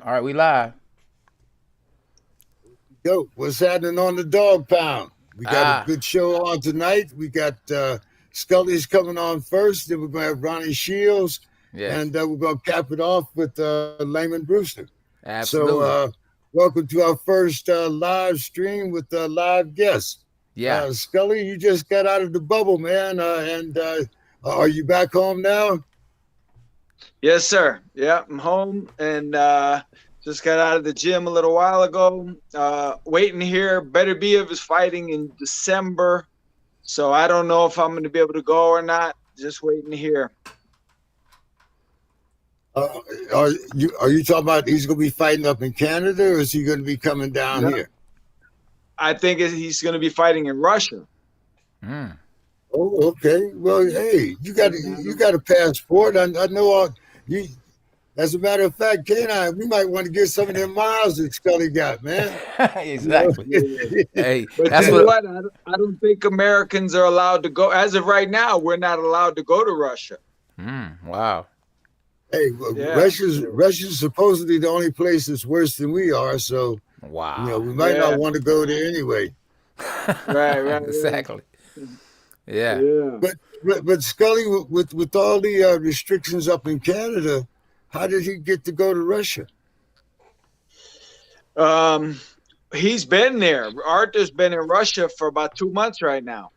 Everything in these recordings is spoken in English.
All right, we live. Yo, what's happening on the Dog Pound? We got a Ah, good show on tonight. We got Scully's coming on first, then we're going to have Ronnie Shields, yes, and we're going to cap it off with Lamon Brewster. So, absolutely. welcome to our first live stream with live guests. Yeah. Scully, you just got out of the bubble, man, and are you back home now? Yes, sir. Yeah, I'm home and just got out of the gym a little while ago. Waiting here. Better be of his fighting in December. So I don't know if I'm going to be able to go or not. Just waiting to hear. Uh, are you talking about he's going to be fighting up in Canada, or is he going to be coming down No, here? I think he's going to be fighting in Russia. Mm. Oh, okay. Well, hey, And you got a passport. I know all you. As a matter of fact, Canine, we might want to get some of them miles that Scully got, man. You know. Exactly. yeah. Hey, But that's you know what. what? I don't think Americans are allowed to go. As of right now, we're not allowed to go to Russia. Wow. Hey, Yeah. Russia's supposedly the only place that's worse than we are. So Wow. we might not Yeah. want to go there anyway. Right. Right. Right. Exactly. Yeah. Yeah. But Scully, with all the restrictions up in Canada, how did he get to go to Russia? Um, he's been there. Arthur's been in Russia for about 2 months right now.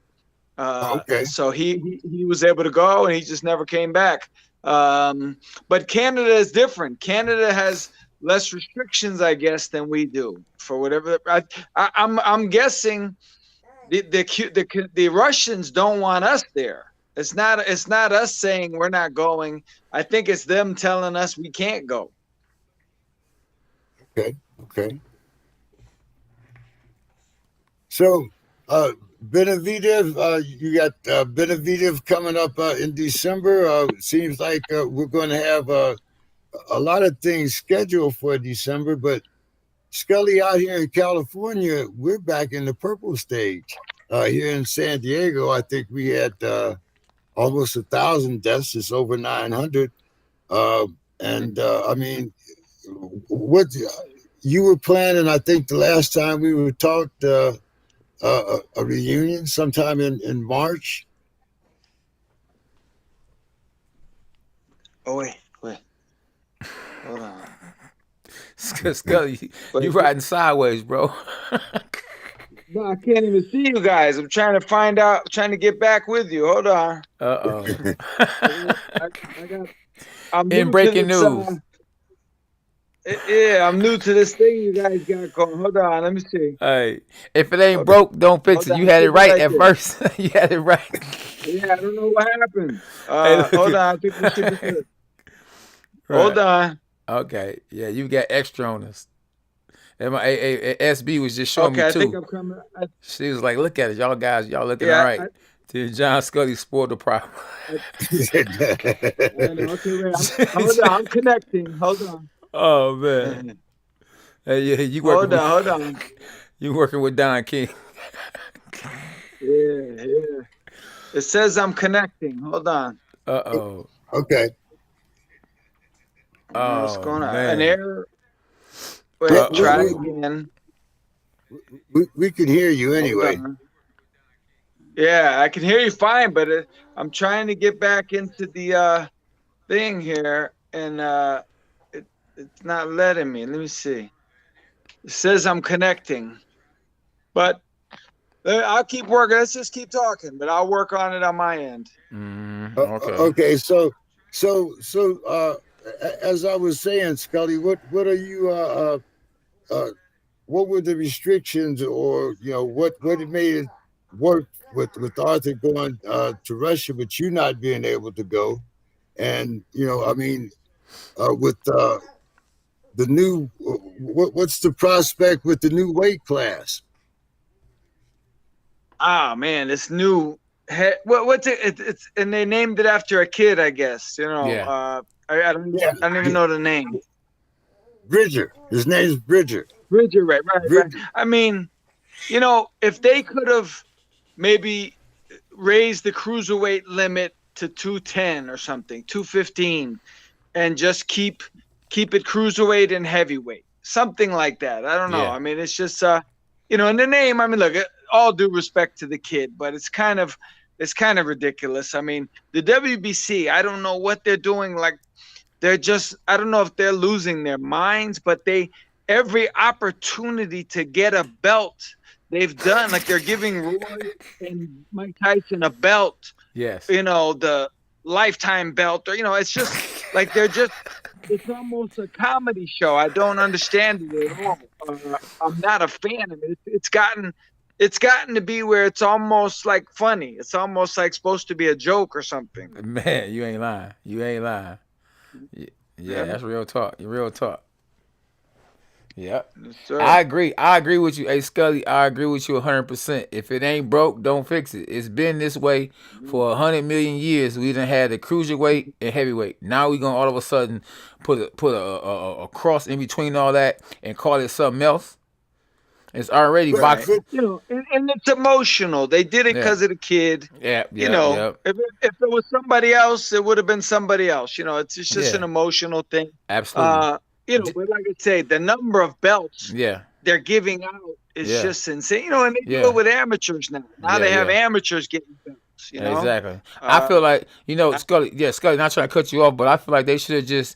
Okay, So he was able to go, and he just never came back. But Canada is different. Canada has less restrictions, I guess, than we do. For whatever I'm guessing, the Russians don't want us there. It's not us saying we're not going. I think it's them telling us we can't go. okay. So, Benavidev, you got Benavidev coming up in December. Seems like we're going to have a lot of things scheduled for December, but Scully out here in California, we're back in the purple stage. Here in San Diego, I think we had almost 1,000 deaths. It's over 900. Uh, and I mean, what you were planning, I think the last time we were talked, a reunion sometime in March. Oh wait, hold on. Scully, you Wait, riding sideways, bro. no, I can't even see you guys. I'm trying to find out, trying to get back with you. Hold on. Uh-oh. I got, I got. I'm In new to breaking this. news. Yeah, I'm new to this thing you guys got going. Hold on, let me see. Hey, if it ain't Hold on, broke, don't fix hold it. on. You I had it think I right like at this. first. You had it right. Yeah, I don't know what happened. Hey, look Hold at on. I think we should be good. Hold right. on. Okay. Yeah, you got extra on us. And my SB was just showing me Okay, I think too. I'm coming. She was like, "Look at it, y'all guys, y'all looking all Yeah, right." Till John Scully spoiled the problem. I, I know. Okay, wait. Hold on. I'm connecting. Hold on. Oh man, hey, yeah, you working Hold with on. Hold on. you working with Don King? Yeah, yeah. It says I'm connecting. Hold on. Uh oh, Okay. I don't know what's oh going on. An man, error. Well, uh Wait, try oh. again. we can hear you Hold anyway. on. Yeah, I can hear you fine, but I'm trying to get back into the thing here, and it's not letting me. Let me see. It says I'm connecting, but I'll keep working. Let's just keep talking, but I'll work on it on my end. Okay. Okay, so as I was saying, Scully, what are you uh, what were the restrictions, or what made it work with Arthur going to Russia, but you not being able to go? And I mean, with the new, what's the prospect with the new weight class? Ah, man, this new what's it? It's and they named it after a kid, I guess. Yeah. Yeah, I don't even know the name. Bridger. His name's Bridger. Bridger, right. Bridger. I mean, if they could have maybe raised the cruiserweight limit to 210 or something, 215, and just keep keep it cruiserweight and heavyweight, something like that. I don't know. Yeah. I mean, it's just in the name. I mean, look, all due respect to the kid, but it's kind of ridiculous. I mean, the WBC, I don't know what they're doing. Like, they're just, I don't know if they're losing their minds, but every opportunity to get a belt they've done, like they're giving Roy and Mike Tyson a belt. Yes. The lifetime belt, or it's just like it's almost a comedy show. I don't understand it at all. I'm not a fan of it. It's gotten to be where it's almost like funny. It's almost like supposed to be a joke or something. Man, you ain't lying. Yeah, that's real talk. Real talk. Yep. Yes, I agree with you. Hey, Scully, I agree with you 100%. If it ain't broke, don't fix it. It's been this way for 100 million years. We done had the cruiserweight and heavyweight. Now we gonna all of a sudden put a cross in between all that and call it something else. It's already boxing. And it's emotional. They did it because of the kid. Yeah. If it was somebody else, it would have been somebody else. It's just an emotional thing. Absolutely. But like I say, the number of belts they're giving out is just insane. And they do it with amateurs now. Now they have amateurs getting belts. Exactly. I feel like Scully. Yeah, Scully. Not trying to cut you off, but I feel like they should have just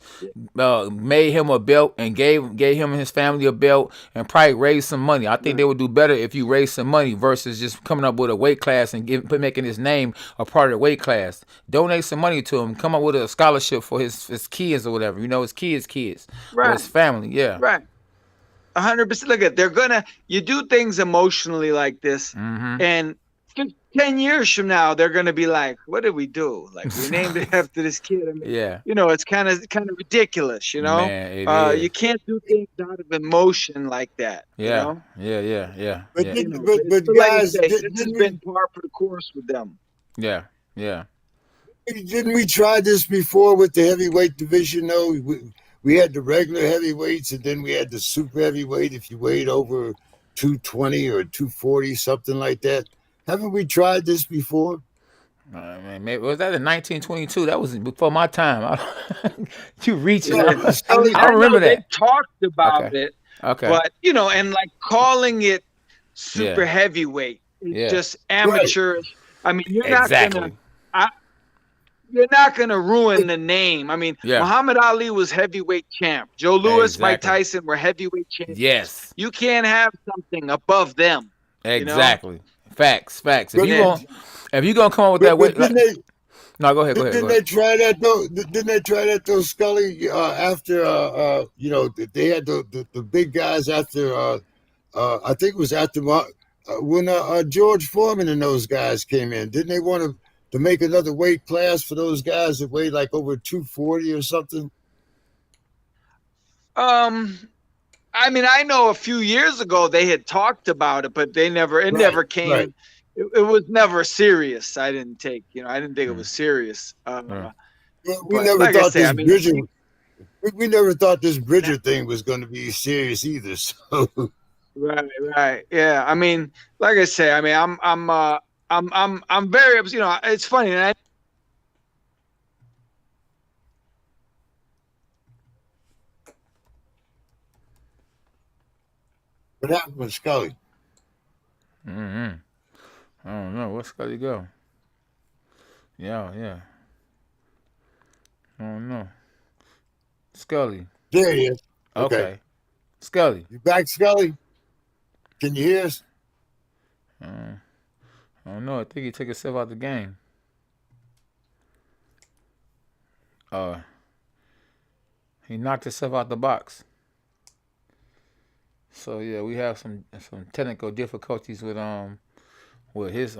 made him a belt and gave him and his family a belt and probably raised some money. I think they would do better if you raised some money versus just coming up with a weight class and making his name a part of the weight class. Donate some money to him. Come up with a scholarship for his kids or whatever. His kids, right? Or his family. Yeah. Right. 100%. Look at you do things emotionally like this, and 10 years from now, they're going to be like, what did we do? Like, we named it after this kid. I mean, it's kind of ridiculous, Man, you can't do things out of emotion like that. Yeah. But guys, this has been par for the course with them. Yeah. Didn't we try this before with the heavyweight division, though? We had the regular heavyweights, and then we had the super heavyweight if you weighed over 220 or 240, something like that. Haven't we tried this before? Man, maybe, was that in 1922? That was before my time. You reaching? Yeah, I remember that. They talked about it. Okay. But and like calling it super heavyweight, it's just amateurish. Right. I mean, you're not gonna ruin the name. I mean, Muhammad Ali was heavyweight champ. Joe Louis, Mike Tyson were heavyweight champions. Yes. You can't have something above them. Exactly. Facts. If you gonna come up with that weight, no, go ahead. Didn't they try that though? Didn't they try that though, Scully? After they had the big guys after I think it was after when George Foreman and those guys came in. Didn't they want to make another weight class for those guys that weighed like over 240 or something? I mean, I know a few years ago they had talked about it, but it never came. Right. It was never serious. I didn't think it was serious. We never thought we never thought this Bridger thing was going to be serious either. So. Right. Yeah. I mean, like I say, I mean, I'm very, it's funny. And What happened with Scully? I don't know. Where'd Scully go? Yeah. I don't know. Scully. There he is. Okay. Scully. You back, Scully? Can you hear us? I don't know. I think he took himself out the game. He knocked himself out the box. So yeah, we have some technical difficulties with his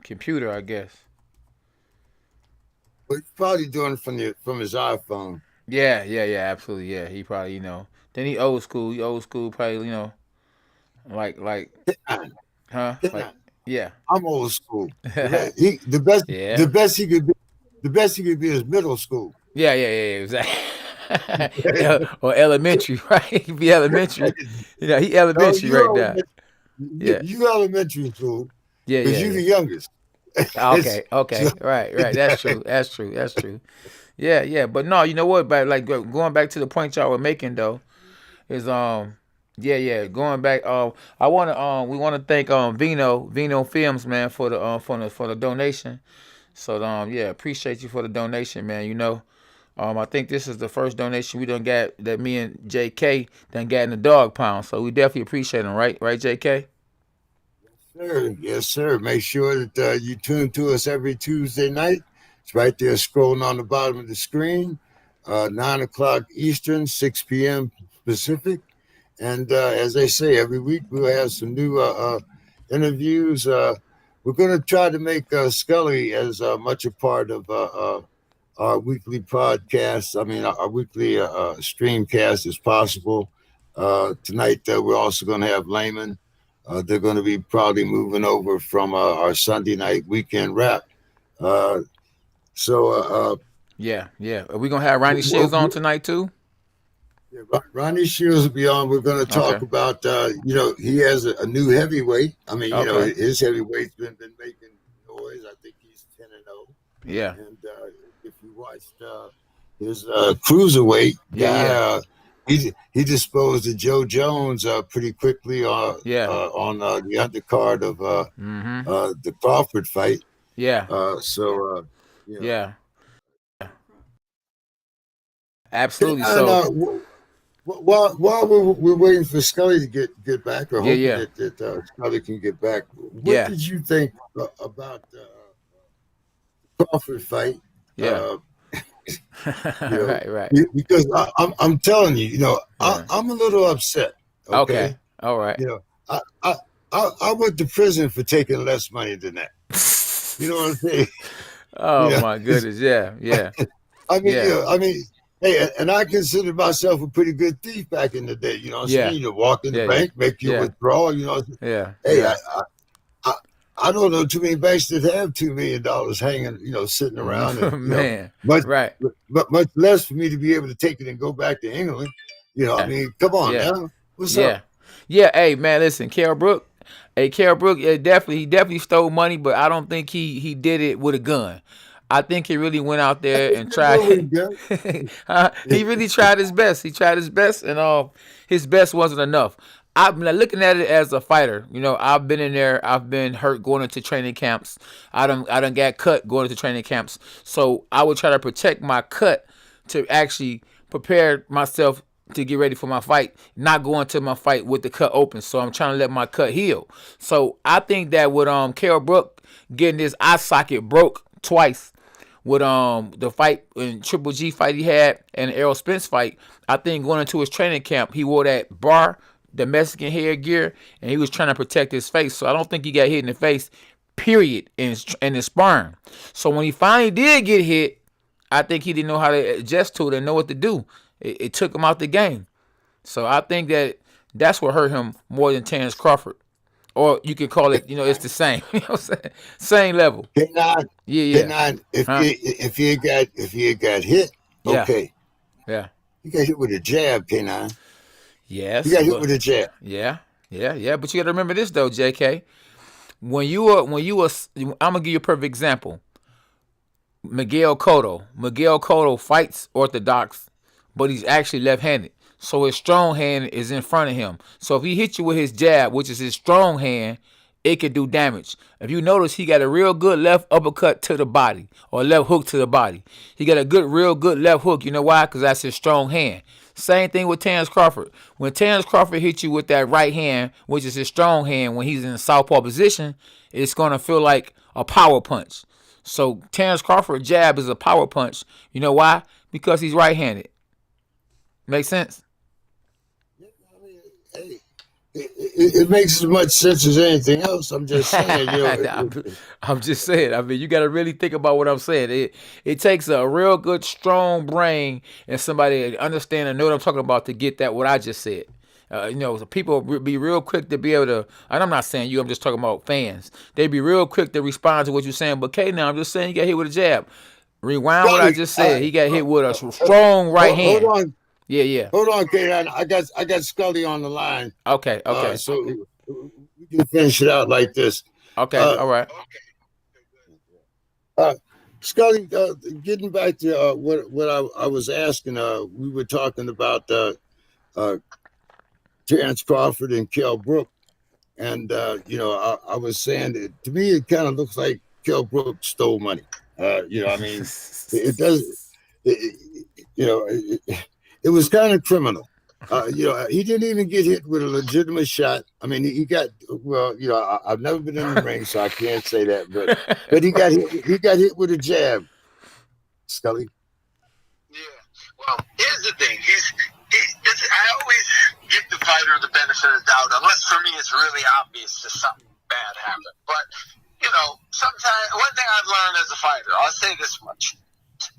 computer, I guess. Well, he's probably doing it from his iPhone. Yeah, absolutely. Yeah, he probably, Then he old school. Probably, like, huh? Like, yeah. I'm old school. The best he could be is middle school. Yeah, exactly. Or elementary, right? He'd be elementary. He elementary right now. Yeah. You elementary school. Yeah. Because you're the youngest. Okay. Right. That's true. Yeah. But no, you know what? But like going back to the point y'all were making though is yeah. Going back, I wanna we wanna thank Vino Films, man, for the for the donation. So yeah, appreciate you for the donation, man. You know, I think this is the first donation we done got that me and JK done got in the dog pound. So we definitely appreciate him, right, JK? Sir, yes, sir. Make sure that you tune to us every Tuesday night. It's right there scrolling on the bottom of the screen. 9 o'clock Eastern, 6 p.m. Pacific. And as they say, every week we'll have some new interviews. We're going to try to make Scully as much a part of our weekly podcast. I mean, our weekly streamcast as possible. Tonight, we're also going to have Lamon. They're going to be probably moving over from our Sunday night weekend wrap. Uh, so, Yeah. Are we gonna have Ronnie Shields on tonight too? Ronnie Shields will be on. We're going to talk Okay. about, he has a new heavyweight. I mean, Okay. his heavyweight's been making noise. I think he's 10-0. Yeah. And if you watched his cruiserweight Yeah. guy, he disposed of Joe Jones pretty quickly Yeah. on the undercard of Mm-hmm. the Crawford fight. Yeah. So, Yeah. Okay, Absolutely. and So while we're waiting for Scully to get back, or hoping yeah. that Scully can get back, what Yeah. did you think about the Crawford fight? Yeah. Uh, Right. because I'm telling you, Yeah. I'm a little upset. Okay. Okay, All right. you know, I I I went to prison for taking less money than that. You know what I'm saying? You Oh know, my goodness. Yeah. I mean, Yeah. hey, and I considered myself a pretty good thief back in the day. You know what I'm Yeah. saying? You walk in the Yeah. bank, make your Yeah. withdrawal. Yeah. Hey, Yeah. I, I don't know too many banks that have $2 million hanging, sitting around, and Man. much, Right. much less for me to be able to take it and go back to England. I Yeah. mean, come on Yeah. now, what's up? Yeah. Yeah. Hey man, listen, Carol Brook. Hey, Carol Brook, yeah, he definitely stole money, but I don't think he did it with a gun. I think he really went out there and tried. He really tried his best. He tried his best, and his best wasn't enough. I'm looking at it as a fighter. You know, I've been in there. I've been hurt going into training camps. I done got cut going into training camps. So I would try to protect my cut to actually prepare myself to get ready for my fight, not go into my fight with the cut open. So I'm trying to let my cut heal. So I think that with Carol Brook getting his eye socket broke twice with the fight in Triple G fight he had and the Errol Spence fight, I think going into his training camp he wore that bar, the Mexican headgear, and he was trying to protect his face. So I don't think he got hit in the face, period, in his sparring. So when he finally did get hit, I think he didn't know how to adjust to it and know what to do. It took him out the game. So I think that's what hurt him more than Terrence Crawford. Or you could call it, it's the same. You know what I'm saying? Same level. K9, Yeah. K9, Huh? if he had got hit, Yeah. okay, Yeah. you got hit with a jab, K9. You Yes, got hit but with a jab. yeah. But you got to remember this though, JK. I'm gonna give you a perfect example. Miguel Cotto. Miguel Cotto fights orthodox, but he's actually left-handed. So his strong hand is in front of him. So if he hits you with his jab, which is his strong hand, it could do damage. If you notice, he got a real good left uppercut to the body or left hook to the body. He got a real good left hook. You know why? Because that's his strong hand. Same thing with Terrence Crawford. When Terrence Crawford hits you with that right hand, which is his strong hand, when he's in a southpaw position, it's going to feel like a power punch. So Terrence Crawford jab is a power punch. You know why? Because he's right-handed. Make sense? I mean, hey, it makes as much sense as anything else. I'm just saying, I'm just saying. I mean, you got to really think about what I'm saying. It takes a real good, strong brain and somebody to understand and know what I'm talking about to get that what I just said. So people be real quick to be able to, and I'm not saying you, I'm just talking about fans. They be real quick to respond to what you're saying. But now I'm just saying you got hit with a jab. Rewind what I just said. He got hit with a strong right hand. Hold on. Yeah. Hold on, K9. I got Scully on the line. Okay. So we can finish it out like this. Okay. Uh, All right. uh, Scully, getting back to what I was asking, we were talking about Terrence Crawford and Kell Brook, and I was saying that to me it kind of looks like Kell Brook stole money. I mean, it does. It was kind of criminal. He didn't even get hit with a legitimate shot. I mean, he got I've never been in the ring, so I can't say that, but he got hit. He got hit with a jab. Scully. Yeah. Well, here's the thing. I always give the fighter the benefit of the doubt, unless for me it's really obvious that something bad happened. But sometimes one thing I've learned as a fighter, I'll say this much: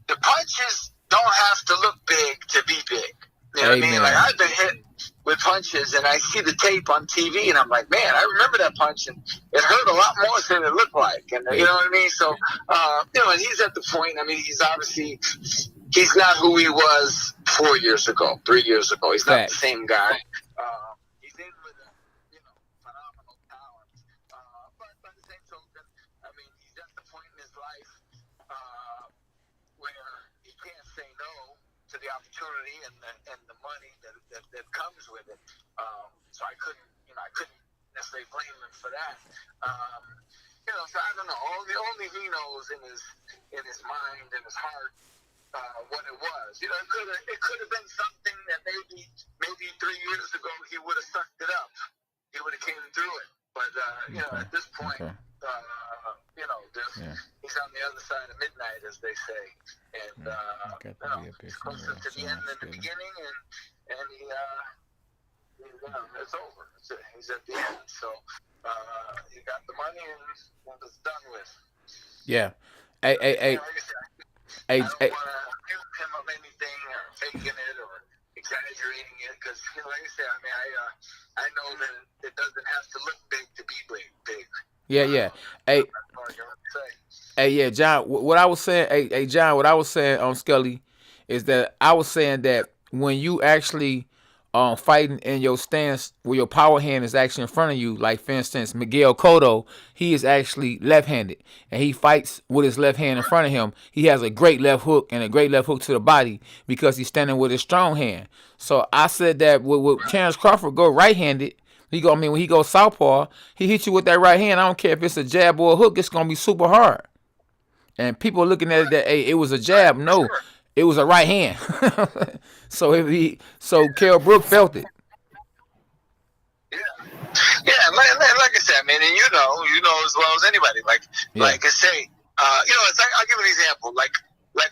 the punches don't have to look big to be big. You know what I mean? Like, I've been hit with punches, and I see the tape on TV, and I'm like, man, I remember that punch, and it hurt a lot more than it looked like. And you know what I mean? So, and he's at the point. I mean, he's not who he was 4 years ago, 3 years ago. He's not the same guy. He's in with a phenomenal talent. But by the same token, I mean, he's at the point in his life where he can't say no to the opportunity and the money that comes with it. So I couldn't necessarily blame him for that. So I don't know. Only he knows in his mind and his heart what it was. It could have been something that maybe 3 years ago he would have sucked it up. He would have came through it. But at this point, he's on the other side of midnight, as they say, and it's closer to the end than the beginning, and it's over. He's at the end, so he got the money and it's done with. Yeah. I don't want to accuse him of anything or faking it or exaggerating it, because like I said, I mean, I know that it doesn't have to look big to be big. Yeah. Hey, John. What I was saying, John. What I was saying on Scully is that I was saying that when you actually fighting in your stance where your power hand is actually in front of you, like for instance Miguel Cotto, he is actually left-handed and he fights with his left hand in front of him. He has a great left hook and a great left hook to the body because he's standing with his strong hand. So I said that with Terrence Crawford go right-handed, when he goes southpaw, he hits you with that right hand. I don't care if it's a jab or a hook, it's gonna be super hard. And people are looking at it that it was a jab. No, it was a right hand. So Kell Brook felt it. Yeah, like I said, I mean, and you know as well as anybody. Like I say, it's like, I'll give an example. Like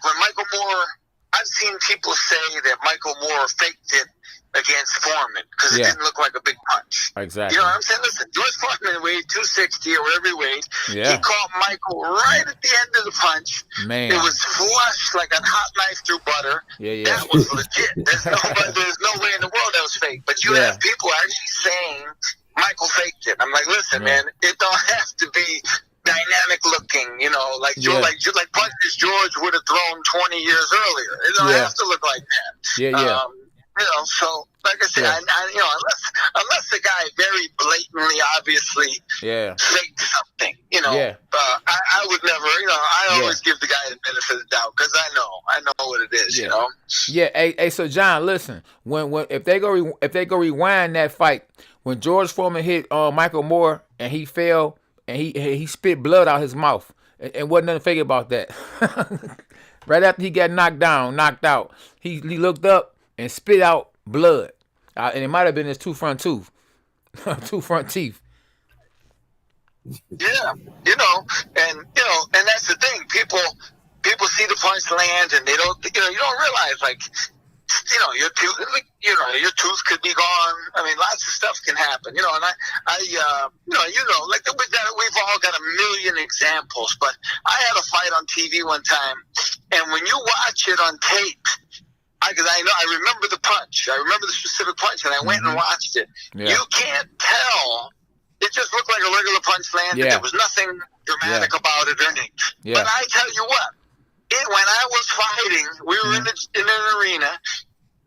when Michael Moore, I've seen people say that Michael Moore faked it against Foreman because it didn't look like a big punch. Exactly. You know what I'm saying? Listen, George Foreman weighed 260 or whatever he weighed. Yeah. He caught Michael right at the end of the punch. Man. It was flush like a hot knife through butter. Yeah. That was legit. There's no way in the world that was fake. But you have people actually saying Michael faked it. I'm like, listen, man, it don't have to be dynamic looking, like punches George would have thrown 20 years earlier. It don't have to look like that. Yeah. So like I said, unless the guy very blatantly, obviously faked something, I would never, I always give the guy the benefit of the doubt because I know what it is, Yeah. Hey, so John, listen, when if they go rewind that fight, when George Foreman hit Michael Moore and he fell and he spit blood out his mouth and wasn't nothing fake about that. Right after he got knocked out, he looked up and spit out blood, and it might have been his two front teeth. Yeah, and that's the thing. People see the punch land, and they don't. You don't realize, like, your tooth could be gone. I mean, lots of stuff can happen. And like we've all got a million examples. But I had a fight on TV one time, and when you watch it on tape. Because I remember the punch. I remember the specific punch, and I went and watched it. Yeah. You can't tell. It just looked like a regular punch landed. There was nothing dramatic about it or anything. Yeah. But I tell you what, when I was fighting, we were in an arena.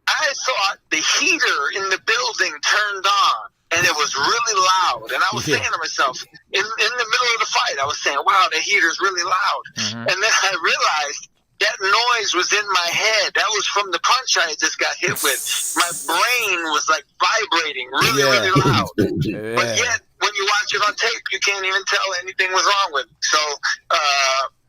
I thought the heater in the building turned on, and it was really loud. And I was saying to myself, in the middle of the fight, I was saying, wow, the heater's really loud. Mm-hmm. And then I realized that noise was in my head. That was from the punch I just got hit with. My brain was like vibrating really, really loud. Yeah. But yet, when you watch it on tape, you can't even tell anything was wrong with it. So,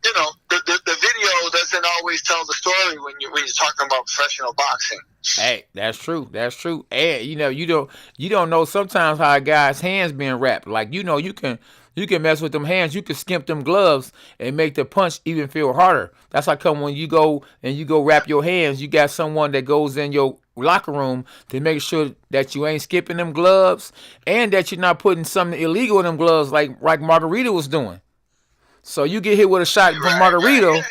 you know, the video doesn't always tell the story when you're talking about professional boxing. Hey, that's true. That's true. And you know, you don't know sometimes how a guy's hands being wrapped. Like, you know, you can mess with them hands. You can skimp them gloves and make the punch even feel harder. That's how come when you go wrap your hands, you got someone that goes in your locker room to make sure that you ain't skipping them gloves and that you're not putting something illegal in them gloves like Margarita was doing. So you get hit with a shot from Margarita, right,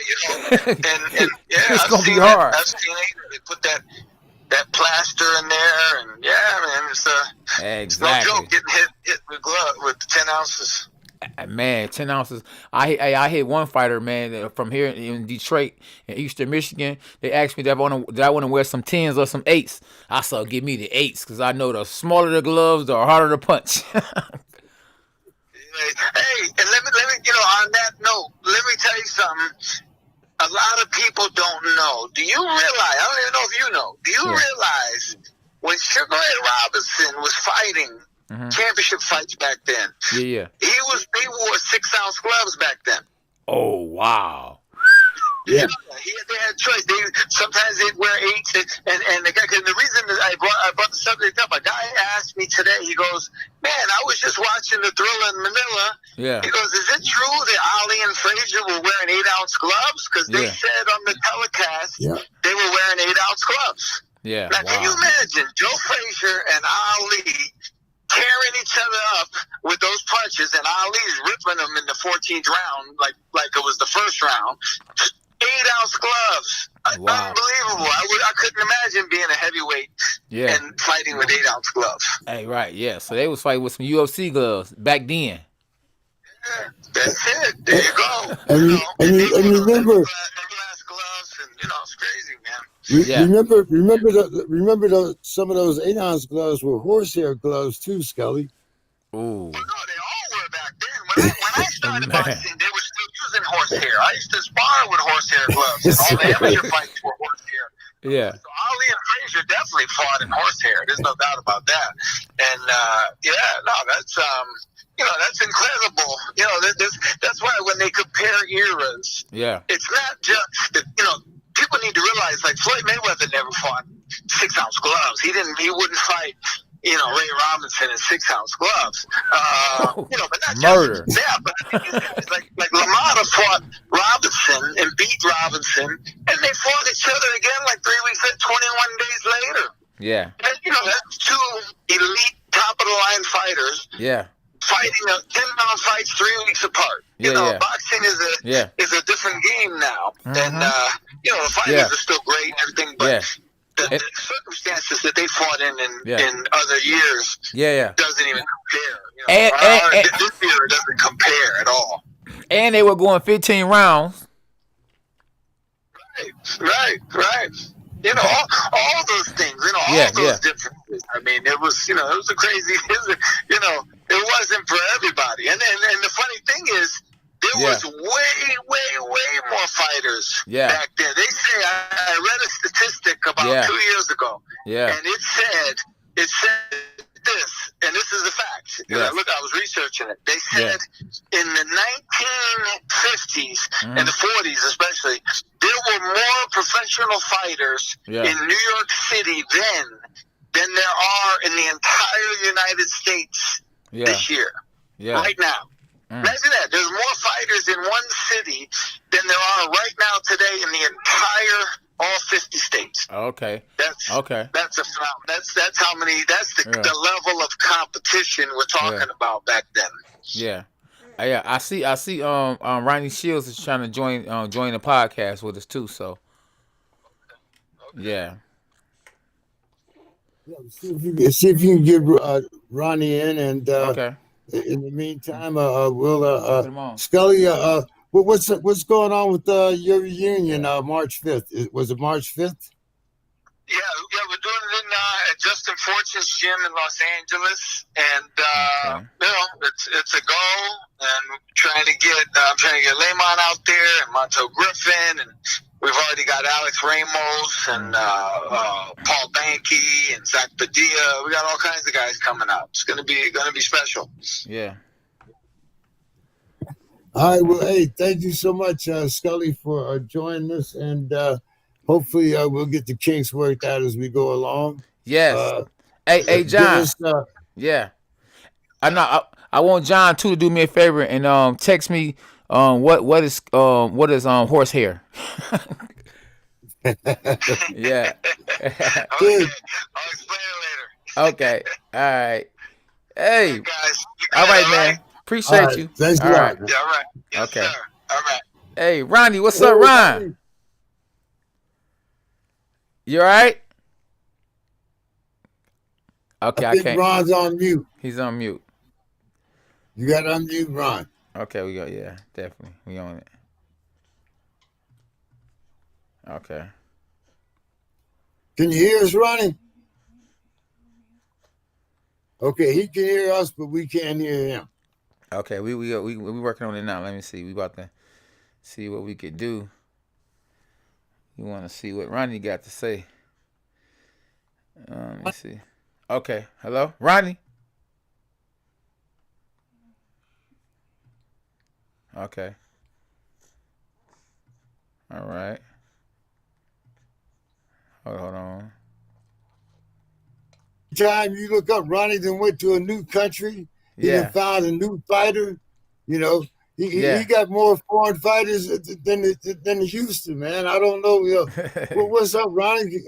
yeah, you know, and it's going to be hard. I've seen it. They put that plaster in there, and man, it's exactly. no joke getting hit with glove with 10 ounces. Man, 10 ounces. I hit one fighter, man, from here in Detroit, in Eastern Michigan. They asked me that I want to wear some 10s or some 8s. I said, give me the 8s, because I know the smaller the gloves, the harder the punch. Hey, and let me, you know, on that note, let me tell you something. A lot of people don't know. Do you realize, I don't even know if you know, do you realize when Sugar Ray Robinson was fighting championship fights back then, he wore 6-ounce gloves back then. Oh, wow. Yeah, they had a choice. Sometimes they'd wear 8s, and the reason that I brought the subject up, a guy asked me today. He goes, "Man, I was just watching the Thriller in Manila." Yeah. He goes, "Is it true that Ali and Frazier were wearing 8-ounce gloves? Because they said on the telecast they were wearing 8-ounce gloves." Yeah. Now, can you imagine Joe Frazier and Ali tearing each other up with those punches, and Ali's ripping them in the 14th round like it was the first round? 8-ounce gloves. Wow. Unbelievable. I couldn't imagine being a heavyweight and fighting with 8-ounce gloves. Hey, right, yeah. So they was fighting with some UFC gloves back then. Yeah, that's it. There you go. And remember glass gloves, and you know, it's crazy, man. Remember some of those 8-ounce gloves were horsehair gloves too, Scully. Ooh. Well, no, they all were back then. When I started boxing, they were still using horsehair. I used to spar with horsehair gloves, and all the amateur fights were horsehair. Yeah. So Ali and Frazier definitely fought in horsehair. There's no doubt about that. And that's you know, that's incredible. You know, that's why when they compare eras, it's not just that, you know, people need to realize, like, Floyd Mayweather never fought 6-ounce gloves. He wouldn't fight, you know, Ray Robinson in 6-ounce gloves. You know, but not murder. Just, yeah, but it's like LaMotta fought Robinson and beat Robinson, and they fought each other again like 3 weeks, 21 days later. Yeah. And, you know, that's two elite, top-of-the-line fighters. Yeah. Fighting 10-round fights 3 weeks apart. You know, boxing is a different game now. And, you know, the fighters are still great and everything, but the circumstances that they fought in other years doesn't even compare. You know? And this year doesn't compare at all. And they were going 15 rounds. Right. You know, all those things, you know, all those differences. I mean, it was, you know, it was a crazy, you know, it wasn't for everybody. And the funny thing is, there was way more fighters back then. They say, I read a statistic about 2 years ago, and it said this, and this is a fact. I was researching it. They said in the 1950s and the 40s especially, there were more professional fighters in New York City then than there are in the entire United States this year, right now. Imagine that. There's more fighters in one city than there are right now today in the entire all 50 states. Okay. That's a phenomenon. That's how many. That's the level of competition we're talking about back then. Yeah. I see. Ronnie Shields is trying to join the podcast with us too. So. Yeah. See if you can get Ronnie in, and in the meantime, we'll Scully. What's going on with your reunion? March 5th. Was it March 5th? Yeah, we're doing it in at Justin Fortune's gym in Los Angeles, and Okay. you know, it's a goal, and I'm trying to get Lamon out there and Monto Griffin, and we've already got Alex Ramos and Paul Banke and Zach Padilla. We got all kinds of guys coming out. It's gonna be special. Yeah. All right. Well, hey, thank you so much, Scully, for joining us, and hopefully we'll get the kinks worked out as we go along. Yes. Hey, Give John. us, Yeah. I want John too to do me a favor and text me what is horsehair. Yeah. Okay, I'll explain it later. Okay. All right. Hey. Guys. All right, man. Appreciate all right, you. thanks a All lot. right. Yeah, all right. Yes, Okay. sir. All right. Hey, Ronnie, what's up, Ron? You all right? Okay, I think Ron's on mute. He's on mute. You got to unmute Ron. Okay, we go. Yeah, definitely. We on it. Okay. Can you hear us, Ronnie? Okay, he can hear us, but we can't hear him. Okay, we working on it now. Let me see. We about to see what we could do. You want to see what Ronnie got to say? Let me see. Okay, hello, Ronnie. Okay. All right. Hold on. Time you look up, Ronnie then went to a new country. He Yeah. done found a new fighter. You know, he Yeah. got more foreign fighters than Houston, man. I don't know. Well, what's up, Ronnie?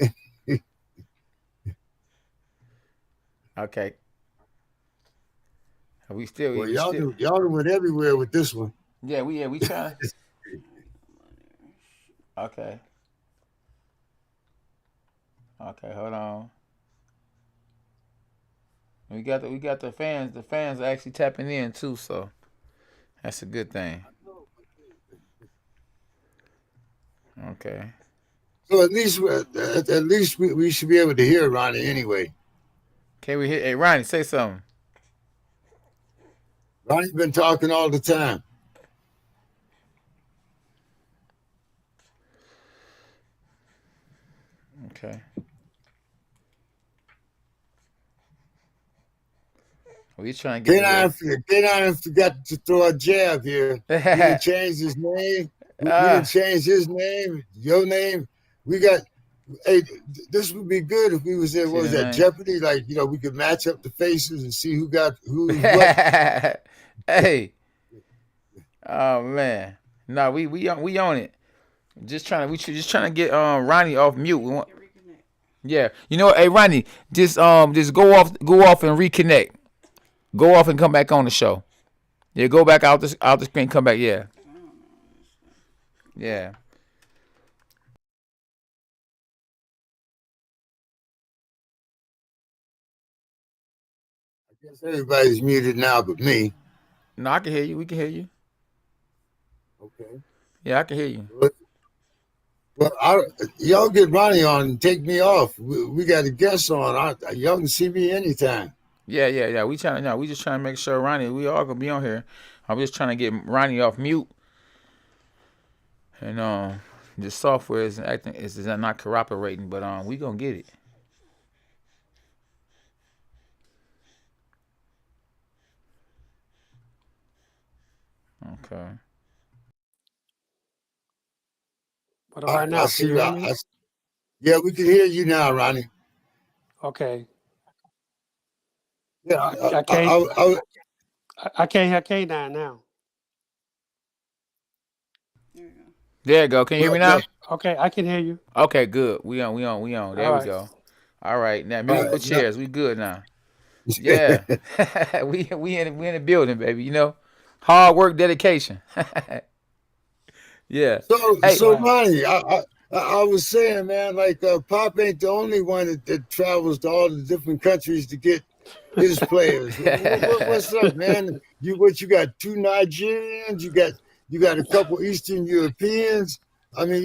Okay. We still. Well, we y'all still. done went everywhere with this one. Yeah, we trying. Okay. Okay, hold on. We got the fans. The fans are actually tapping in too, so that's a good thing. Okay. So at least we should be able to hear Ronnie anyway. Can we hear? Hey, Ronnie, say something. Ronnie's been talking all the time. Okay. We trying to get. K9 forgot to throw a jab here. He didn't change his name. We didn't change his name, your name. We got. Hey, this would be good if we was there. What was that, Jeopardy? Like, we could match up the faces and see who got who's what. Hey. Oh man. No, we on it. We just trying to get Ronnie off mute. Yeah. You know what? Hey Ronnie, just go off and reconnect. Go off and come back on the show. Yeah, go back out the screen, come back, yeah. Yeah. I guess everybody's muted now but me. No, I can hear you. We can hear you. Okay. Yeah, I can hear you. Well, y'all get Ronnie on and take me off. We got a guest on. Y'all can see me anytime. Yeah. We just trying to make sure Ronnie. We all gonna be on here. I'm just trying to get Ronnie off mute. And the software is not cooperating, but we gonna get it. Okay. What about now? Can you hear me? Yeah, we can hear you now, Ronnie. Okay. Yeah, I can't hear K9 now. There you go. Can you hear me now? Okay, I can hear you. Okay, good. We on. There we go. All right. Now musical chairs. We good now. Yeah. we in the building, baby. Hard work, dedication. Yeah. So Ronnie, I was saying, man, like Pop ain't the only one that travels to all the different countries to get his players. What's up, man? You got 2 Nigerians, you got a couple Eastern Europeans. I mean,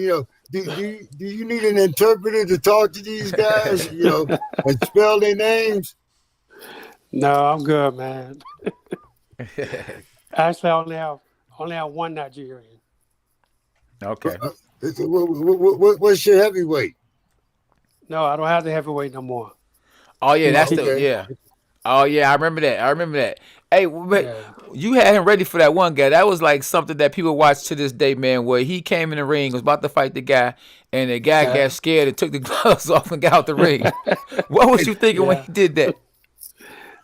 do you need an interpreter to talk to these guys? And spell their names. No, I'm good, man. Actually, I only have one Nigerian. Okay. What's your heavyweight? No, I don't have the heavyweight no more. Oh yeah, that's the Okay. yeah. Oh yeah, I remember that. Hey, but Yeah. you had him ready for that one guy. That was like something that people watch to this day, man. Where he came in the ring, was about to fight the guy, and the guy Yeah. got scared and took the gloves off and got out the ring. What was you thinking when Yeah. he did that?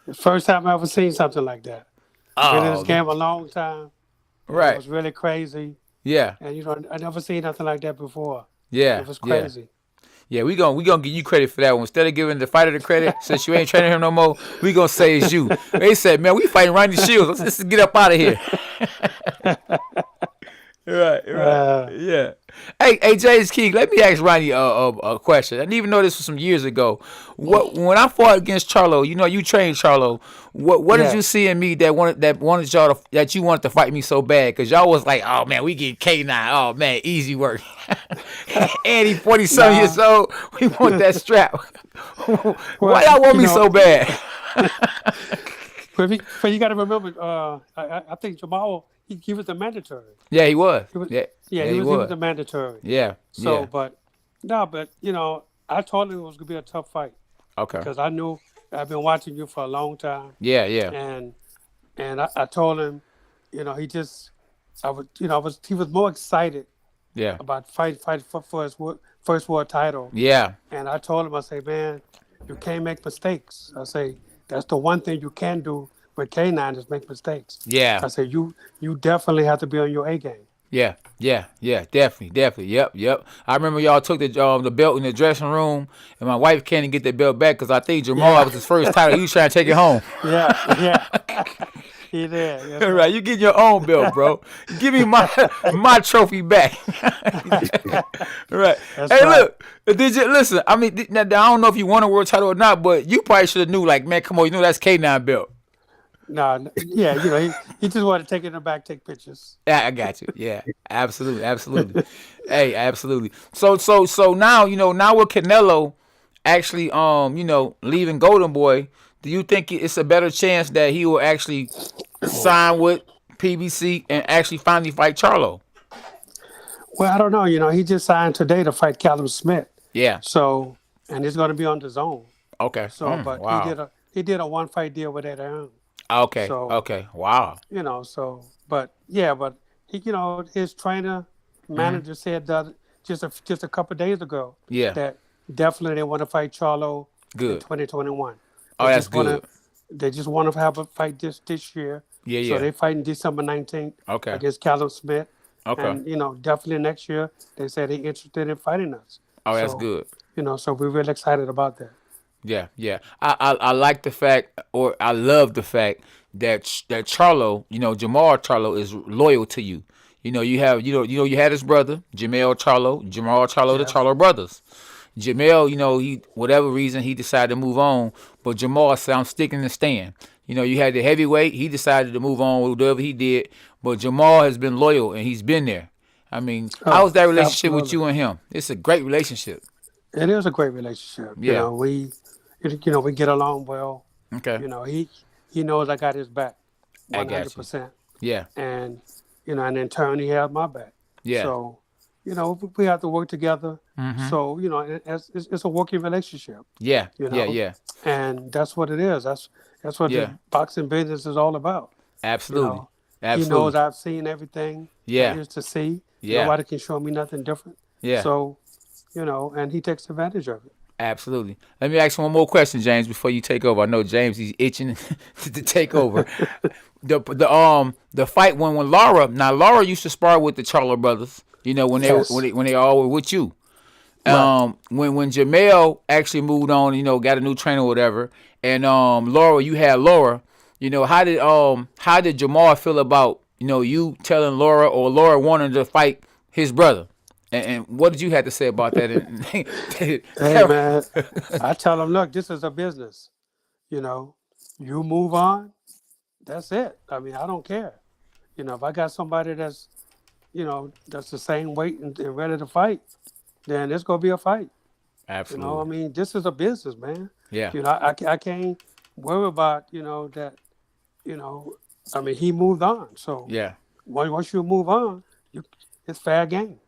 The first time I ever seen something like that. Been in this Oh, game a long time. It right. was really crazy. Yeah, And I never seen nothing like that before. yeah, It was yeah. crazy. Yeah, we gonna give you credit for that one. Instead of giving the fighter the credit, since you ain't training him no more, we gonna say it's you. They said, man, we fighting Ronnie Shields. Let's just get up out of here. Right. Yeah. Hey, James King, let me ask Ronnie a question. I didn't even know this was some years ago. When I fought against Charlo, you trained Charlo. What did you Yes. see in me that you wanted to fight me so bad? Because y'all was like, oh man, we get K9. Oh man, easy work. And he 47 Nah. years old. We want that strap. Why Well, y'all want me so bad? But you got to remember, I think Jamal, he was the mandatory. Yeah, he was. He was, Yeah, he he was was. the mandatory. Yeah. So, Yeah. but I told him it was gonna be a tough fight Okay. because I knew I've been watching you for a long time, Yeah. Yeah. and I told him, he just, he was more excited Yeah. about fight for his first world title, Yeah. and I told him, I say, man, you can't make mistakes. I say that's the one thing you can do with K9 is make mistakes. Yeah. I say you definitely have to be on your A game. Yeah, definitely. Yep. I remember y'all took the belt in the dressing room, and my wife can't get the belt back because I think Jamal Yeah. was his first title. He was trying to take it home. Yeah. He did. Yes, sir. Right, you get your own belt, bro. Give me my trophy back. Right. That's Hey, right. look, did you listen? I mean, now, I don't know if you won a world title or not, but you probably should have knew. Like, man, come on, that's K9 belt. No, yeah, he just wanted to take it in the back, take pictures. Yeah, I got you. Yeah, absolutely. Hey, absolutely. So now now with Canelo actually leaving Golden Boy, do you think it's a better chance that he will actually sign with PBC and actually finally fight Charlo? Well, I don't know. He just signed today to fight Callum Smith. Yeah. So, and it's going to be on the zone. Okay. So, but Wow. he did a one fight deal with Ed Aaron. Okay. So, Okay. Wow. but he, his trainer manager said that just a couple of days ago Yeah. that definitely they want to fight Charlo in Good. 2021. Oh, They that's just wanna- good. They just want to have a fight this year. Yeah. So they fighting December 19th Okay. against Callum Smith. Okay. And, definitely next year, they said they're interested in fighting us. Oh, that's So, good. So we're really excited about that. Yeah. I like the fact, or I love the fact that Charlo, Jamal Charlo is loyal to you. You have you had his brother Jamal Charlo, the Yes. Charlo brothers. Jamal, he whatever reason he decided to move on, but Jamal said I'm sticking to stand. You had the heavyweight, he decided to move on with whatever he did, but Jamal has been loyal and he's been there. I mean, how's that relationship with you and him? It's a great relationship. It is a great relationship. Yeah. We get along well. Okay. He knows I got his back I got you. 100%. Yeah. And, and in turn, he has my back. Yeah. So, we have to work together. Mhm. So, it's a working relationship. Yeah. You know? Yeah. And that's what it is. That's what Yeah. the boxing business is all about. Absolutely. He Absolutely. knows I've seen everything Yeah. there is to see. Yeah. Nobody can show me nothing different. Yeah. So, and he takes advantage of it. Absolutely. Let me ask you one more question, James, before you take over. I know James, he's itching to take over. The fight when Laura used to spar with the Charlo brothers. When they Yes. when they all were with you. Right. When Jamel actually moved on, got a new trainer or whatever, and Laura, you had Laura. How did Jamal feel about you telling Laura or Laura wanting to fight his brother? And what did you have to say about that? Hey, man, I tell him, look, this is a business. You move on, that's it. I mean, I don't care. If I got somebody that's the same weight and ready to fight, then it's gonna be a fight. Absolutely. You know, I mean, this is a business, man. Yeah. You know, I can't worry about, you know, that, you know, I mean, he moved on. So Yeah. once you move on, it's fair game.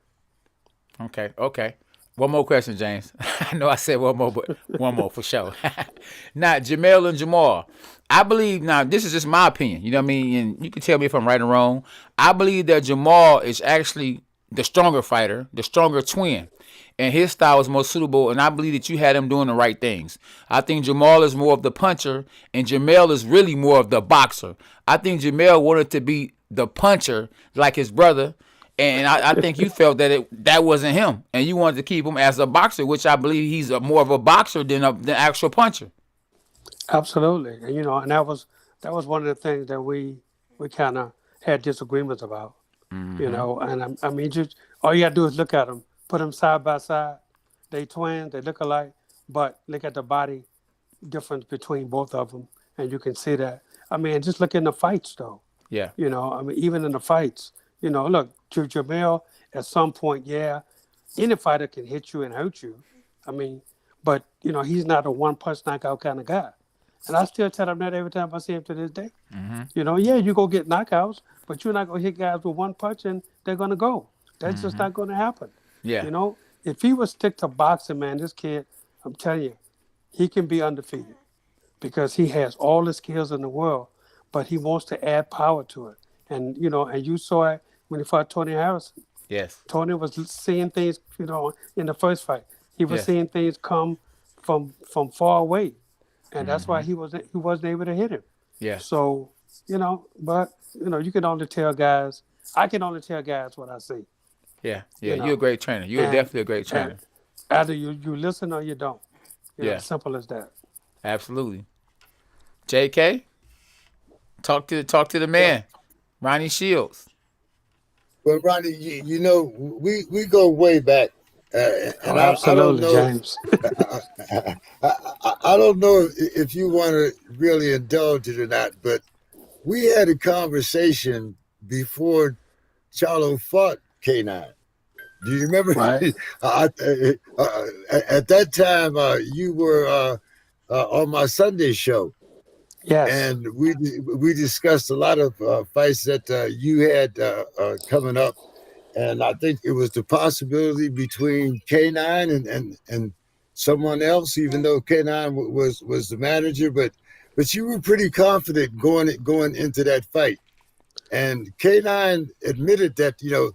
Okay. One more question, James. I know I said one more, but one more for sure. Now, Jamel and Jamal, I believe, now, this is just my opinion, you know what I mean? And you can tell me if I'm right or wrong. I believe that Jamal is actually the stronger fighter, the stronger twin. And his style is more suitable, and I believe that you had him doing the right things. I think Jamal is more of the puncher, and Jamel is really more of the boxer. I think Jamel wanted to be the puncher like his brother, and I think you felt that that wasn't him, and you wanted to keep him as a boxer, which I believe he's more of a boxer than the actual puncher. Absolutely. And, you know, and that was one of the things that we kind of had disagreements about. You know, and I mean, just all you gotta do is look at them, put them side by side. They twins, they look alike, but look at the body difference between both of them, and you can see that. I mean, just look in the fights, though. Yeah. You know, I mean, even in the fights, you know, look, Jamel, at some point, yeah, any fighter can hit you and hurt you. I mean, but, you know, he's not a one-punch knockout kind of guy. And I still tell him that every time I see him to this day. You know, yeah, you go get knockouts, but you're not going to hit guys with one punch and they're going to go. That's just not going to happen. Yeah. You know, if he would stick to boxing, man, this kid, I'm telling you, he can be undefeated because he has all the skills in the world, but he wants to add power to it. And, you know, and you saw it when he fought Tony Harrison. Yes. Tony was seeing things, you know, in the first fight. He was seeing things come from far away. And that's why he wasn't able to hit him. Yeah. So, you know, but, you know, you can only tell guys, I can only tell guys what I see. Yeah. You know, You're a great trainer. You're definitely a great trainer. Either you listen or you don't. You know, simple as that. Absolutely. JK, talk to the man, Ronnie Shields. Well, Ronnie, you know, we go way back. And Absolutely, I don't know, James. I don't know if you want to really indulge it or not, but we had a conversation before Charlo fought K9. Do you remember? Right. At that time, you were on my Sunday show. Yes. And we discussed a lot of fights that you had coming up. And I think it was the possibility between K9 and someone else, even though K9 was the manager, but you were pretty confident going into that fight. And K9 admitted that, you know,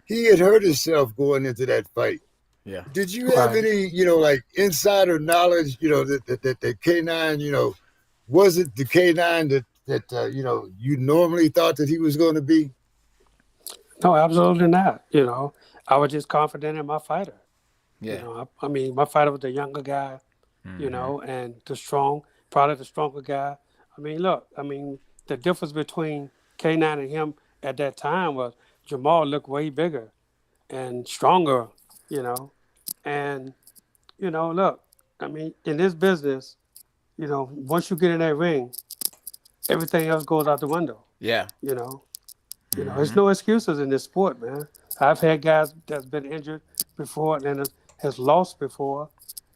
he had hurt himself going into that fight. Yeah. Did you have any, you know, like insider knowledge, you know, that K9, you know, wasn't the K9 that you know, you normally thought that he was going to be? No, absolutely not. You know, I was just confident in my fighter. Yeah. You know, I mean, my fighter was the younger guy, you know, and probably the stronger guy. I mean, look, I mean, the difference between K9 and him at that time was Jamal looked way bigger and stronger, you know. And, you know, look, I mean, in this business, you know, once you get in that ring, everything else goes out the window. Yeah. You know, there's no excuses in this sport, man. I've had guys that's been injured before and has lost before,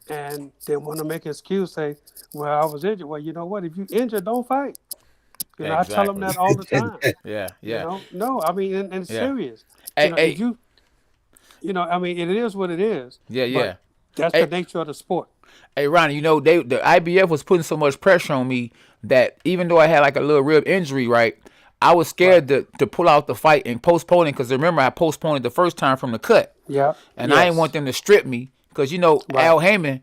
and they want to make an excuse, say, well, I was injured. Well, you know what? If you injured, don't fight. You know, Exactly. I tell them that all the time. Yeah. You know, no, I mean, and it's serious. Hey, You know, I mean, it is what it is. Yeah. That's the nature of the sport. Hey, Ronnie, you know, the IBF was putting so much pressure on me that even though I had like a little rib injury, right, I was scared to pull out the fight and postpone it because remember I postponed it the first time from the cut. Yeah. And I didn't want them to strip me because, you know, Al Heyman,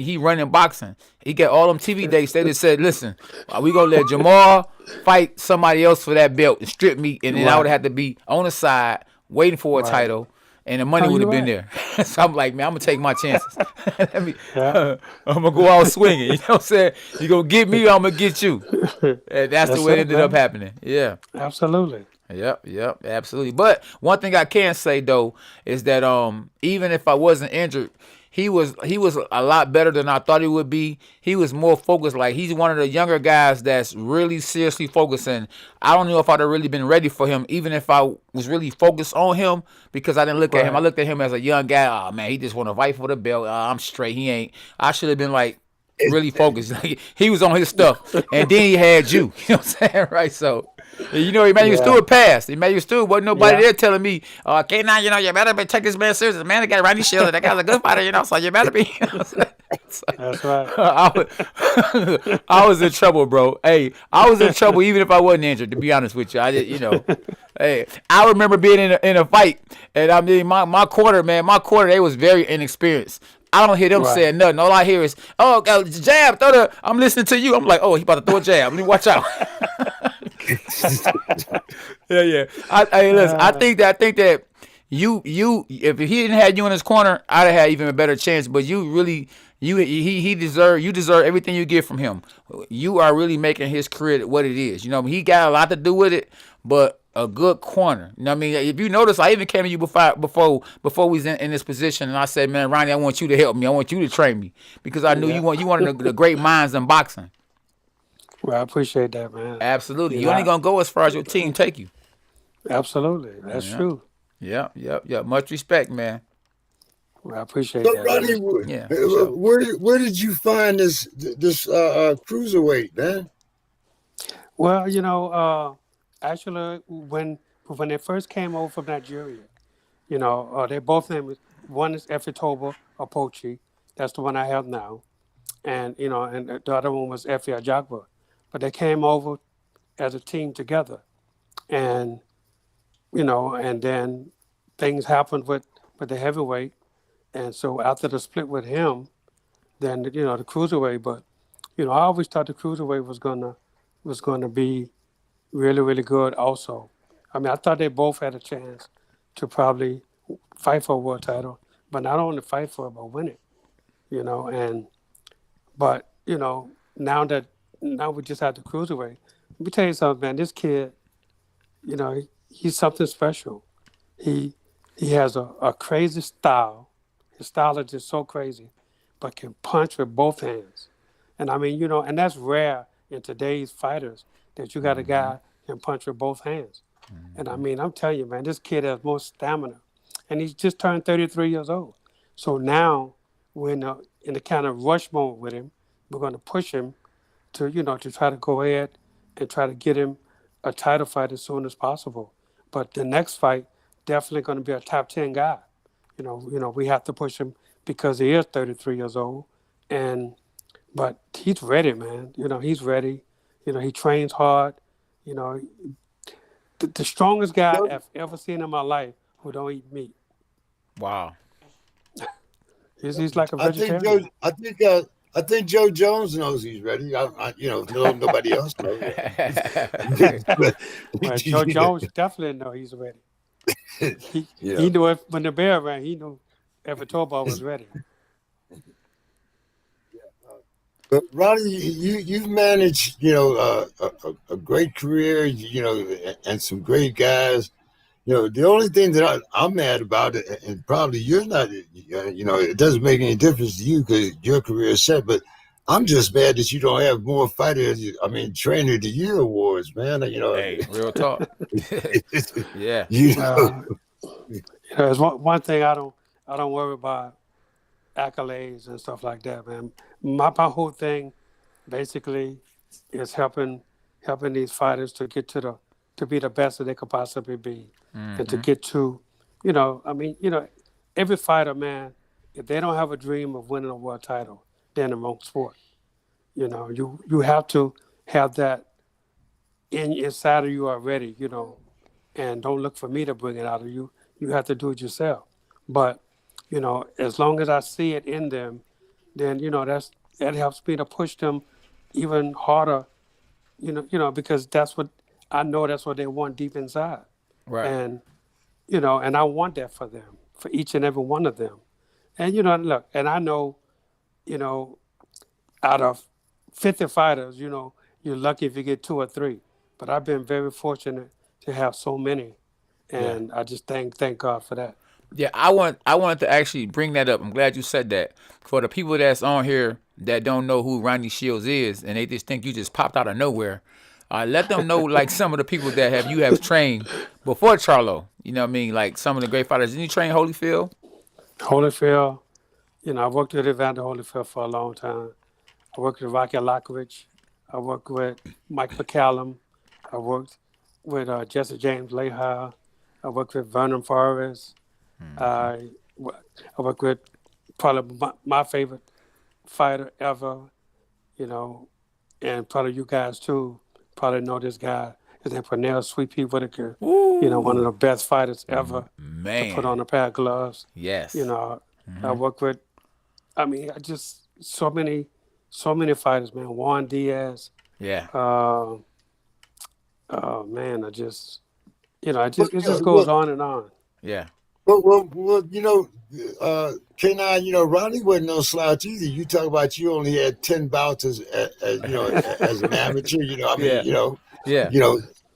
he running boxing. He got all them TV dates. They just said, listen, we going to let Jamal fight somebody else for that belt and strip me. And then I would have to be on the side waiting for a title. And the money would have been there. So I'm like, man, I'm going to take my chances. I'm going to go out swinging. You know what I'm saying? You're going to get me or I'm going to get you. And that's the way it ended up happening. Yeah. Absolutely. Yep, absolutely. But one thing I can say, though, is that even if I wasn't injured, he was a lot better than I thought he would be. He was more focused. Like he's one of the younger guys that's really seriously focusing. I don't know if I'd have really been ready for him, even if I was really focused on him, because I didn't look at him. I Right. looked at him as a young guy. Oh man, he just want to fight for the belt. I'm straight. He ain't. I should have been like really focused. Like, he was on his stuff, and then he had you. You know what I'm saying, right? So, Emmanuel Yeah. Stewart passed. Emmanuel Stewart wasn't nobody Yeah. there telling me, K9, you better be take this man seriously. Man, they got Ronnie Shields. That guy's a good fighter, so you better be. So, That's right. I was in trouble, bro. Hey, I was in trouble even if I wasn't injured. To be honest with you, I did. Hey, I remember being in a fight, and I mean my quarter, man, they was very inexperienced. I don't hear them Right. saying nothing. All I hear is, "Oh, jab, throw the." I'm listening to you. I'm like, "Oh, he about to throw a jab. Let me watch out." Yeah. Hey, listen. I think that you if he didn't have you in his corner, I'd have had even a better chance. But you really, he deserve everything you get from him. You are really making his career what it is. He got a lot to do with it, but a good corner. You know what I mean? If you notice, I even came to you before we was in this position, and I said, "Man, Ronnie, I want you to help me. I want you to train me because I knew Yeah. you one of the great minds in boxing." Well, I appreciate that, man. Absolutely. You You're know, only gonna go as far as your team take you. absolutely. That's Yeah. true. Yeah. Much respect, man. Well, I appreciate So, that, Ronnie, man. Yeah, for sure. where did you find this cruiserweight, man? Well, actually, when they first came over from Nigeria, they both named one is Efitoba Opochi. That's the one I have now, and and the other one was Efi Ajagba. But they came over as a team together, and and then things happened with the heavyweight, and so after the split with him, then the cruiserweight. But I always thought the cruiserweight was gonna be really really good. Also, I mean, I thought they both had a chance to probably fight for a world title, but not only fight for it, but win it. And but now we just had the cruiserweight. Let me tell you something, man. This kid, he's something special. He he has a crazy style. His style is just so crazy, but can punch with both hands. And I mean, and that's rare in today's fighters that you got a guy can punch with both hands. And I mean, I'm telling you, man, this kid has more stamina, and he's just turned 33 years old. So now we're in the kind of rush moment with him. We're going to push him to try to go ahead and try to get him a title fight as soon as possible. But the next fight definitely going to be a top 10 guy. We have to push him because he is 33 years old, and but he's ready, man. He's ready. He trains hard. You know, the strongest guy Joe, I've ever seen in my life who don't eat meat. Wow. He's like a I think Joe. vegetarian. I think Joe Jones knows he's ready. Nobody else knows. Well, Joe Jones definitely know he's ready. Yeah. He knew if when the bear ran, he knew if a Tobo was ready. But Ronnie, you've managed, a great career, and some great guys. The only thing that I'm mad about it, and probably you're not, it doesn't make any difference to you because your career is set. But I'm just mad that you don't have more trainer of the year awards, man. Hey, real talk. Yeah. There's one thing I don't worry about accolades and stuff like that, man. My whole thing basically is helping these fighters to get to be the best that they could possibly be, and to get to, every fighter, man, if they don't have a dream of winning a world title, they're in the wrong sport. You have to have that inside of you already, and don't look for me to bring it out of you. You have to do it yourself. But as long as I see it in them, then that helps me to push them even harder. Because that's what I know. That's what they want deep inside, Right. and and I want that for them, for each and every one of them. And look, and I know, out of 50 fighters, you're lucky if you get 2 or 3. But I've been very fortunate to have so many, Yeah. and I just thank God for that. Yeah, I wanted to actually bring that up. I'm glad you said that. For the people that's on here that don't know who Ronnie Shields is, and they just think you just popped out of nowhere, let them know like some of the people that you have trained before Charlo. You know what I mean? Like some of the great fighters. Didn't you train Holyfield? Holyfield, I worked with Evander Holyfield for a long time. I worked with Rocky Alakovich. I worked with Mike McCallum. I worked with Jesse James Leha. I worked with Vernon Forrest. I, I worked with probably my favorite fighter ever, you know, and probably you guys too probably know this guy. His name Pernell Sweet Pea Whitaker. One of the best fighters ever to put Man, on a pair of gloves. You yes, know, I work with, I just so many fighters, man. Juan Diaz. yeah. Uh, oh man, Well, it just goes on and on. Yeah. K9, Ronnie wasn't no slouch either. You talk about you only had 10 bouts as an amateur. Yeah. Yeah.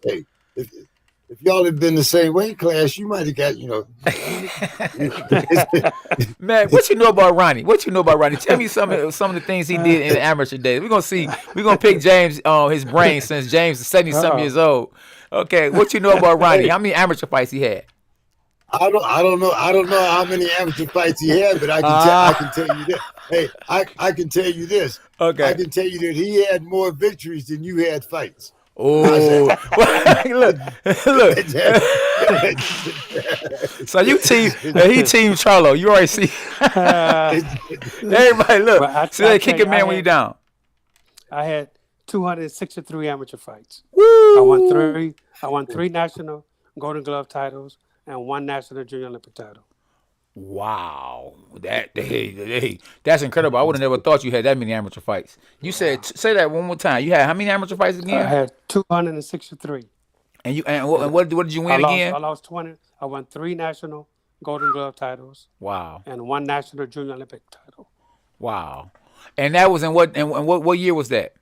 Hey, if y'all had been the same weight class, you might have got, Man, what you know about Ronnie? What you know about Ronnie? Tell me some of the things he did in the amateur days. We're gonna see. We're gonna pick James his brain since James is 70-something years old. Okay, what you know about Ronnie? How many amateur fights he had? I don't know how many amateur fights he had, but I can tell you that. Hey, I can tell you this. Okay. I can tell you that he had more victories than you had fights. Oh, look. So he team Charlo. You already see. Everybody look. See, they kick a man when you down. I had 263 amateur fights. Woo! I won three national Golden Glove titles and one national Junior Olympic title. Wow, that's incredible. I would have never thought you had that many amateur fights. You said say that one more time. You had how many amateur fights again? I had 263. And what did you win again? I lost 20. I won three national Golden Glove titles. Wow. And one national Junior Olympic title. Wow. And that was in what year was that?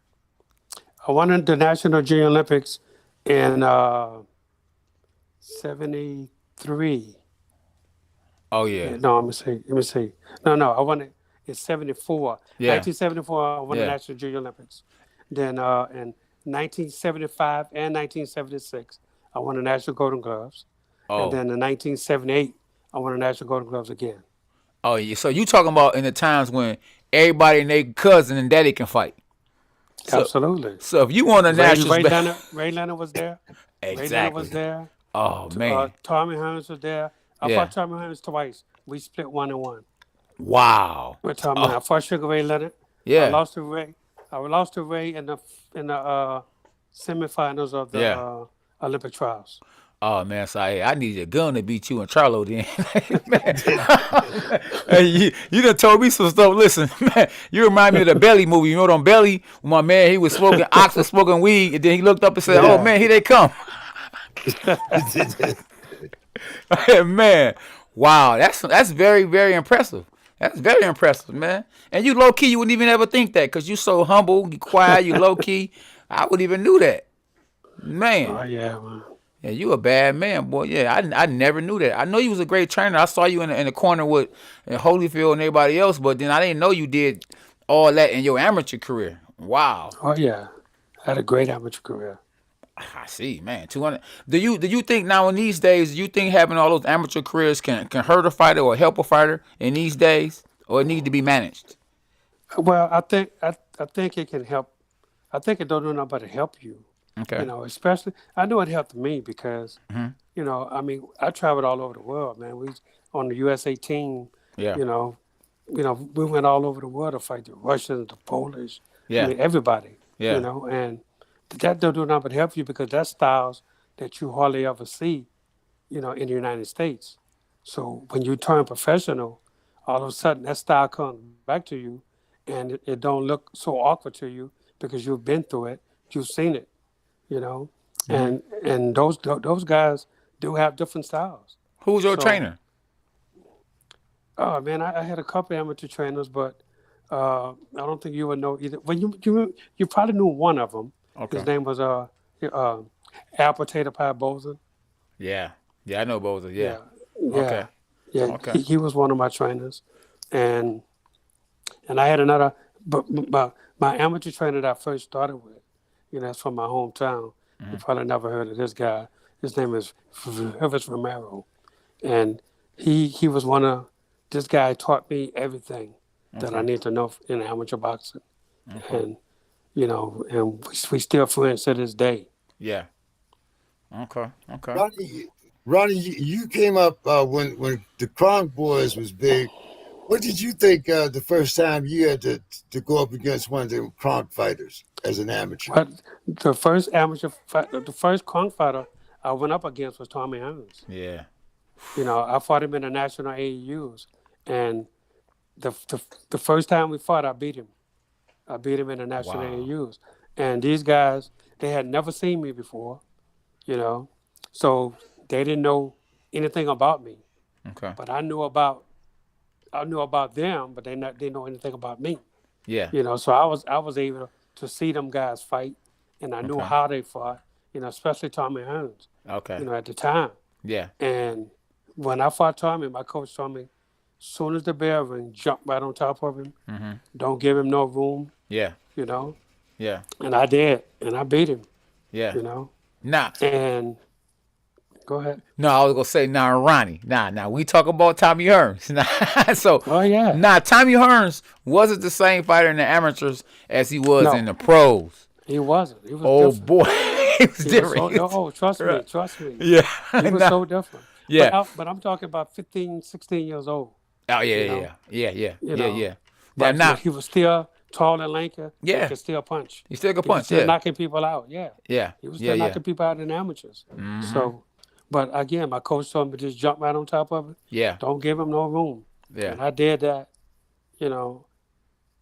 I won the national Junior Olympics in 73. Oh yeah. No, let me see. No, I won it in 74. Yeah. 1974, I won the National Junior Olympics. Then in 1975 and 1976, I won the National Golden Gloves. Oh. And then in 1978, I won the National Golden Gloves again. Oh yeah. So you talking about in the times when everybody and their cousin and daddy can fight. Absolutely. So if you won a national, Ray Leonard was there. Exactly. Ray Leonard was there. Oh man. Tommy Hearns was there. I fought Tommy Hearns twice. We split 1-1. Wow. With Tommy Hearns. I fought Sugar Ray Leonard. Yeah. I lost to Ray. In the semifinals of the Olympic trials. Oh man, so I need a gun to beat you and Charlo then. Hey, you done told me some stuff. Listen, man, you remind me of the Belly movie. You know on Belly, when my man he was smoking ox and smoking weed, and then he looked up and said, "Oh man, here they come." Man, wow, that's very, very impressive. That's very impressive, man. And you low key, you wouldn't even ever think that because you so humble, you quiet, you low key. I wouldn't even knew that, man. Oh yeah, man. Yeah, you a bad man, boy. Yeah, I never knew that. I know you was a great trainer. I saw you in the corner with Holyfield and everybody else, but then I didn't know you did all that in your amateur career. Wow. Oh yeah, I had a great amateur career. I see, man. 200. Do you think now in these days? Do you think having all those amateur careers can hurt a fighter or help a fighter in these days, or it need to be managed? Well, I think it can help. I think it don't do nothing but to help you. Okay. Especially I know it helped me because I traveled all over the world, man. We on the USA team. Yeah. We went all over the world to fight the Russians, the Polish. Yeah. I mean, everybody. Yeah. And that don't do nothing but help you because that's styles that you hardly ever see, in the United States. So when you turn professional, all of a sudden that style comes back to you, and it don't look so awkward to you because you've been through it, you've seen it, and those guys do have different styles. Who's your trainer? Oh man, I had a couple amateur trainers, but I don't think you would know either. Well, you probably knew one of them. Okay. His name was Al Potato Pie Bozen. Yeah, I know Boza. Yeah. Yeah. Okay. Yeah, Okay. he was one of my trainers, and I had another, but my amateur trainer that I first started with, that's from my hometown. You probably never heard of this guy. His name is Rivers Romero, and he was one of this guy taught me everything that I Okay. need to know in amateur boxing, Okay. and and we still friends to this day. Yeah. Okay. Okay. Ronnie, Ronnie, you came up when the Kronk Boys was big. What did you think the first time you had to go up against one of the Kronk fighters as an amateur? But the first amateur fight, the first Kong fighter I went up against was Tommy Hearns. Yeah. I fought him in the national AAUs, and the first time we fought, I beat him. I beat him in the national Wow. AAUs, and these guys they had never seen me before, so they didn't know anything about me. Okay. But I knew about them, but they didn't know anything about me. Yeah. So I was able to see them guys fight, and I knew Okay. how they fought. Especially Tommy Hearns. Okay. At the time. Yeah. And when I fought Tommy, my coach told me, soon as the bell ring, jump right on top of him. Mm-hmm. Don't give him no room. Yeah. Yeah. And I did, and I beat him. Yeah. Nah. And go ahead. No, I was gonna say Ronnie. We talk about Tommy Hearns. So Oh yeah. Tommy Hearns wasn't the same fighter in the amateurs as he was No. in the pros. He wasn't. He was Oh different. boy, he was He different. was trust me. Yeah. He was Nah. so different. Yeah. But I'm talking about 15, 16 years old. Oh you yeah, know? yeah. But Now he was still tall and lanky. Yeah. He could still punch. he still can He was punch. still Yeah. knocking people out. Yeah. Yeah. He was Yeah. still Yeah. knocking people out in amateurs. Mhm. So, but again, my coach told me just jump right on top of it. Yeah. Don't give him no room. Yeah. And I did that,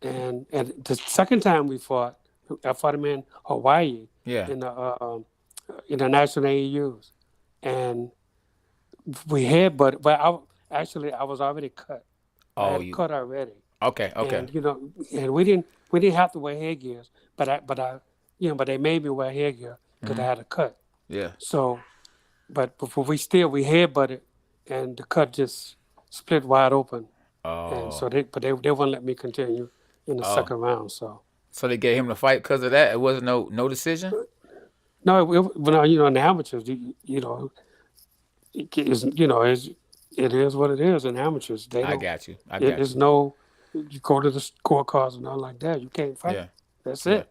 And the second time we fought, I fought him in Hawaii Yeah. in the national AAUs, and we had, but I was already cut. I Oh, had you. cut already. Okay. Okay. And and we didn't have to wear headgears, but they made me wear headgear because I had a cut. Yeah. So, but before we headbutted, and the cut just split wide open, and so Oh. they wouldn't let me continue in the Oh. second round. So So they gave him the fight because of that. It wasn't no decision. no, in the amateurs, it is what it is in amateurs. They I don't. got you. There's no. You go to the scorecards and nothing like that. You can't fight. Yeah. That's Yeah. it.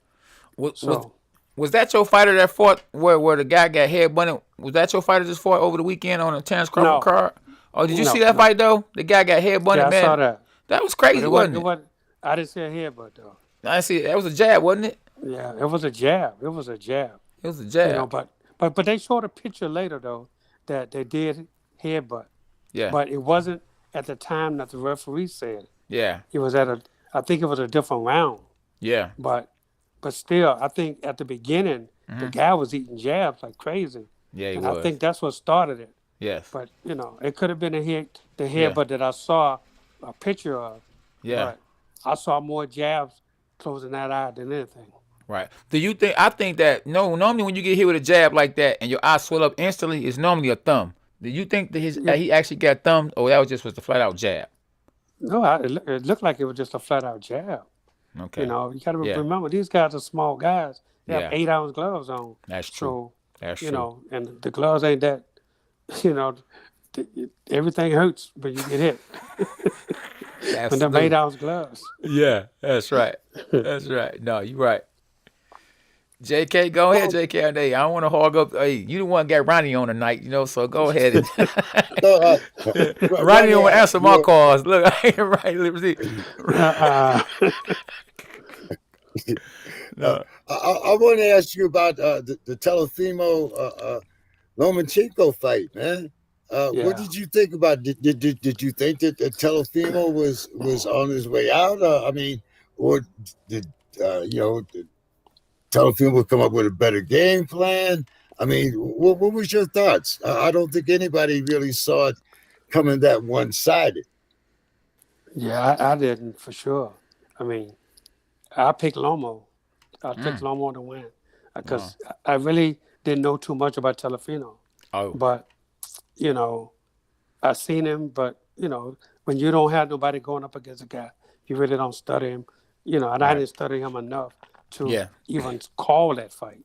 Was So that your fighter that fought where the guy got head bunted? Was that your fighter just fought over the weekend on a Terrence Crawford No. card? Oh, did you No, see that no. fight though? The guy got head bunted, yeah, I man. saw that. That was But crazy, wasn't it? I didn't see a headbutt though. I see. That was a jab, wasn't it? Yeah, it was a jab. It was a jab. It was a jab. But they showed a picture later though that they did headbutt, Yeah. but it wasn't at the time that the referee said. Yeah. It was I think it was a different round, Yeah. but still, I think at the beginning the guy was eating jabs like crazy, Yeah, he and was. I think that's what started it. Yes. But it could have been the Yeah. headbutt that I saw a picture of. Yeah. But I saw more jabs closing that eye than anything. Right. Do you think? I think that normally when you get hit with a jab like that and your eye swell up instantly, it's normally a thumb. Do you think that he actually got thumbed, or that was the flat out jab? No, it looked like it was just a flat out jab. Okay. You got to Yeah. remember these guys are small guys. They have Yeah. 8-ounce gloves on. That's true. So That's true. and the gloves ain't that. Everything hurts when you get hit. When them 8-ounce gloves. Yeah, that's right. That's right. No, you're right. JK, go ahead, JK. I don't want to hog up. Hey, you the one got Ronnie on tonight, so go ahead. And No, Ronnie don't answer my calls. Look, I ain't right. Let me see. No. I want to ask you about the Telefimo Lomachenko fight, man. Yeah. What did you think about? Did you think that Telefimo was on his way out? Or did did Telefimo come up with a better game plan? What was your thoughts? I don't think anybody really saw it coming that one-sided. Yeah, I didn't for sure. I picked Lomo. I picked Lomo to win because I really didn't know too much about Telefino. Oh. But I seen him, but when you don't have nobody going up against a guy, you really don't study him. And I Right. didn't study him enough to Yeah. even call that fight.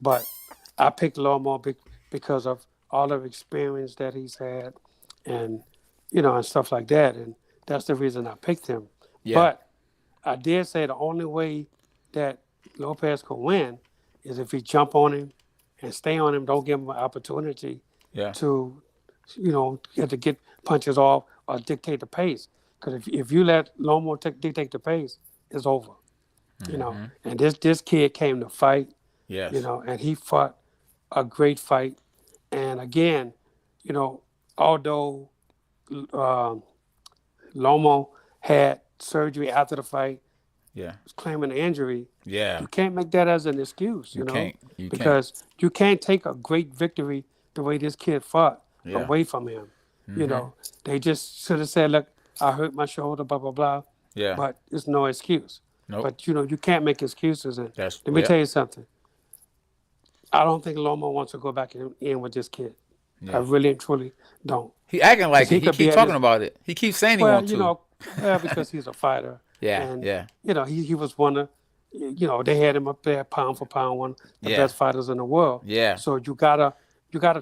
But I picked Lomar because of all the experience that he's had, and and stuff like that, and that's the reason I picked him. Yeah. But I did say the only way that Lopez could win is if he jump on him and stay on him. Don't give him an opportunity Yeah. to, to get punches off or dictate the pace. Because if you let Lomo dictate the pace, it's over. And this kid came to fight. Yes. And he fought a great fight. And again, although Lomo had surgery after the fight, Yeah. claiming an injury, Yeah. you can't make that as an excuse, You can't. You can't. because you can't take a great victory the way this kid fought Yeah. away from him. They just should have said, look, I hurt my shoulder, blah, blah, blah. Yeah. But it's no excuse. Nope. But, you can't make excuses. And That's- let me yeah. tell you something. I don't think Lomo wants to go back in with this kid. Yeah. I really and truly don't. He acting like He it. He could be keep at talking his- about it. He keeps saying he Well, wants to. because he's a fighter. Yeah, And, yeah. he was one of, they had him up there pound for pound, one of the Yeah. best fighters in the world. Yeah. So you gotta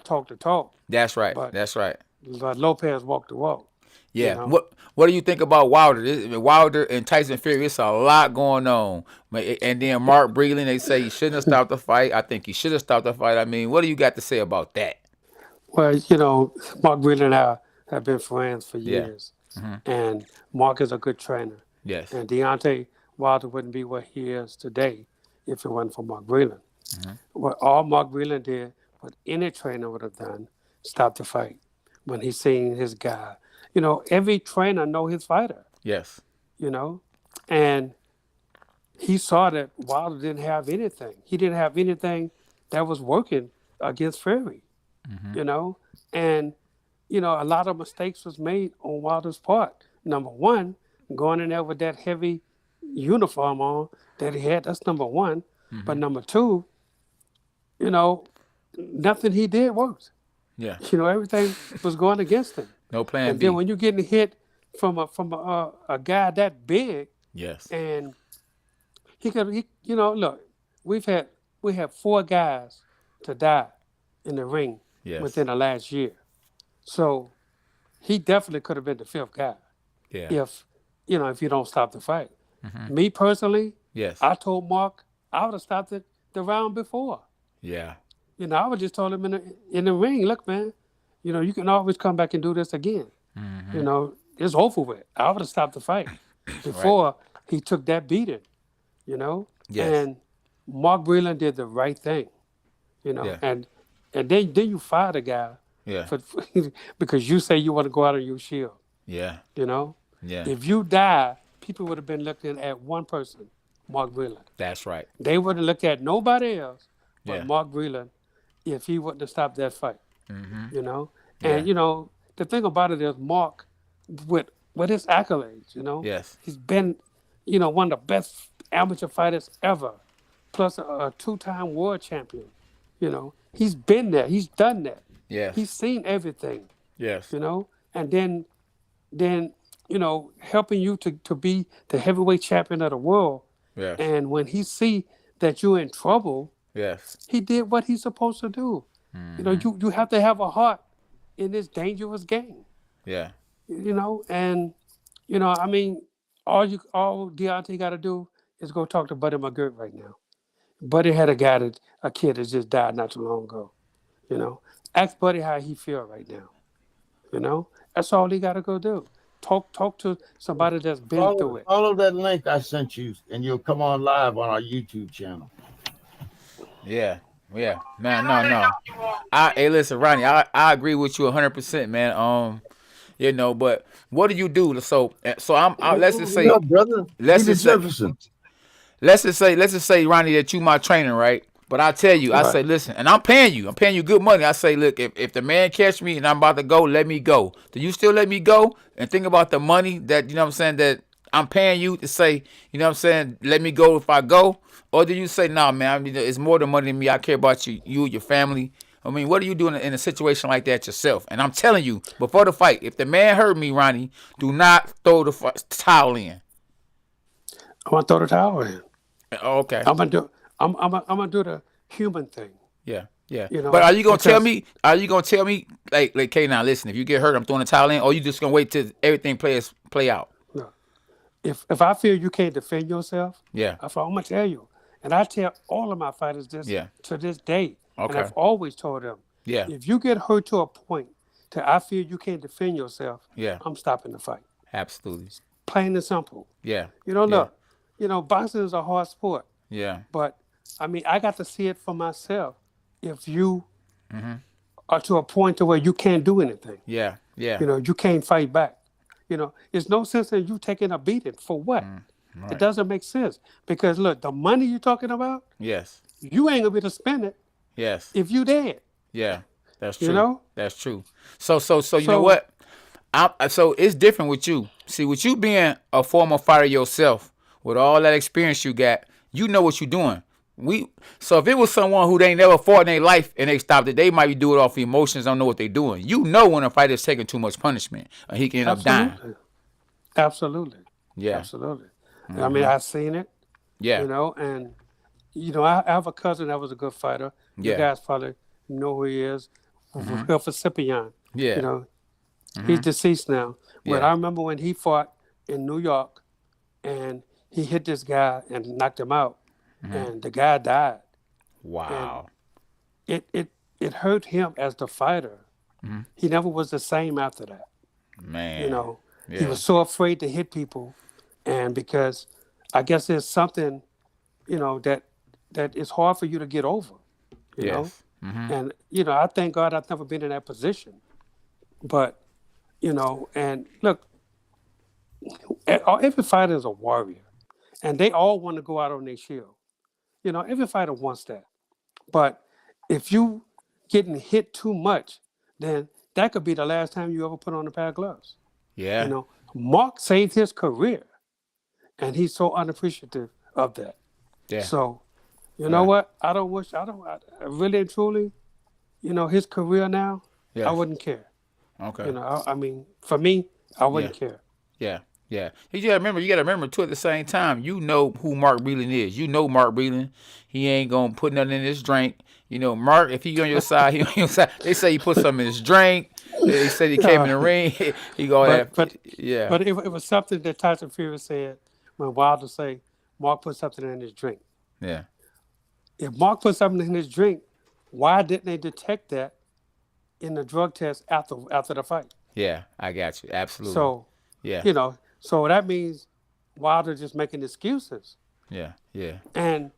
talk the talk. That's right. But- That's right. But Lopez walked the walk. Yeah. What do you think about Wilder? Wilder and Tyson Fury, it's a lot going on. And then Mark Breland, they say he shouldn't have stopped the fight. I think he should have stopped the fight. I mean, what do you got to say about that? Well, Mark Breland and I have been friends for Yeah. years. And Mark is a good trainer. Yes. And Deontay Wilder wouldn't be what he is today if it wasn't for Mark Breland. What all Mark Breland did, what any trainer would have done, stop the fight when he's seeing his guy. Every trainer know his fighter, Yes. and he saw that Wilder didn't have anything. He didn't have anything that was working against Fury, and, a lot of mistakes was made on Wilder's part. Number one, going in there with that heavy uniform on that he had, that's number one. But number two, nothing he did worked. Yeah. Everything was going against him. No plan And B. then when you're getting hit from a guy that big, Yes. and look, we have 4 guys to die in the ring Yes. within the last year. So he definitely could have been the 5th guy Yeah. if you don't stop the fight. Me personally, Yes. I told Mark I would have stopped it the round before. Yeah. I would just told him in the ring, look, man, you can always come back and do this again. It's over with. I would have stopped the fight before he took that beating, Yes. And Mark Breland did the right thing, Yeah. and then you fire the guy Yeah. because you say you want to go out on your shield, Yeah. Yeah. If you die, people would have been looking at one person, Mark Breland. That's right. They wouldn't look at nobody else but Yeah. Mark Breland if he wouldn't have stopped that fight. And the thing about it is Mark, with his accolades, Yes. he's been, one of the best amateur fighters ever, plus a 2-time world champion. He's been there, he's done that, Yes. he's seen everything. Yes. And then helping you to be the heavyweight champion of the world. Yes. And when he see that you're in trouble, Yes. he did what he's supposed to do. You have to have a heart in this dangerous game. Yeah. And I mean, all Deontay got to do is go talk to Buddy McGirt right now. Buddy had a kid that just died not too long ago. Ask Buddy how he feel right now. That's all he got to go do. Talk to somebody that's been through it. Follow that link I sent you, and you'll come on live on our YouTube channel. Yeah. Yeah. Man, no. Hey, listen, Ronnie, I agree with you 100%, man. But what do you do? So let's just say, No, brother. let's Peter just say- Jefferson. let's just say, Ronnie, that you my trainer, right? But I tell you, I Right. say, listen, and I'm paying you good money. I say, look, if the man catch me and I'm about to go, let me go. Do you still let me go? And think about the money that, that I'm paying you to say, let me go if I go? Or do you say, nah, man, it's more than money than me. I care about you, your family. I mean, what are you doing in a situation like that yourself? And I'm telling you, before the fight, if the man hurt me, Ronnie, do not throw the towel in. I'm gonna throw the towel in. Oh, okay. I'm gonna do the human thing. Yeah. Yeah. You know, But are you gonna tell because- me? Are you gonna tell me like, okay, now listen, if you get hurt, I'm throwing the towel in, or you just gonna wait till everything play out? No. If I feel you can't defend yourself, Yeah. I'm gonna tell you. And I tell all of my fighters this Yeah. to this day. And Okay. I've always told them, Yeah. if you get hurt to a point that I feel you can't defend yourself, Yeah. I'm stopping the fight. Absolutely. Plain and simple. Yeah. You know, Yeah. look, boxing is a hard sport. Yeah. But I mean, I got to see it for myself. If you Mm-hmm. are to a point to where you can't do anything, Yeah. Yeah. you can't fight back. It's no sense in you taking a beating for what? Right. It doesn't make sense because look, the money you're talking about, Yes. you ain't gonna be able to spend it Yes. if you dead. Yeah. That's true. You know? That's true. So you know what? So it's different with you. See, with you being a former fighter yourself, with all that experience you got, you know what you're doing. So if it was someone who they never fought in their life and they stopped it, they might be doing it off emotions, don't know what they're doing. You know when a fighter's taking too much punishment, or he can end up dying. Absolutely. Yeah. Absolutely. I mean, I've seen it. Yeah. And I have a cousin that was a good fighter. Yeah. You guys probably know who he is. Cipian. Yeah. He's deceased now. But Yeah. I remember when he fought in New York and he hit this guy and knocked him out, and the guy died. Wow. It hurt him as the fighter. He never was the same after that. Man. He was so afraid to hit people, and because I guess there's something, that is hard for you to get over. You know, and I thank God I've never been in that position. But and look, every fighter is a warrior, and they all want to go out on their shield. Every fighter wants that. But if you getting hit too much, then that could be the last time you ever put on a pair of gloves. Yeah. Mark saved his career, and he's so unappreciative of that. Yeah. So, you know what? I really and truly, his career now, Yeah. I wouldn't care. Okay. I mean, for me, I wouldn't care. Yeah. Yeah. You gotta remember too, at the same time, you know who Mark Breland is. You know Mark Breland. He ain't gonna put nothing in his drink. Mark, if he on your side, he on your side. They say he put something in his drink. They said he came in the ring. He go ahead. But Yeah. it was something that Tyson Fury said when Wilder say Mark put something in his drink. Yeah. If Mark put something in his drink, why didn't they detect that in the drug test after the fight? Yeah. I got you. Absolutely. So yeah. So that means Wilder just making excuses. Yeah. Yeah. And,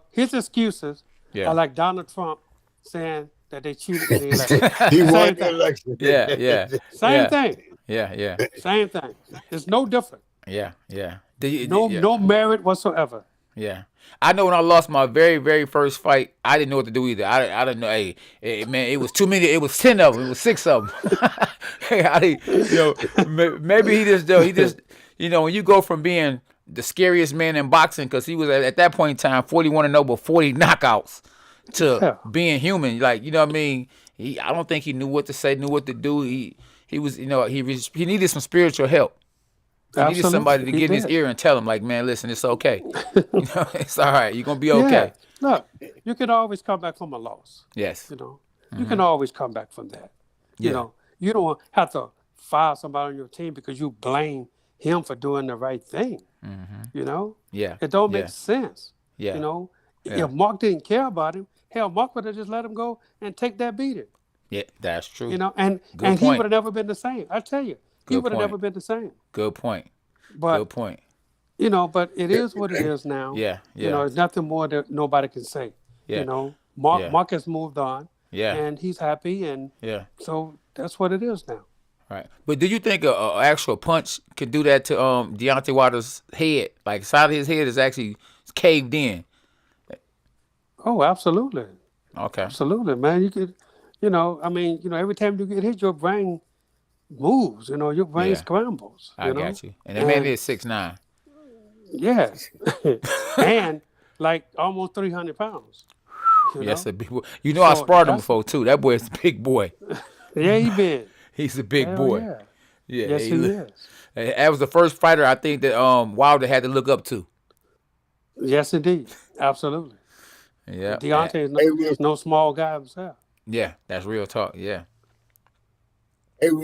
his excuses Yeah. are like Donald Trump saying that they cheated in the election. He won Same the thing. election. Yeah. Yeah. Same Yeah. thing. Yeah. Yeah. Same thing. It's no different. Yeah. Yeah. No merit whatsoever. Yeah. I know when I lost my very, very first fight, I didn't know what to do either. I didn't know. Hey, man, it was too many. It was 10 of them. It was 6 of them. Maybe he just, when you go from being the scariest man in boxing, because he was at that point in time 41-0 with 40 knockouts, to being human. Like, you know what I mean? I don't think he knew what to say, knew what to do. He was, he needed some spiritual help. He needed somebody to get in his ear and tell him, like, man, listen, it's okay. It's all right. You're going to be okay. Yeah. Look, you can always come back from a loss. Yes. You can always come back from that. You don't have to fire somebody on your team because you blame him for doing the right thing. Yeah. It don't make sense. Yeah. If Mark didn't care about him, hell, Mark would have just let him go and take that beating. Yeah, that's true. And he would have never been the same. I tell you, he would have never been the same. Good point. But, Good point. But it is what it is now. Yeah. There's nothing more that nobody can say. Yeah. Mark has moved on. Yeah. And he's happy, and so that's what it is now. Right. But do you think an actual punch could do that to Deontay Wilder's head? Like, side of his head is actually caved in. Oh, absolutely. Okay. Absolutely, man. You could, every time you get hit, your brain moves. Your brain scrambles. I got you. And that man is 6'9". Yes. And like almost 300 pounds. you Yes, know. a big boy. You know, I So sparred him that's before too. That boy is a big boy. yeah, he big. He's a big Hell boy. yeah. Yeah, Yes, he, he is. that was the first fighter I think that Wilder had to look up to. Yes, indeed. Absolutely. Yeah, And Deontay Hey, well, is no small guy himself. yeah, that's real talk. Yeah,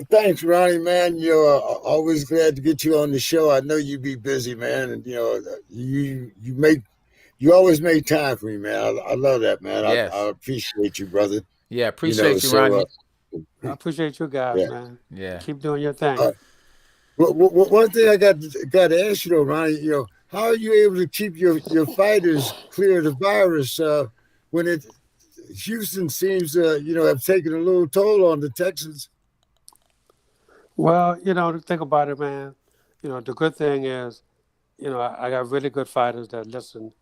thanks, Ronnie, man. Always glad to get you on the show. I know you be busy, man, and you always make time for me, man. I love that, man. I yes, appreciate you, brother. yeah. Appreciate you, So Ronnie. I appreciate you guys, yeah. man. Yeah. Keep doing your thing. Uh, one thing I got to ask you though, Ronnie, how are you able to keep your fighters clear of the virus when Houston seems have taken a little toll on the Texans? Well, to think about it, man, the good thing is, I got really good fighters that listen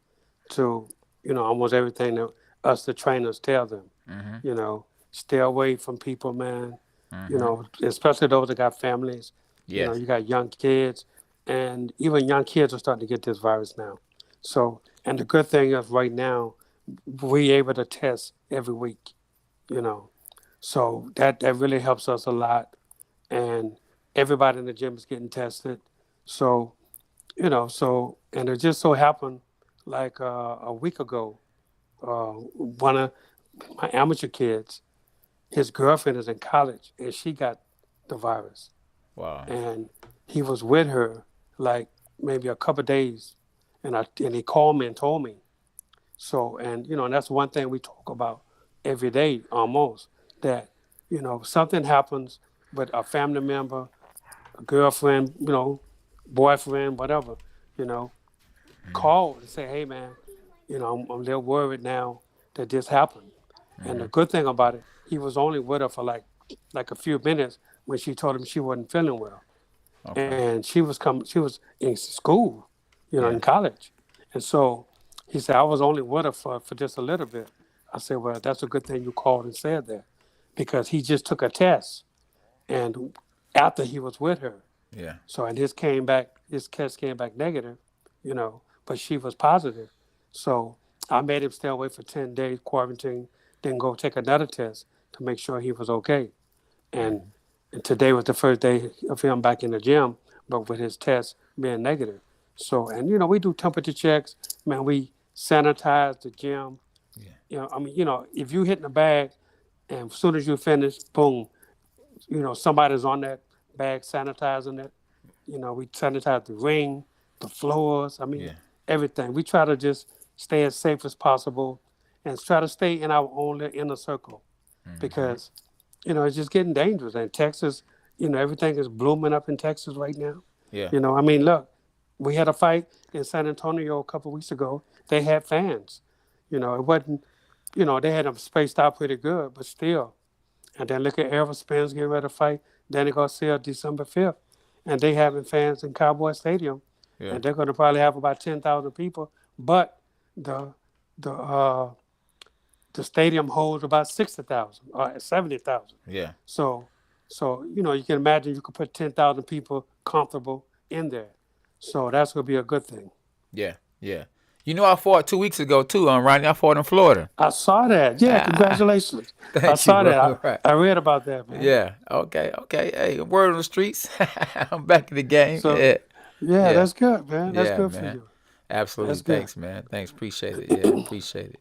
to, almost everything that us, the trainers, tell them. Mhm. Stay away from people, man. Mhm. Especially those that got families. Yes. You got young kids, and even young kids are starting to get this virus now. So, and the good thing is right now, we able to test every week, you know. So that really helps us a lot. And everybody in the gym is getting tested. So, and it just so happened like a week ago, one of my amateur kids, his girlfriend is in college and she got the virus. Wow. And he was with her like maybe a couple of days, and he called me and told me. So, and that's one thing we talk about every day almost, that something happens with a family member, a girlfriend, boyfriend, whatever, you know, call and say, hey man, I'm a little worried now that this happened. And the good thing about it, he was only with her for like a few minutes when she told him she wasn't feeling well. Okay. And she was in school, in Yeah. college. And so he said, I was only with her for just a little bit. I said, well, that's a good thing you called and said that, because he just took a test and after he was with her. Yeah. So, and his test came back negative, but she was positive. So I made him stay away for 10 days, quarantine, then go take another test to make sure he was okay. And, and today was the first day of him back in the gym, but with his test being negative. So, and, we do temperature checks, man, we sanitize the gym. Yeah. If you hit in the bag and as soon as you finish, boom, somebody's on that bag sanitizing it. We sanitize the ring, the floors. Yeah. Everything. We try to just stay as safe as possible and try to stay in our own little inner circle, because, it's just getting dangerous. And Texas, everything is blooming up in Texas right now. Yeah. Look, we had a fight in San Antonio a couple of weeks ago. They had fans. It wasn't, they had them spaced out pretty good, but still. And then look at Errol Spence getting ready to fight Danny Garcia December 5th. And they having fans in Cowboy Stadium. Yeah. And they're going to probably have about 10,000 people. But the the uh, the stadium holds about 60,000 or 70,000. Yeah. So you can imagine you could put 10,000 people comfortable in there. So that's going to be a good thing. Yeah. Yeah. I fought 2 weeks ago too, Ronnie. I fought in Florida. I saw that. Yeah, congratulations. Thank I you, saw bro. that. Right. I read about that, man. Yeah. Okay. Okay. Hey, word on the streets. I'm back in the game. So, Yeah. yeah, Yeah. that's good, man. That's Yeah, good for man. you. Absolutely. That's good. Thanks, man. Thanks. Appreciate it. Yeah. Appreciate it.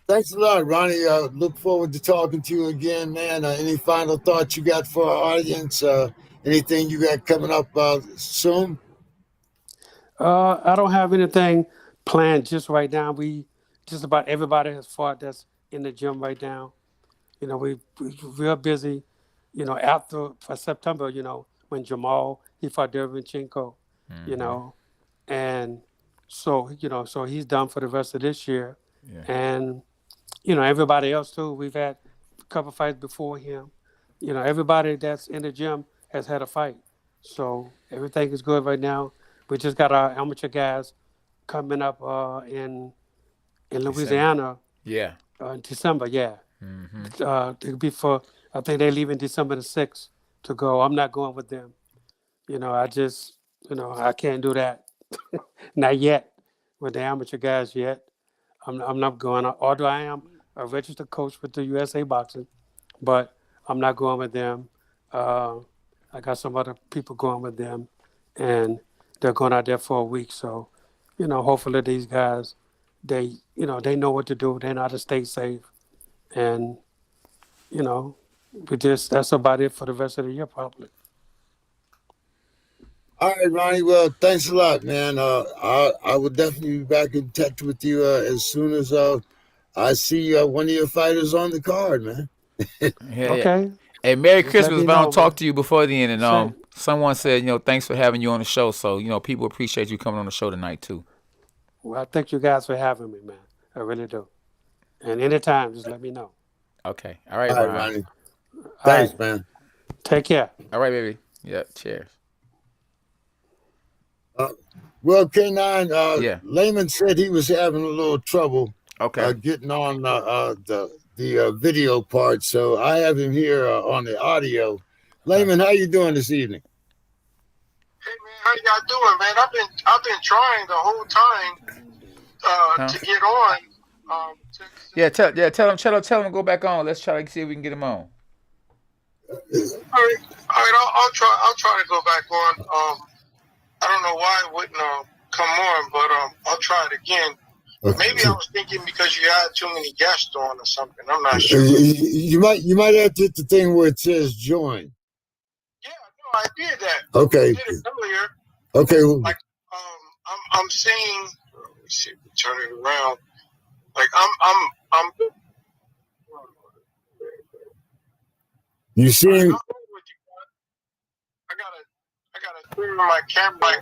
Thanks a lot, Ronnie. Look forward to talking to you again, man. Any final thoughts you got for our audience? Anything you got coming up soon? I don't have anything planned just right now. Just about everybody has fought that's in the gym right now. We real busy. After for September, when Jamal he fought Derevyanchenko, you know, and so he's done for the rest of this year, Yeah. and everybody else too. We've had a couple fights before him. Everybody that's in the gym has had a fight, so everything is good right now. We just got our amateur guys coming up in Louisiana Yeah. in December. Yeah. Mm-hmm. To be for, I think they leave in December the 6th to go. I'm not going with them. I just, I can't do that. Not yet with the amateur guys yet. I'm not going. Although I am a registered coach with the USA Boxing, but I'm not going with them. I got some other people going with them, and they're going out there for a week. So, hopefully these guys, they know what to do. They know how to stay safe, and that's about it for the rest of the year, probably. All right, Ronnie. Well, thanks a lot, man. I will definitely be back in touch with you as soon as I see one of your fighters on the card, man. Yeah, yeah. Okay. Hey, Merry Just let Christmas. me If I don't know, talk man. to you before the end, and Same. someone said, thanks for having you on the show. So, people appreciate you coming on the show tonight too. Well, I thank you guys for having me, man. I really do. And anytime, just let me know. Okay. All right, All right, Ron. Ronnie. All Thanks, right. man. Take care. All right, baby. Yeah. Cheers. Well, K9, Yeah. Lamon said he was having a little trouble Okay. getting on the video part, so I have him here on the audio. Lamon, how you doing this evening? Hey man, how y'all doing, man? I've been trying the whole time to get on. Yeah. Tell him to go back on. Let's try to see if we can get him on. All right. I'll try to go back on. I don't know why it wouldn't come on, but I'll try it again. Okay. Maybe I was thinking because you had too many guests on or something. I'm not sure. You might have to hit the thing where it says join. Yeah, no, I did that. Okay. I did it earlier. Okay. Like I'm saying, let me see, turn it around. Like I'm. You seeing? I gotta turn my camera.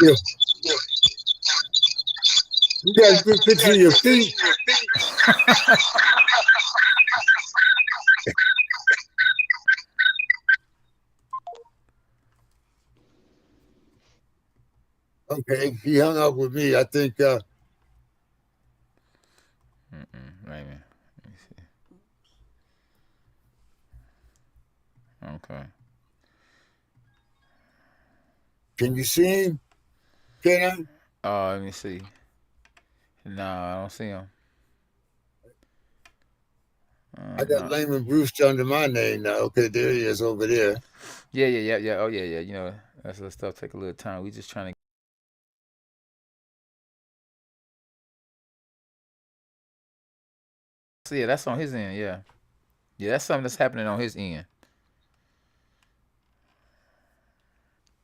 Yeah. You got a good picture of your feet. Okay, he hung up with me. I think. Wait a minute. Let me see. Okay. Can you see him? Can I? Let me see. No, I don't see him. I got Lamon Brewster under my name now. Okay, there he is over there. Yeah. Oh, yeah. That's the stuff take a little time. We just trying to. So yeah, that's on his end. Yeah, that's something that's happening on his end.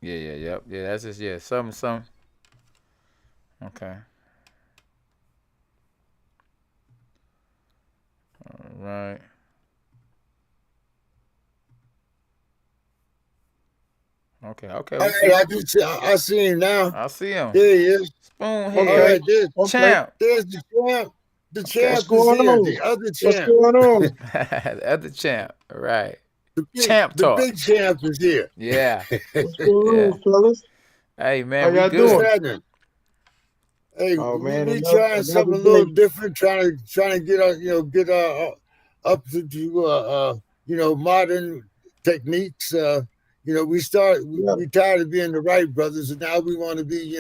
Yeah. That's just something. Okay. All right. Okay. Hey, I see him now. I see him. There he is. Spoonhead. All right, Champ. there's the champ. The champ is going here. on? The other What's champ. going on? The other champ. Right. The Champ talk. big champ is here. Yeah. What's going on, fellas? Hey man, How we y'all good. doing? What's happening? Hey, Oh man, we trying something a another little day. different. Trying to get up to modern techniques. We Yeah. tired of being the Wright brothers, and now we want to be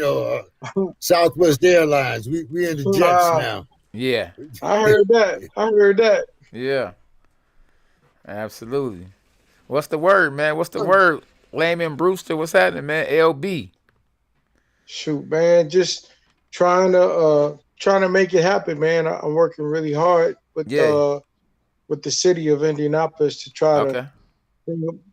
Southwest Airlines. We in the jets Wow. now. Yeah. I heard that. Yeah. Absolutely. What's the word, man? What's the word? Lamon Brewster, what's happening, man? LB. Shoot, man, just trying to make it happen, man. I'm working really hard with Yeah. the city of Indianapolis to try to Okay.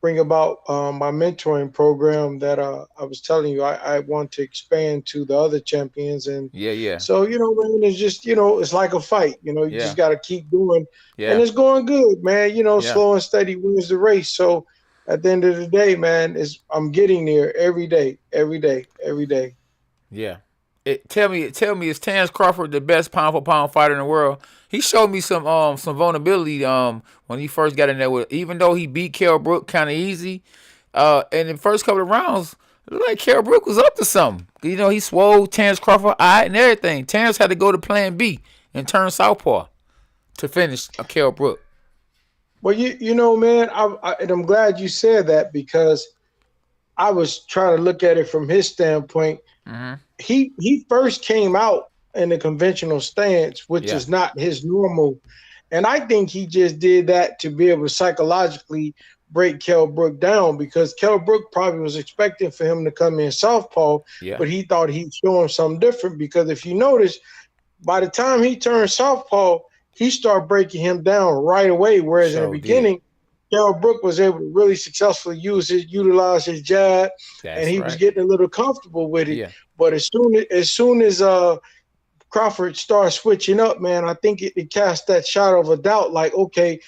bring about my mentoring program that I was telling you I want to expand to the other champions. And Yeah. so, man, it's just, it's like a fight, you Yeah. just got to keep going. Yeah. And it's going good, man. Yeah. Slow and steady wins the race. So at the end of the day, man, I'm getting there every day. Yeah. Tell me, is Terrence Crawford the best pound for pound fighter in the world? He showed me some vulnerability when he first got in there even though he beat Kell Brook kind of easy, in the first couple of rounds, it looked like Kell Brook was up to something. He swole Terrence Crawford eye and everything. Terrence had to go to plan B and turn southpaw to finish Kell Brook. Well, man, and I'm glad you said that because I was trying to look at it from his standpoint. he first came out in the conventional stance, which is not his normal. And I think he just did that to be able to psychologically break Kell Brook down, because Kell Brook probably was expecting for him to come in southpaw, but he thought he'd show him something different. Because if you notice, by the time he turned southpaw, he started breaking him down right away. Whereas in the beginning, Kell Brook was able to really successfully utilize his jab, and he was getting a little comfortable with it. Yeah. But as soon as Crawford started switching up, man, I think it cast that shadow of a doubt, like, okay,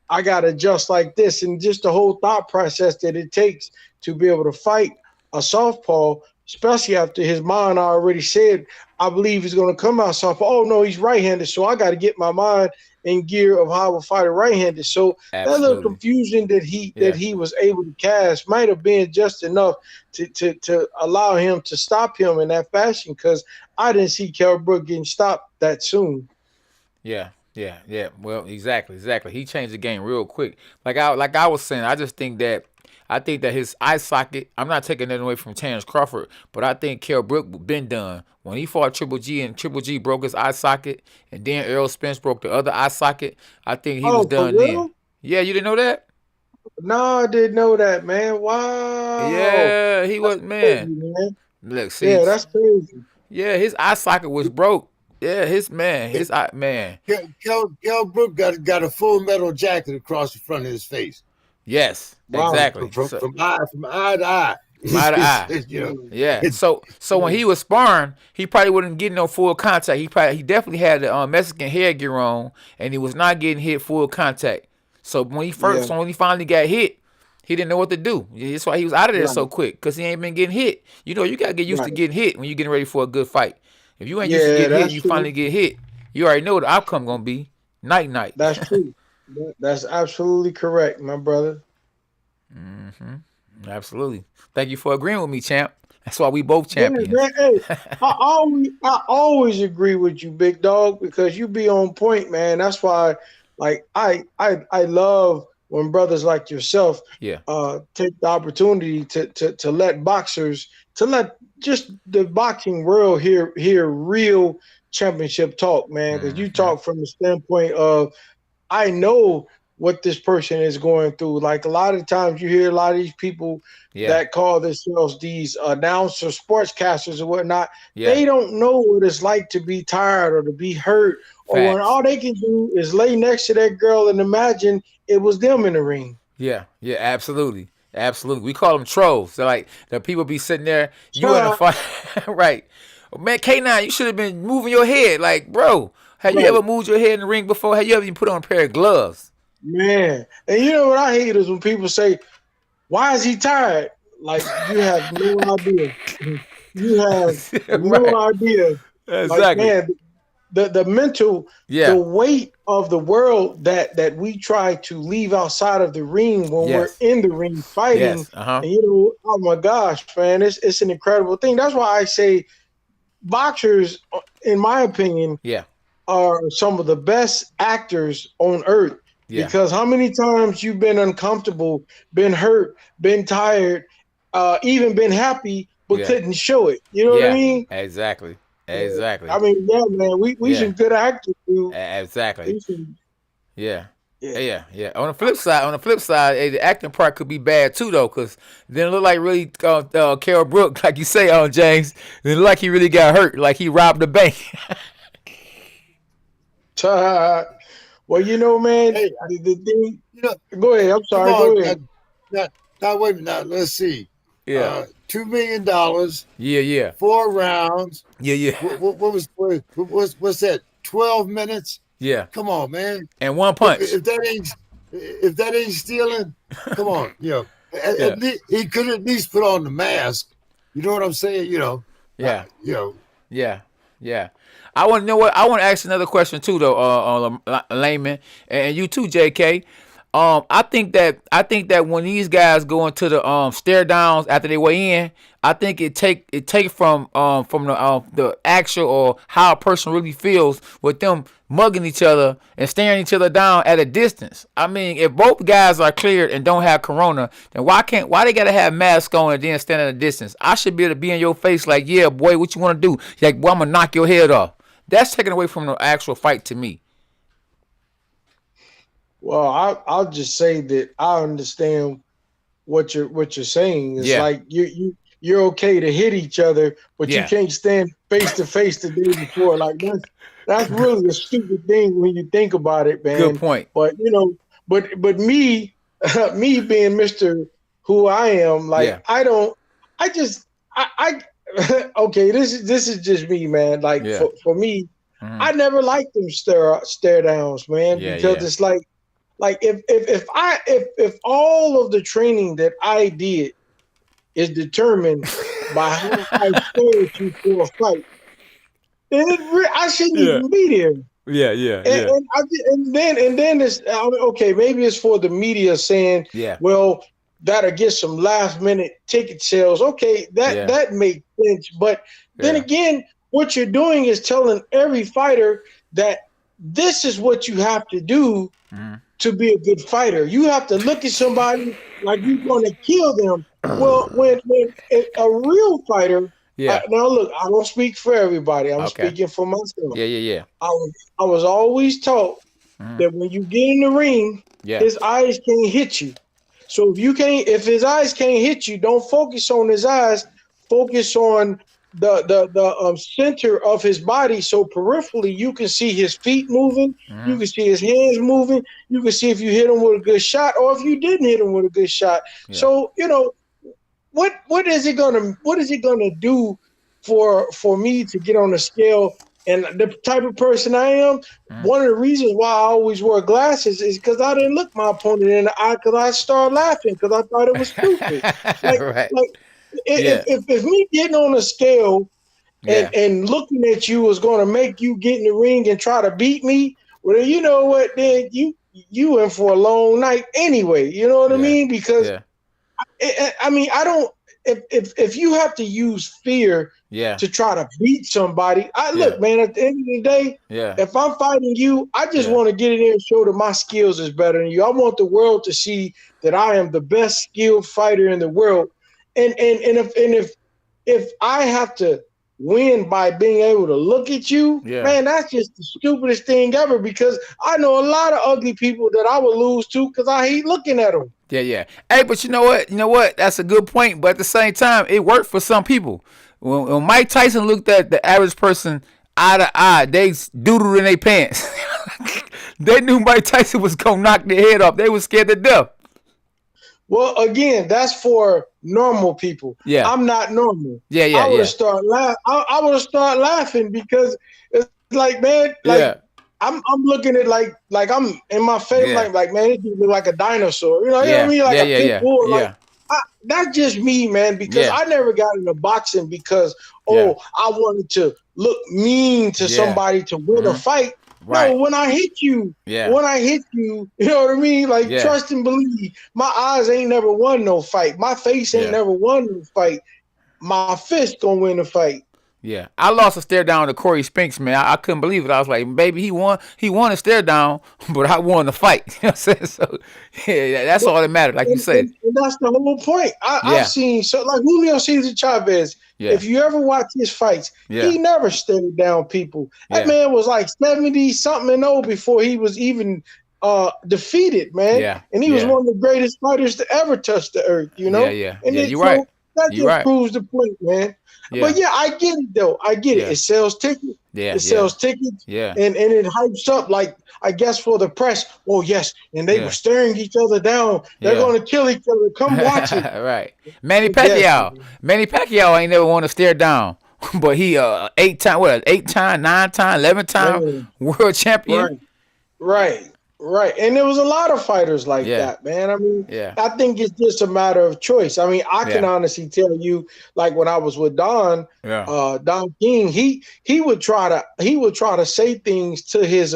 I got to adjust like this. And just the whole thought process that it takes to be able to fight a southpaw, especially after his mind already said, I believe he's going to come out southpaw. Oh, no, he's right-handed, so I got to get my mind in gear of how I will fight a right-handed. So that little confusion that he was able to cast might have been just enough to allow him to stop him in that fashion, because I didn't see Kell Brook getting stopped that soon. Yeah. Well, exactly. He changed the game real quick. Like I was saying, I think that his eye socket, I'm not taking that away from Terrence Crawford, but I think Kell Brook been done. When he fought Triple G and Triple G broke his eye socket, and then Errol Spence broke the other eye socket, I think he was done then. Yeah, you didn't know that? No, I didn't know that, man. Wow. Yeah, he was, man. Crazy, man. Look, see. Yeah, that's crazy. Yeah, his eye socket was broke. Yeah, his eye, man. Kell Brook got a full metal jacket across the front of his face. Yes, exactly. From eye to eye. Eye to eye. Yeah. So when he was sparring, he probably wouldn't get no full contact. He definitely had the Mexican headgear on, and he was not getting hit full contact. So when he finally got hit, he didn't know what to do. That's why he was out of there so quick, because he ain't been getting hit. You know, you gotta get used to getting hit when you're getting ready for a good fight. If you ain't used to getting hit, you finally get hit, you already know what the outcome gonna be. Night. That's true. That's absolutely correct, my brother. Absolutely. Thank you for agreeing with me, champ. That's why we both champions. Yeah, man, hey, I always agree with you, big dog, because you be on point, man. That's why, like, I love when brothers like yourself take the opportunity to let boxers, to let just the boxing world hear real championship talk, man. Because you talk from the standpoint of, I know what this person is going through. Like, a lot of times you hear a lot of these people that call themselves these announcers, sportscasters or whatnot. They don't know what it's like to be tired or to be hurt, or when all they can do is lay next to that girl and imagine it was them in the ring. Yeah, absolutely. We call them trolls. So, like, the people be sitting there, you in a fight, right? Man, K9, you should have been moving your head. Like, bro, have you ever moved your head in the ring before? Have you ever even put on a pair of gloves? Man, and you know what I hate is when people say, "Why is he tired?" Like, you have no idea. You have no idea. Exactly. Like, man, the mental, the weight of the world that we try to leave outside of the ring when we're in the ring fighting. And, you know, oh my gosh, man, it's an incredible thing. That's why I say boxers, in my opinion, are some of the best actors on earth. Because how many times you've been uncomfortable, been hurt, been tired, even been happy, but couldn't show it. You know what I mean? Exactly. I mean, man, we some good actors, dude. Exactly. Yeah. On the flip side, the acting part could be bad too, though, because then it look like really Kell Brook, like you say, James, then look like he really got hurt, like he robbed the bank. Well, you know, man, the thing. You know, go ahead. I'm sorry. Go ahead. Now, wait a minute. Now, let's see. $2 million. 4 rounds. What's that? 12 minutes. Yeah. Come on, man. And one punch. If that ain't stealing, come on. You know, at least, he could at least put on the mask. You know what I'm saying? You know. Yeah. Yeah. I want to know what I want to ask another question too, though, Lamon, and you too, JK. I think that when these guys go into the stare downs after they weigh in, I think it take from the actual or how a person really feels with them mugging each other and staring each other down at a distance. I mean, if both guys are cleared and don't have corona, then why they gotta have masks on and then stand at a distance? I should be able to be in your face like, yeah, boy, what you want to do? Like, well, I'm gonna knock your head off. That's taken away from the actual fight to me. Well, I'll just say that I understand what you're saying. It's like you're okay to hit each other, but you can't stand face to face the day before. Like that's really a stupid thing when you think about it, man. Good point. But but me being Mr. Who I am, like I okay, this is just me, man. Like for me, I never liked them stare downs, man, because it's like if all of the training that I did is determined by how I stare at you for a fight, then I shouldn't even be there. And then it's okay. Maybe it's for the media saying, well, that'll get some last minute ticket sales. Okay, that makes sense. But then again, what you're doing is telling every fighter that this is what you have to do to be a good fighter. You have to look at somebody like you're going to kill them. Well, when a real fighter, now look, I don't speak for everybody. I'm speaking for myself. I was always taught that when you get in the ring, his eyes can't hit you. So if his eyes can't hit you, don't focus on his eyes. Focus on the center of his body, so peripherally you can see his feet moving, you can see his hands moving, you can see if you hit him with a good shot or if you didn't hit him with a good shot. So what is it gonna do for me to get on the scale? And the type of person I am, one of the reasons why I always wore glasses is because I didn't look my opponent in the eye because I started laughing because I thought it was stupid. If me getting on a scale and looking at you is going to make you get in the ring and try to beat me, well, you know what? Then you in for a long night anyway. You know what I mean? Because I mean, I don't. If you have to use fear to try to beat somebody, look, man. At the end of the day, if I'm fighting you, I just want to get in there and show that my skills is better than you. I want the world to see that I am the best skilled fighter in the world. And if I have to win by being able to look at you, man, that's just the stupidest thing ever. Because I know a lot of ugly people that I would lose to because I hate looking at them. Hey, but you know what? That's a good point. But at the same time, it worked for some people. When Mike Tyson looked at the average person eye to eye, they doodled in their pants. They knew Mike Tyson was gonna knock their head off. They was scared to death. Well, again, that's for normal people. I'm not normal. I would have started laughing. I would have started laughing because it's like, man, I'm looking at like I'm in my face, like man, it look like a dinosaur. You know what I mean? Like a pit bull. Like that's just me, man. Because I never got into boxing because I wanted to look mean to somebody to win a fight. No, when I hit you, you know what I mean? Like, trust and believe. My eyes ain't never won no fight. My face ain't never won no fight. My fist gonna win the fight. I lost a stare down to Corey Spinks, man. I couldn't believe it. I was like, baby, he won a stare down, but I won the fight. You know what I'm saying? So, that's all that mattered, like you said. And that's the whole point. I've seen, so like Julio Cesar Chavez, if you ever watch his fights, he never stared down people. That man was like 70-something-0 before he was even defeated, man. And he was one of the greatest fighters to ever touch the earth, you know? And you're right. That just proves the point, man. But I get it though. I get it. It sells tickets. It sells tickets. And it hypes up, like, I guess, for the press. Oh yes, and they were staring each other down. They're going to kill each other. Come watch it. Right. Manny Pacquiao. Manny Pacquiao ain't never want to stare down, but he 8-time, 9-time, 11-time world champion. Right. And there was a lot of fighters like that, man. I mean, I think it's just a matter of choice. I mean, I can honestly tell you, like when I was with Don King, he would try to say things to his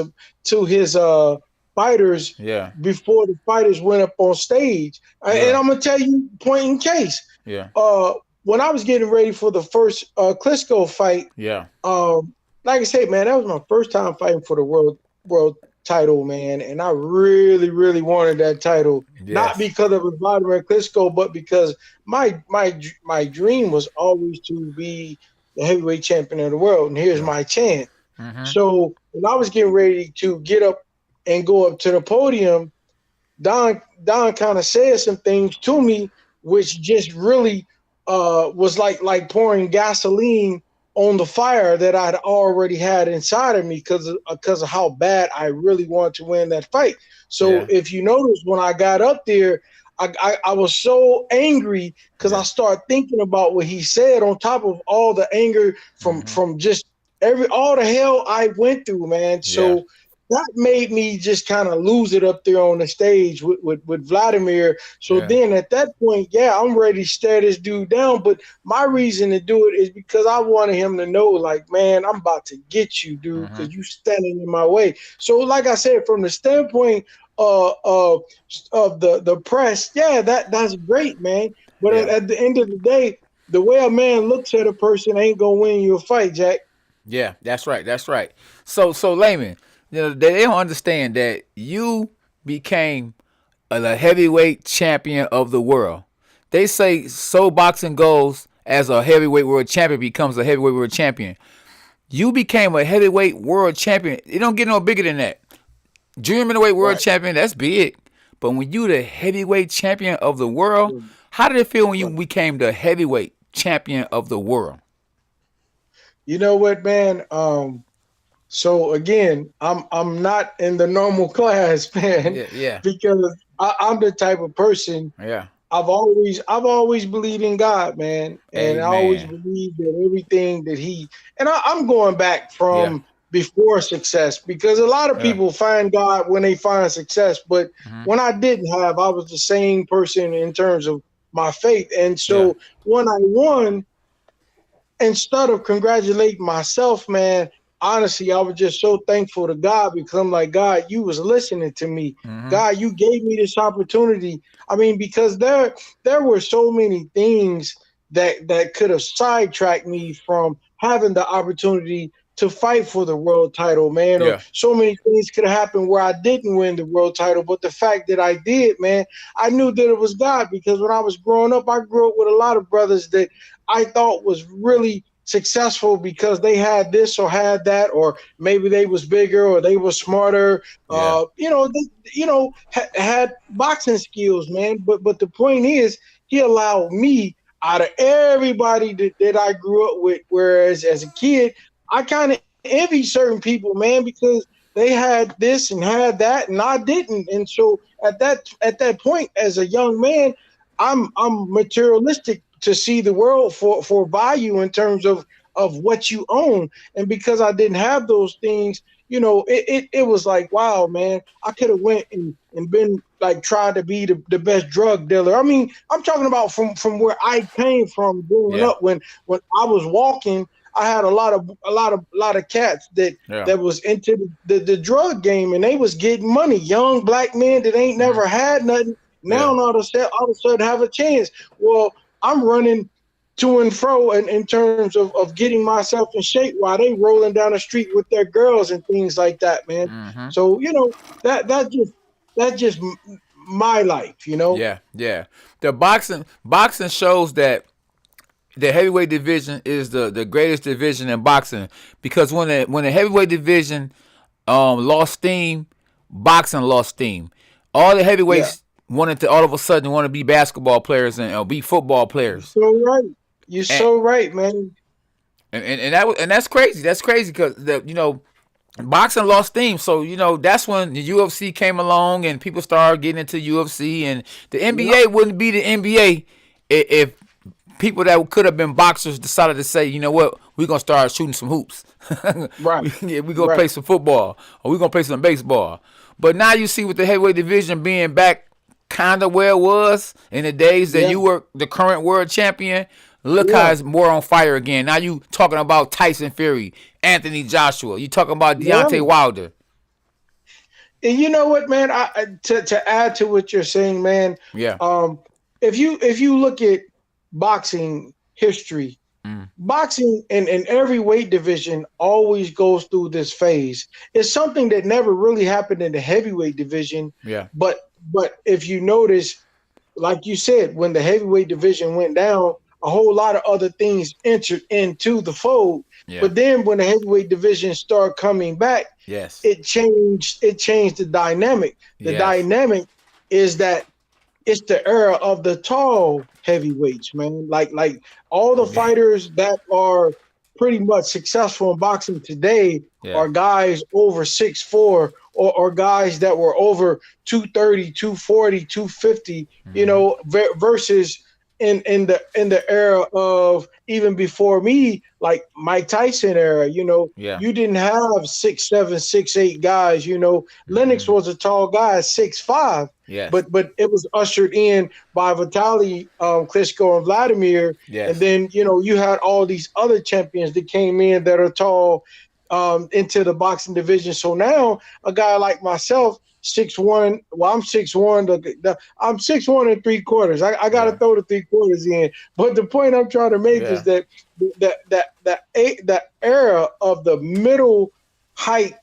fighters Yeah. before the fighters went up on stage. And I'm gonna tell you, point in case. Yeah. When I was getting ready for the first Klitschko fight, Yeah. like I said, man, that was my first time fighting for the world title, man, and I really, really wanted that title. Yes. Not because of Vladimir Klitschko, but because my dream was always to be the heavyweight champion of the world, and here's my chance. Mm-hmm. So when I was getting ready to get up and go up to the podium, Don kind of said some things to me, which just really was like pouring gasoline on the fire that I'd already had inside of me because of how bad I really wanted to win that fight. So if you notice, when I got up there, I was so angry because I started thinking about what he said on top of all the anger from just all the hell I went through, man. So that made me just kind of lose it up there on the stage with Vladimir. So then at that point, I'm ready to stare this dude down. But my reason to do it is because I wanted him to know, like, man, I'm about to get you, dude, because you standing in my way. So like I said, from the standpoint of the press, that's great, man. But at the end of the day, the way a man looks at a person ain't gonna win you a fight, Jack. Yeah, that's right. That's right. So Lamon, they don't understand that you became a heavyweight champion of the world. They say so boxing goes, as a heavyweight world champion becomes a heavyweight world champion. You became a heavyweight world champion. It don't get no bigger than that. Junior middleweight world champion, that's big. But when you the heavyweight champion of the world, how did it feel when you became the heavyweight champion of the world? You know what, man? So again, I'm not in the normal class, man. Yeah. Because I'm the type of person. Yeah. I've always believed in God, man, and Amen. I always believed that everything that I'm going back from before success, because a lot of people find God when they find success, but when I didn't I was the same person in terms of my faith, and so when I won, instead of congratulating myself, man, honestly, I was just so thankful to God, because I'm like, God, you was listening to me. God, you gave me this opportunity. I mean, because there were so many things that could have sidetracked me from having the opportunity to fight for the world title, man. Or so many things could have happened where I didn't win the world title. But the fact that I did, man, I knew that it was God, because when I was growing up, I grew up with a lot of brothers that I thought was really successful because they had this or had that, or maybe they was bigger or they were smarter, had boxing skills, man. But the point is, he allowed me, out of everybody that I grew up with, whereas as a kid, I kind of envy certain people, man, because they had this and had that and I didn't. And so at that point, as a young man, I'm materialistic to see the world for value in terms of what you own. And because I didn't have those things, it was like, wow, man, I could have went and been like, tried to be the best drug dealer. I mean, I'm talking about from where I came from growing up. When I was walking, I had a lot of cats that was into the drug game, and they was getting money. Young black men that ain't never had nothing. Now all of a sudden have a chance. Well, I'm running to and fro in terms of getting myself in shape while they rolling down the street with their girls and things like that, man. So that's just my life, Yeah. The boxing shows that the heavyweight division is the greatest division in boxing, because when the heavyweight division lost steam, boxing lost steam. All the heavyweights wanted to all of a sudden want to be basketball players and be football players. So right, you're so right, man. And that's crazy. That's crazy because boxing lost steam. So that's when the UFC came along and people started getting into UFC, and the NBA wouldn't be the NBA if people that could have been boxers decided to say, you know what, we're going to start shooting some hoops. Right. We're going to play some football, or we're going to play some baseball. But now you see, with the heavyweight division being back kind of where it was in the days that you were the current world champion, look how it's more on fire again. Now you talking about Tyson Fury, Anthony Joshua. You talking about Deontay Wilder. And you know what, man? To add to what you're saying, man. Yeah. If you look at boxing history, Mm. boxing in every weight division always goes through this phase. It's something that never really happened in the heavyweight division. Yeah. But if you notice, like you said, when the heavyweight division went down, a whole lot of other things entered into the fold. Yeah. But then when the heavyweight division started coming back, Yes. it changed the dynamic. The Yes. dynamic is that it's the era of the tall heavyweights, man. Like all the fighters that are pretty much successful in boxing today Yeah. are guys over 6'4", or guys that were over 230, 240, 250, you know, versus in the era of even before me, like Mike Tyson era, you know, Yeah. you didn't have 6'7", 6'8" guys, you know. Lennox was a tall guy, 6'5". Yes. But it was ushered in by Vitaly Klitschko and Vladimir. Yes. And then, you know, you had all these other champions that came in that are tall into the boxing division. So now a guy like myself, 6'1", well, I'm 6'1", I'm 6'1" and 3/4. I got to throw the 3/4 in. But the point I'm trying to make is that the era of the middle height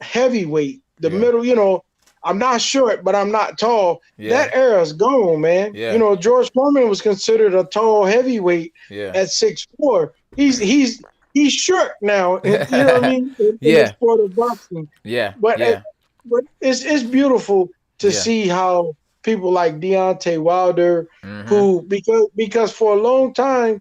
heavyweight, the middle, you know, I'm not short, but I'm not tall. Yeah. That era's gone, man. Yeah. You know, George Foreman was considered a tall heavyweight at 6'4". He's short now, and, you know what I mean, in the sport of boxing. Yeah. But but it's beautiful to see how people like Deontay Wilder, who because for a long time,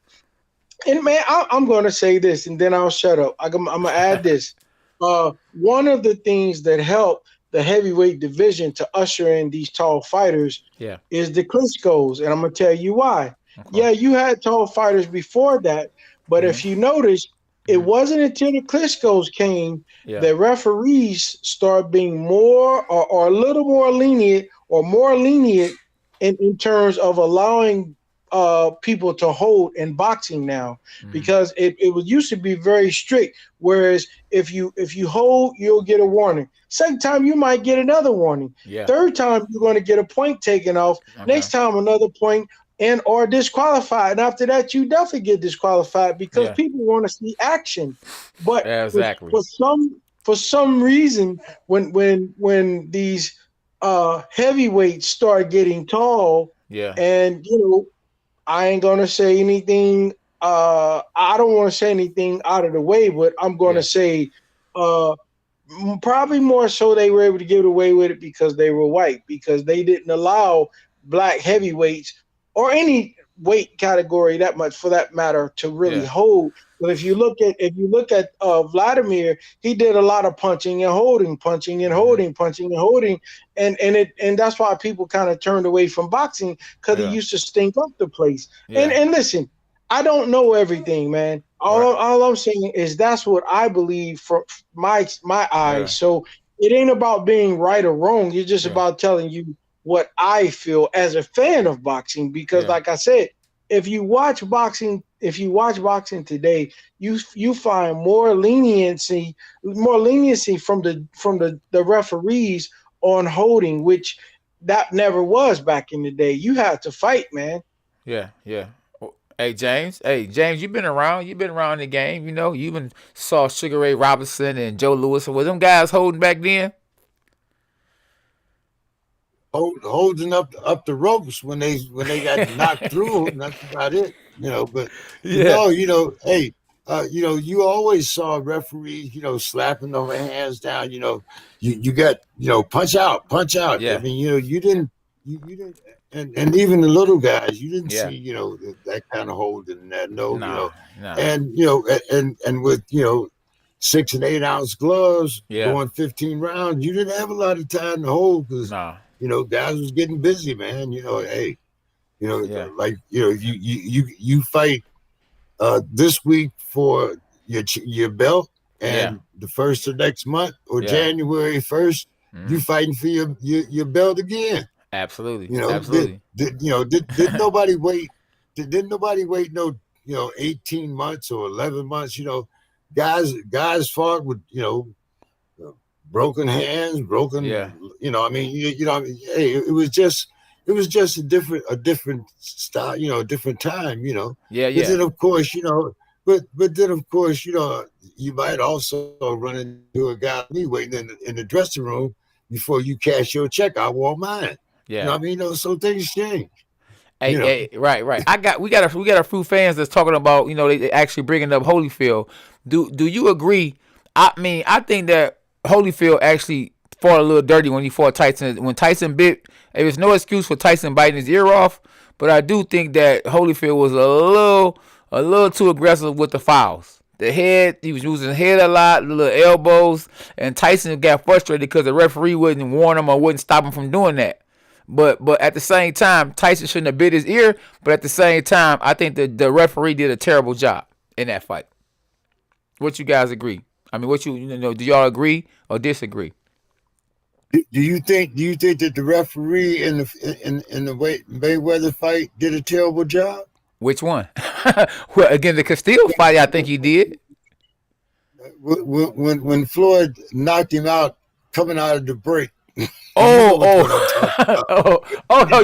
and man, I'm going to say this, and then I'll shut up. I'm going to add this. One of the things that helped the heavyweight division to usher in these tall fighters is the Klitschko's, and I'm going to tell you why. Okay. Yeah, you had tall fighters before that, but if you notice, it wasn't until the Klitschko's came that referees started being more or a little more lenient or more lenient in terms of allowing people to hold in boxing now, because it was used to be very strict. Whereas if you hold, you'll get a warning. Second time, you might get another warning. Third time, you're going to get a point taken off. Next time, another point and or disqualified. And after that, you definitely get disqualified because people want to see action. But for some reason, when these heavyweights start getting tall, and you know, I ain't gonna say anything. I don't want to say anything out of the way, but I'm gonna say, probably more so they were able to get away with it because they were white, because they didn't allow black heavyweights or any weight category that much, for that matter, to really hold. But if you look at Vladimir, he did a lot of punching and holding, and that's why people kind of turned away from boxing, because he used to stink up the place. And listen, I don't know everything, man. All I'm saying is that's what I believe from my eyes. So it ain't about being right or wrong. It's just about telling you what I feel as a fan of boxing. Because like I said, if you watch boxing today, you find more leniency from the referees on holding, which that never was back in the day. You had to fight, man. Yeah. Hey James, you've been around the game. You know, you even saw Sugar Ray Robinson and Joe Louis. Were them guys holding back then? Holding up the ropes when they got knocked through. That's about it, you know. But you always saw referees, slapping their hands down. You got, punch out. Yeah. I mean, you didn't, and even the little guys, you didn't see, that kind of holding and that. No. And with 6 and 8 ounce gloves going 15 rounds, you didn't have a lot of time to hold because. Guys was getting busy, man. Like you fight this week for your belt, and the first of next month or January 1st, you fighting for your belt again. Absolutely. Absolutely. Did nobody wait? Didn't nobody wait 18 months or 11 months? Guys fought with broken hands, broken. Yeah. You know, I mean, hey, it was just a different style, a different time, Yeah, But yeah. then, of course, but then, of course, you might also run into a guy like me waiting in the dressing room before you cash your check. I want mine. Yeah. I mean, so things change. Hey, right. We got a few fans that's talking about, they actually bringing up Holyfield. Do you agree? I mean, I think that Holyfield actually fought a little dirty when he fought Tyson. When Tyson bit, there was no excuse for Tyson biting his ear off. But I do think that Holyfield was a little too aggressive with the fouls. The head, he was using head a lot, the little elbows, and Tyson got frustrated because the referee wouldn't warn him or wouldn't stop him from doing that. But at the same time, Tyson shouldn't have bit his ear. But at the same time, I think the referee did a terrible job in that fight. What you guys agree? I mean, do y'all agree or disagree? Do you think that the referee in the Mayweather fight did a terrible job? Which one? Well, again, the Castillo fight, I think he did. When Floyd knocked him out coming out of the break. Oh,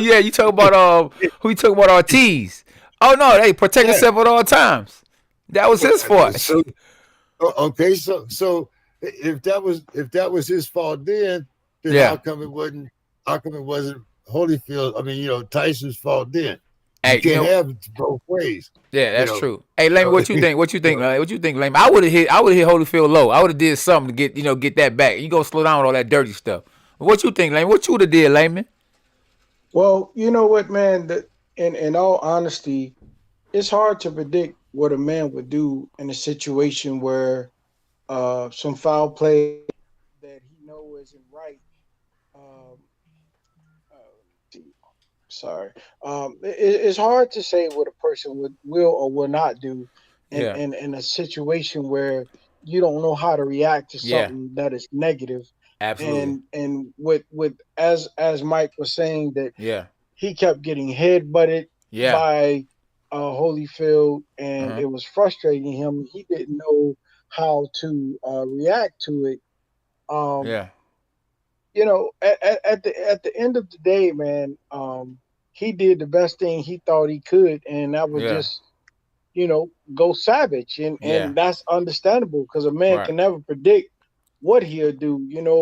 yeah. You talk about who you talk about Ortiz? Oh no, they protect himself at all times. That was his fault. So if that was his fault, then how come it wasn't Holyfield? I mean, Tyson's fault then. Hey, you can't have it both ways. Yeah, that's true. Hey, Lamon, what you think? What you think, Lamon? I would have hit Holyfield low. I would have did something to get that back. You gonna slow down with all that dirty stuff. What you think, Lamon? What you would have did, Lamon? Well, you know what, man? In all honesty, it's hard to predict what a man would do in a situation where some foul play that he know isn't right. It's hard to say what a person will or will not do in a situation where you don't know how to react to something that is negative. Absolutely. And with as Mike was saying that he kept getting headbutted by Holyfield, and it was frustrating him. He didn't know how to react to it. At the end of the day, man, he did the best thing he thought he could, and that was just, go savage, and that's understandable because a man can never predict what he'll do.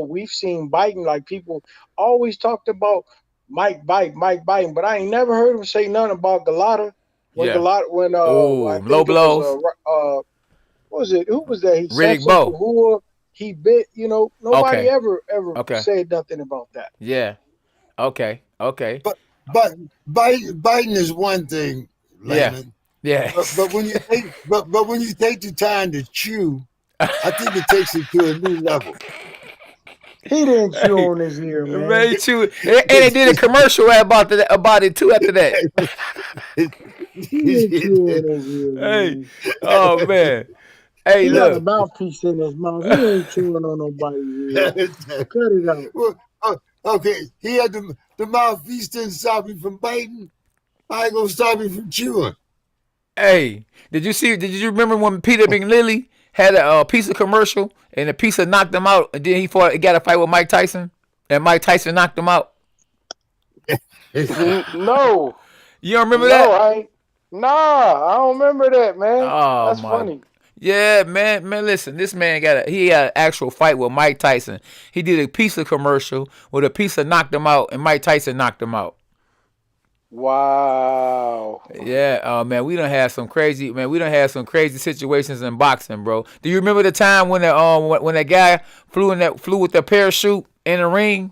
We've seen biting, like people always talked about Mike biting, but I ain't never heard him say nothing about Galata. I think low blows. What was it? Who was that? He Riddick Bowe. Who he bit. Nobody ever said nothing about that. Yeah. Okay. But biting is one thing, Layman. Yeah. But when you take the time to chew, I think it takes it to a new level. He didn't chew on his ear, man. Very true. And they did a commercial about it too after that. He didn't chew on his ear, man. Hey, oh man. Hey, he look. got a mouthpiece in his mouth. He ain't chewing on nobody's ear. Cut it out. Well, okay, he had the mouthpiece didn't stop him from biting. I ain't gonna stop him from chewing. Hey, did you remember when Peter McLilly had a pizza commercial and the pizza knocked him out, and then he got a fight with Mike Tyson, and Mike Tyson knocked him out? No. You don't remember that? I don't remember that, man. Oh, that's funny. Yeah, man, listen, this man had an actual fight with Mike Tyson. He did a pizza commercial where the pizza knocked him out, and Mike Tyson knocked him out. Wow. Yeah, man, we done had some crazy situations in boxing, bro. Do you remember the time when that guy flew with the parachute in the ring?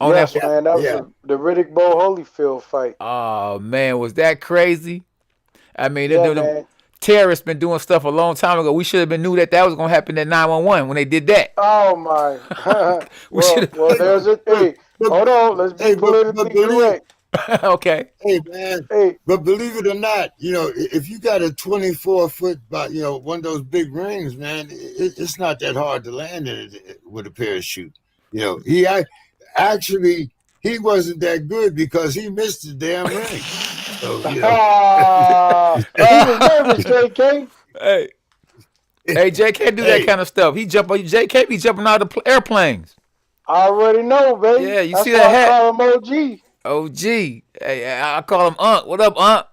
Yes, man, that was the Riddick Bowe Holyfield fight. Oh man, was that crazy? I mean, man. Terrorists been doing stuff a long time ago. We should have been knew that was gonna happen at 911 when they did that. Oh my! well, there's a hey. Hold on, let's be politically correct. Okay. Hey man. Hey, but believe it or not, if you got a 24-foot, one of those big rings, man, it's not that hard to land in it with a parachute. He actually wasn't that good because he missed the damn ring. So, he was nervous, KK. Hey. Hey, Jay can't do that Hey, kind of stuff. Jay can't be jumping out of airplanes. I already know, baby. Yeah, you That's see that why I hat? call him OG. OG. Hey, I call him Unc. What up,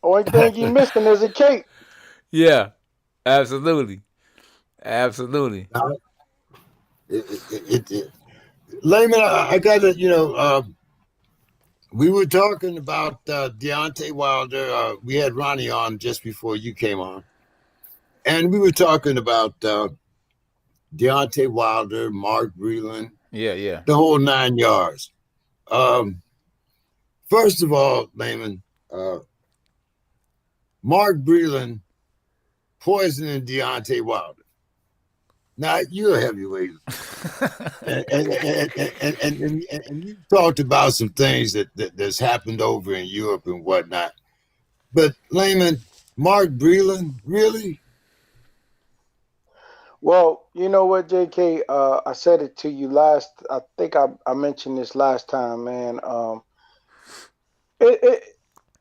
Only thing he Unc? missing is a cape. Yeah, absolutely. Absolutely. now, Layman, I got to, we were talking about Deontay Wilder. We had Ronnie on just before you came on. And we were talking about Deontay Wilder, Mark Breland, Yeah, yeah. the whole 9 yards. Um, First of all, Layman, uh, Mark Breland poisoning Deontay Wilder. Now, you're a heavyweight. And you talked about some things that's happened over in Europe and whatnot. But, Layman, Mark Breland, really? Well, you know what, JK? I said it to you last. I think I mentioned this last time, man. It, it,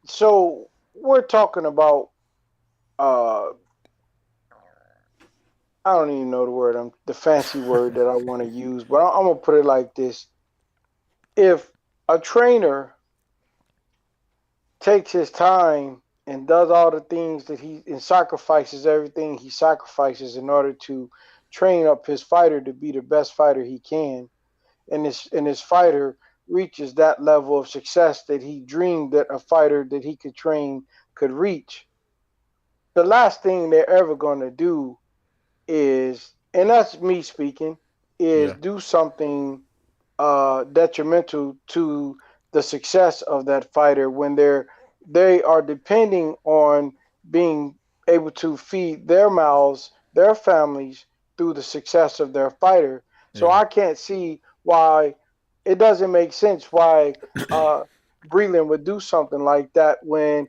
so we're talking about. Uh, I don't even know the word. The fancy word that I want to use, but I'm gonna put it like this: if a trainer takes his time and does all the things that he and sacrifices everything he sacrifices in order to train up his fighter to be the best fighter he can, and his fighter reaches that level of success that he dreamed that a fighter that he could train could reach, the last thing they're ever going to do is, and that's me speaking, is Yeah, do something detrimental to the success of that fighter when they are depending on being able to feed their mouths, their families through the success of their fighter. So yeah, I can't see why it doesn't make sense why uh, Breland would do something like that when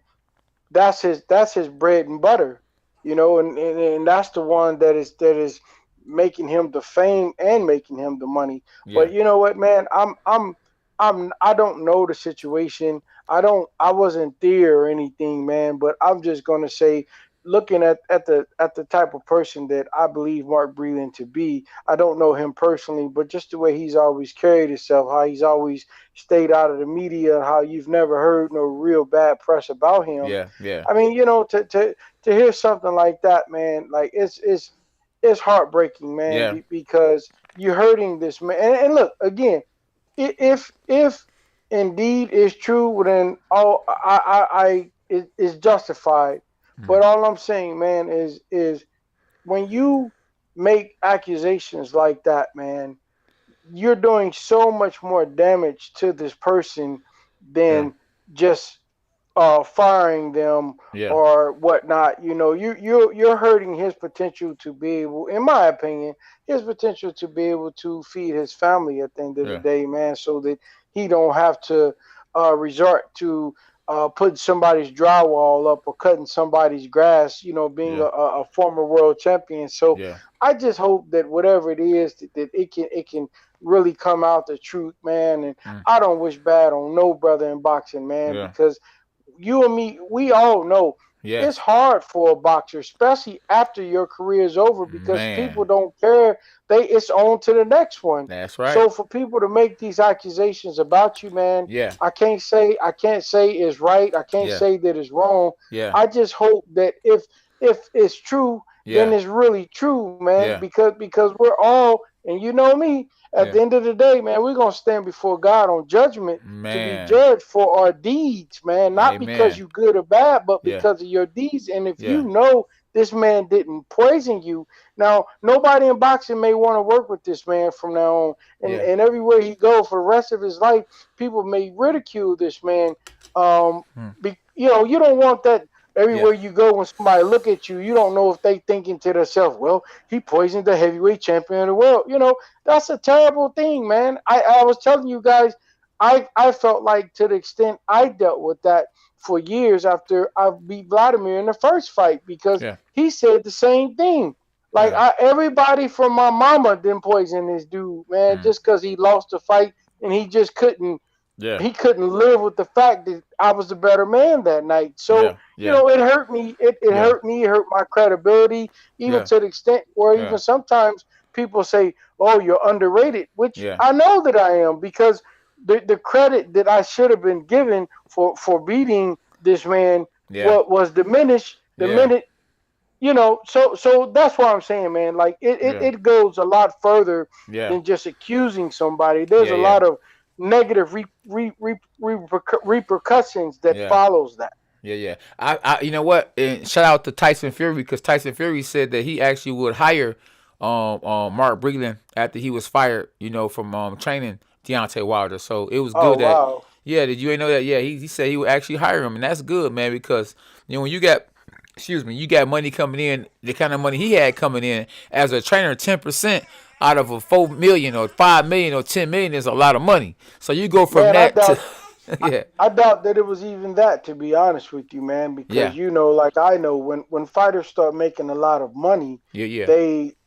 that's his bread and butter, and that's the one that is making him the fame and making him the money. yeah, But you know what, man, I don't know the situation. I wasn't there or anything, man, but I'm just gonna say, looking at the type of person that I believe Mark Breland to be, I don't know him personally, but just the way he's always carried himself, how he's always stayed out of the media, how you've never heard no real bad press about him. yeah, yeah, I mean, to hear something like that, man, like it's heartbreaking, man, yeah, because you're hurting this man. And look, again, if indeed is true, then all I it is justified. mm, But all I'm saying, man, is when you make accusations like that, man, you're doing so much more damage to this person yeah, than just firing them yeah, or whatnot. You're hurting his potential to be able, in my opinion, his potential to be able to feed his family at the end of the yeah, day, man, so that he don't have to resort to putting somebody's drywall up or cutting somebody's grass. Being yeah, a former world champion. So yeah, I just hope that whatever it is that it can really come out the truth, man. And mm, I don't wish bad on no brother in boxing, man, yeah, because you and me, we all know it's yes, hard for a boxer, especially after your career is over, because man. people don't care. It's on to the next one. That's right. So for people to make these accusations about you, man, Yeah, I can't say it's right. I can't yeah, say that it's wrong. yeah, I just hope that if it's true, then yeah, it's really true, man, yeah, because we're all, and you know me, at yeah, the end of the day, man, we're gonna stand before God on judgment to be man. judged for our deeds, man. Not because Amen. you good or bad, but Yeah, because of your deeds. And if yeah, you know this man didn't poison you, now nobody in boxing may want to work with this man from now on. And yeah, and everywhere he go for the rest of his life, people may ridicule this man. Um, mm, you don't want that. yeah, Everywhere you go, when somebody look at you, you don't know if they thinking to themselves, "Well, he poisoned the heavyweight champion of the world." That's a terrible thing, man. I was telling you guys, I felt like, to the extent I dealt with that for years after I beat Vladimir in the first fight, because yeah, he said the same thing. Like, yeah, everybody from my mama didn't poison this dude, man, mm, just because he lost the fight and he just couldn't Yeah. he couldn't live with the fact that I was the better man that night. So, Yeah. Yeah. it hurt me. It Yeah. hurt me, it hurt my credibility, even Yeah. to the extent where Yeah. even sometimes people say, "Oh, you're underrated," which Yeah. I know that I am, because the credit that I should have been given for beating this man Yeah. was diminished the Yeah. minute. So that's what I'm saying, man. Like Yeah. it goes a lot further Yeah. than just accusing somebody. There's Yeah. a Yeah. lot of negative repercussions that Yeah. follows that. Yeah, yeah. You know what? And shout out to Tyson Fury, because Tyson Fury said that he actually would hire Mark Breland after he was fired, from training Deontay Wilder. So it was Oh good that, wow. yeah, did you ain't know that? Yeah, he said he would actually hire him, and that's good, man, because when you got, excuse me, you got money coming in, the kind of money he had coming in as a trainer, 10% out of a 4 million or 5 million or 10 million is a lot of money. So you go from Man, I that to, doubt yeah, I doubt that it was even that, to be honest with you, man, yeah, because like I know when fighters start making a lot of money, yeah, yeah.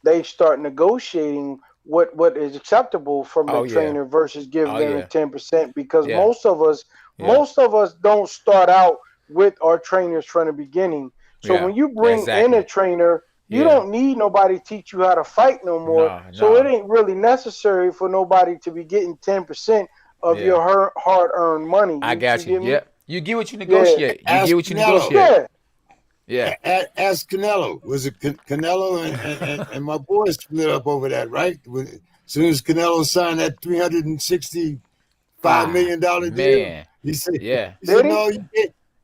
they start negotiating what is acceptable from the Oh yeah, trainer versus giving oh them the yeah, 10%, because yeah, yeah, most of us don't start out with our trainers from the beginning. So yeah. when you bring in a Exactly. trainer, you Yeah. don't need nobody to teach you how to fight no more. Nah, So it nah. ain't really necessary for nobody to be getting 10% of Yeah. your hard earned money. I You got you. get me? Yep. You get what you Yeah, negotiate. You get Ask what you Canelo. negotiate. yeah. Yeah. Ask Canelo. Was it Canelo and my boys split up over that, right? As soon as Canelo signed that $365 million deal, Man. he said, Yeah. Did he? "No,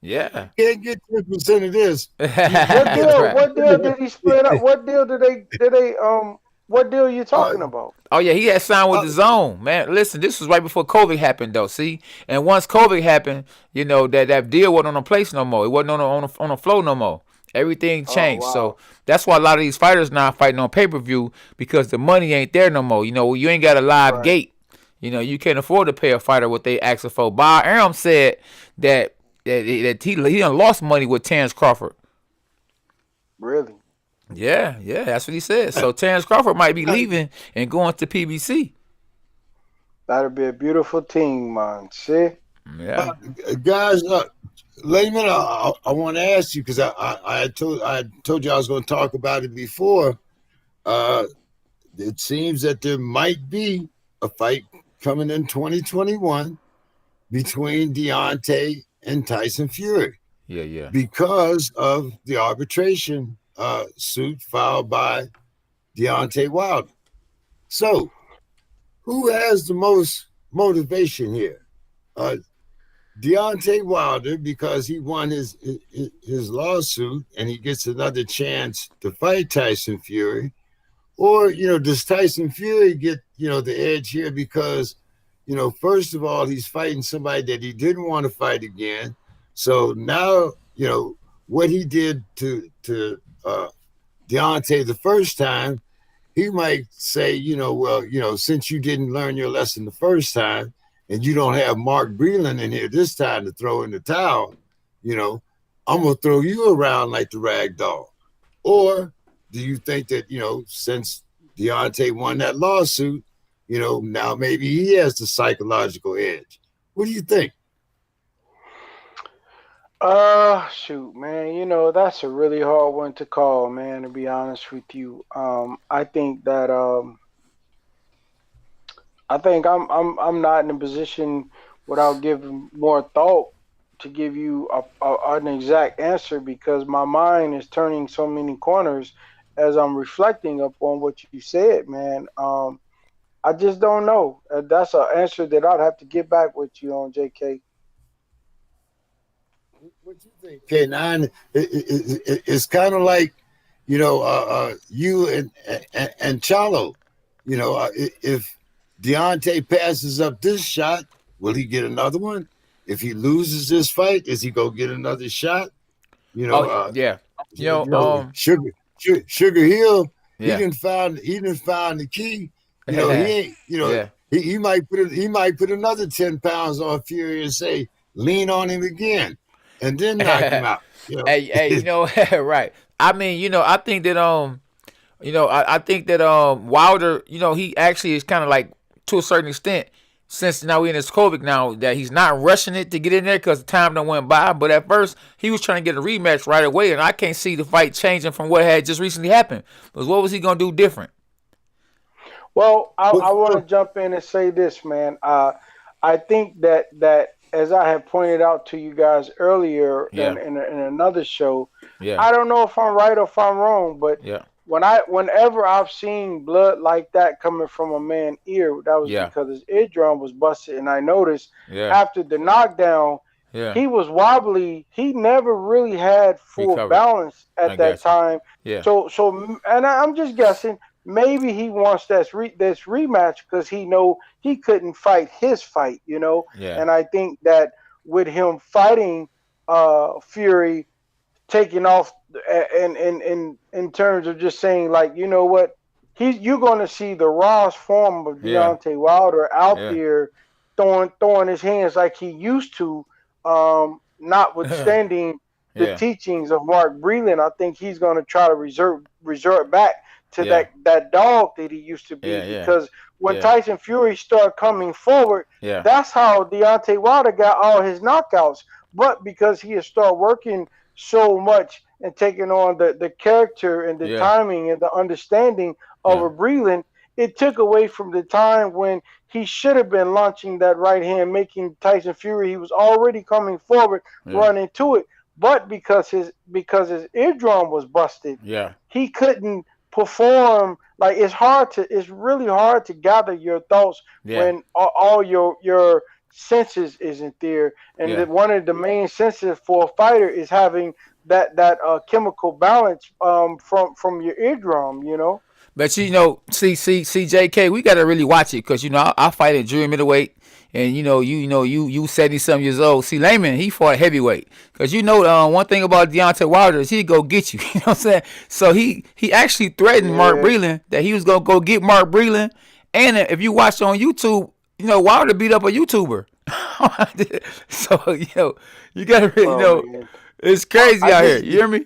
Yeah. you can't get 10% of this. You What get deal? Right. What deal did he split up? What deal did they? What deal you uh, talking about? Oh yeah, he had signed with uh, the zone, man. Listen, this was right before COVID happened, though. See, and once COVID happened, that deal wasn't on the place no more. It wasn't on the flow no more. Everything Oh changed, wow. so that's why a lot of these fighters now fighting on pay-per-view, because the money ain't there no more. You ain't got a live Right. gate. You can't afford to pay a fighter what they asked for. Bob Arum said that he done lost money with Terrence Crawford. Really? Yeah, yeah, that's what he said. So Terrence Crawford might be leaving and going to PBC. That'd be a beautiful team, man. See? Yeah, guys, Layman, I want to ask you, because I told you I was going to talk about it before. It seems that there might be a fight coming in 2021 between Deontay and Tyson Fury yeah, yeah. because of the arbitration suit filed by Deontay Wilder. So, who has the most motivation here? Deontay Wilder, because he won his lawsuit and he gets another chance to fight Tyson Fury, or does Tyson Fury get the edge here because first of all, he's fighting somebody that he didn't want to fight again. So now what he did to Deontay the first time, he might say, well, since you didn't learn your lesson the first time, and you don't have Mark Breland in here this time to throw in the towel, I'm gonna throw you around like the rag doll. Or do you think that, since Deontay won that lawsuit, now maybe he has the psychological edge? What do you think? Shoot, man. That's a really hard one to call, man, to be honest with you. I think that I'm not in a position without giving more thought to give you an exact answer, because my mind is turning so many corners as I'm reflecting upon what you said, man. I just don't know. That's an answer that I'd have to get back with you on, JK. What you think, K9? It's kind of like, you and Chalo. If Deontay passes up this shot, will he get another one? If he loses this fight, is he gonna get another shot? Oh yeah. Sugar Hill, he Yeah. didn't find the key. He ain't. Yeah. He might put another 10 pounds on Fury and say, lean on him again, and then knock him out. Hey, right. I mean, I think that I think that Wilder, he actually is kind of like, to a certain extent, since now we in this COVID now that he's not rushing it to get in there because the time done went by. But at first he was trying to get a rematch right away, and I can't see the fight changing from what had just recently happened. Because what was he gonna do different? Well, I want to jump in and say this, man. I think that as I have pointed out to you guys earlier in another show, I don't know if I'm right or if I'm wrong, but whenever I've seen blood like that coming from a man's ear, that was because his eardrum was busted, and I noticed after the knockdown, he was wobbly. He never really had full balance at that time. So and I'm just guessing. Maybe he wants this rematch because he know he couldn't fight his fight, you know. And I think that with him fighting Fury, taking off in terms of just saying like, you know what, you're going to see the rawest form of Deontay Wilder out there throwing his hands like he used to, notwithstanding the teachings of Mark Breland. I think he's going to try to resort back to that dog that he used to be, because when Tyson Fury started coming forward, that's how Deontay Wilder got all his knockouts. But because he had started working so much and taking on the character and the timing and the understanding of a Breland, it took away from the time when he should have been launching that right hand, making Tyson Fury. He was already coming forward, running to it. But because his eardrum was busted, he couldn't perform. Like it's really hard to gather your thoughts when all your senses isn't there, and one of the main senses for a fighter is having that chemical balance from your eardrum, you know. But see JK, we gotta really watch it because I fight at junior middleweight, and you 70-some years old. See, Lamon, he fought heavyweight because one thing about Deontay Wilder is he'd go get you. You know what I'm saying? So he actually threatened Mark Breland that he was gonna go get Mark Breland, and if you watch on YouTube, Wilder beat up a YouTuber. So you gotta really it's crazy out here. You hear me?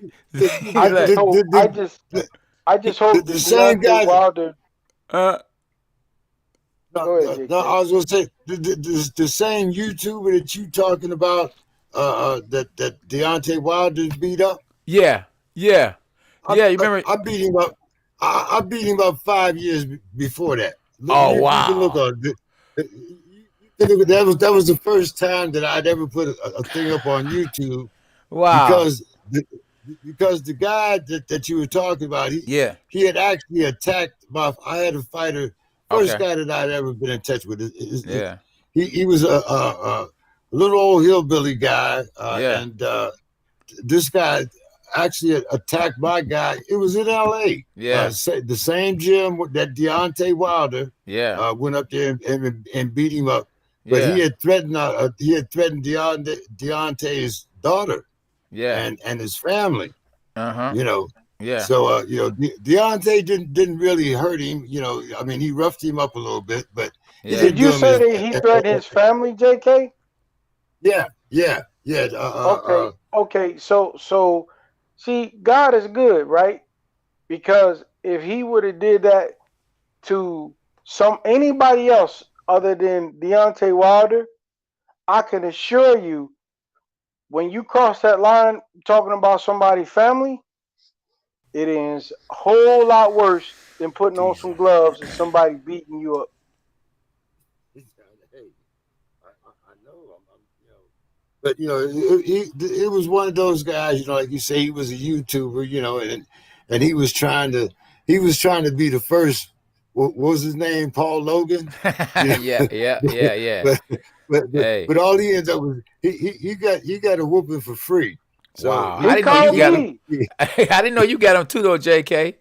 I just hope the same guy. Wilder. I was gonna say the same YouTuber that you talking about that Deontay Wilder beat up. Yeah. You remember? I beat him up. I beat him up 5 years before that. Wow! You can look on. That was the first time that I'd ever put a thing up on YouTube. Wow! Because the guy that you were talking about, he had actually attacked I had a fighter, first guy that I'd ever been in touch with. He was a little old hillbilly guy, and this guy actually attacked my guy. It was in L.A. The same gym that Deontay Wilder went up there and beat him up. But he had threatened Deontay's daughter. And his family, So Deontay didn't really hurt him. I mean, he roughed him up a little bit, but did you say that he threatened his family, JK? Yeah. Okay. So, see, God is good, right? Because if he would have did that to anybody else other than Deontay Wilder, I can assure you, when you cross that line talking about somebody's family, it is a whole lot worse than putting on some gloves and somebody beating you up. Hey, I know, but it was one of those guys, like you say, he was a YouTuber, and he was trying to be the first. What was his name? Paul Logan. Yeah. But all he ended up with, he got a whooping for free. So wow. I didn't know you got him too, though, JK.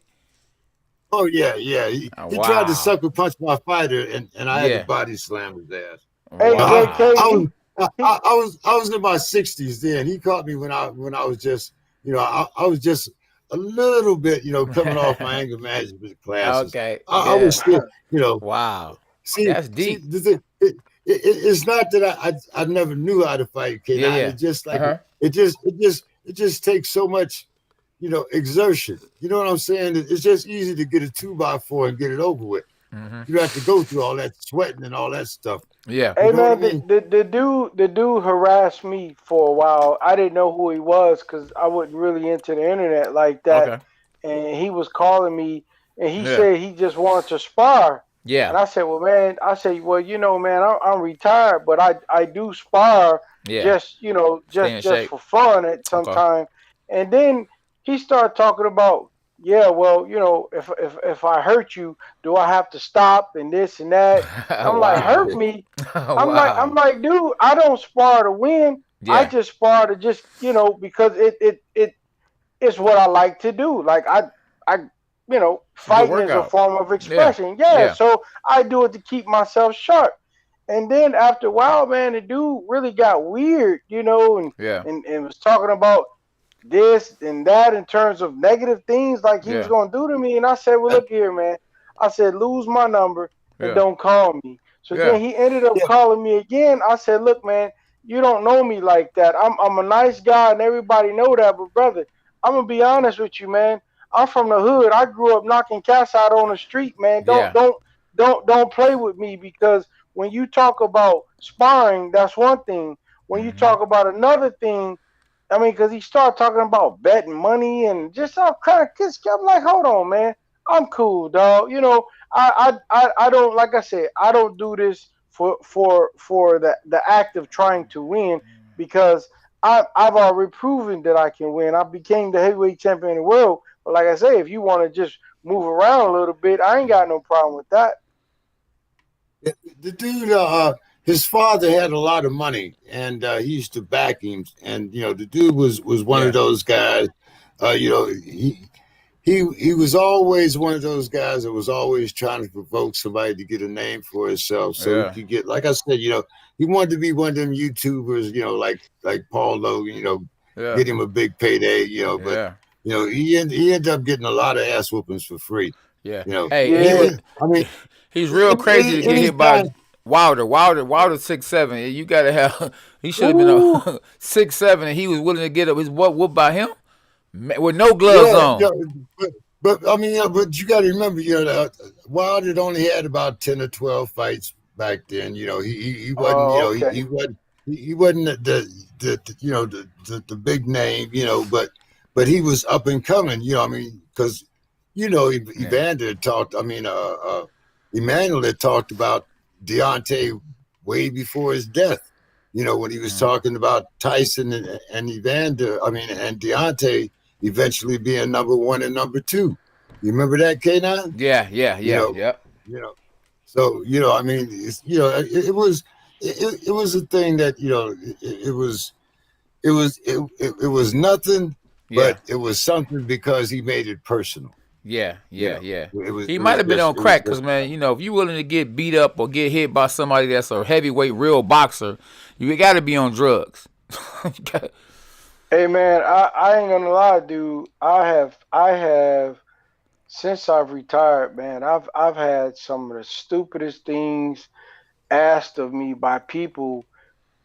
Oh yeah. He tried to sucker punch my fighter, and I had to body slam his ass. Hey, JK, I was in my 60s then. He caught me when I was just I was just a little bit coming off my anger management classes. Okay. I was still Wow. See, that's deep. It's not that I never knew how to fight K9. It's just like it just takes so much exertion. You know what I'm saying? It's just easy to get a 2x4 and get it over with. You have to go through all that sweating and all that stuff. Yeah. You Hey know what I man, mean? the dude harassed me for a while. I didn't know who he was because I wasn't really into the internet like that. Okay. And he was calling me, and he Yeah. said he just wanted to spar. Yeah. And I said, well, man, well, you know, man, I'm retired, but I do spar Yeah. just, you know, Stay in just shape. for fun at some Okay. time. And then he started talking about, yeah, well, you know, if I hurt you, do I have to stop and this and that? I'm like, Wow. hurt me? I'm Wow. like, dude, I don't spar to win. I Yeah. just spar to just, you know, because it's what I like to do. Like I, you know, It's a good fighting is a workout. form of Yeah. expression. Yeah, Yeah. so I do it to keep myself sharp. And then after a while, man, the dude really got weird, you know, Yeah. and was talking about this and that in terms of negative things like he was Yeah. gonna do to me. And I said, well, look here, man. I said, lose my number and Yeah. don't call me. So Yeah. then he ended up Yeah, calling me again. I said, look, man, you don't know me like that. I'm a nice guy and everybody know that, but brother, I'm gonna be honest with you, man. I'm from the hood. I grew up knocking cats out on the street, man. Yeah. Don't play with me because when you talk about sparring, that's one thing. When you Hmm. talk about another thing, I mean, because he started talking about betting money and just all kind of kiss. I'm like, hold on, man. I'm cool, dog. You know, I don't like I said, I don't do this for the act of trying to win because I've already proven that I can win. I became the heavyweight champion of the world. But like I say, if you want to just move around a little bit, I ain't got no problem with that. the dude, his father had a lot of money, and he used to back him. And the dude was one of Yeah. those guys. You know, he was always one of those guys that was always trying to provoke somebody to get a name for himself, so he Yeah. could get, like I said, he wanted to be one of them YouTubers, like Paul Logan, Yeah. get him a big payday, but Yeah. he ended up getting a lot of ass whoopings for free. Yeah. You know, Hey, he Yeah. was. I mean, He's real crazy to get hit by anytime. Wilder. Wilder 6'7". You gotta have. He should have been Ooh. a 6'7", and he was willing to get up his what whooped by him with no gloves Yeah, on. but I mean, but you got to remember, Wilder only had about 10 or 12 fights back then. He wasn't, Oh, okay. he wasn't the big name, but he was up and coming. I mean, because Yeah. Evander had talked. I mean, Emmanuel had talked about Deontay way before his death. When he was Mm. talking about Tyson and Evander, I mean, and Deontay eventually being number one and number two. You remember that, K9? Yeah. Yeah. You Yeah. know, Yep. you know. So I mean, it was a thing that it was nothing, Yeah. but it was something because he made it personal. Yeah, yeah, yeah. He It might was have been just on it was crack, just cause man, if you willing to get beat up or get hit by somebody that's a heavyweight real boxer, you got to be on drugs. Hey man, I ain't gonna lie, dude. I have since I've retired, man. I've had some of the stupidest things asked of me by people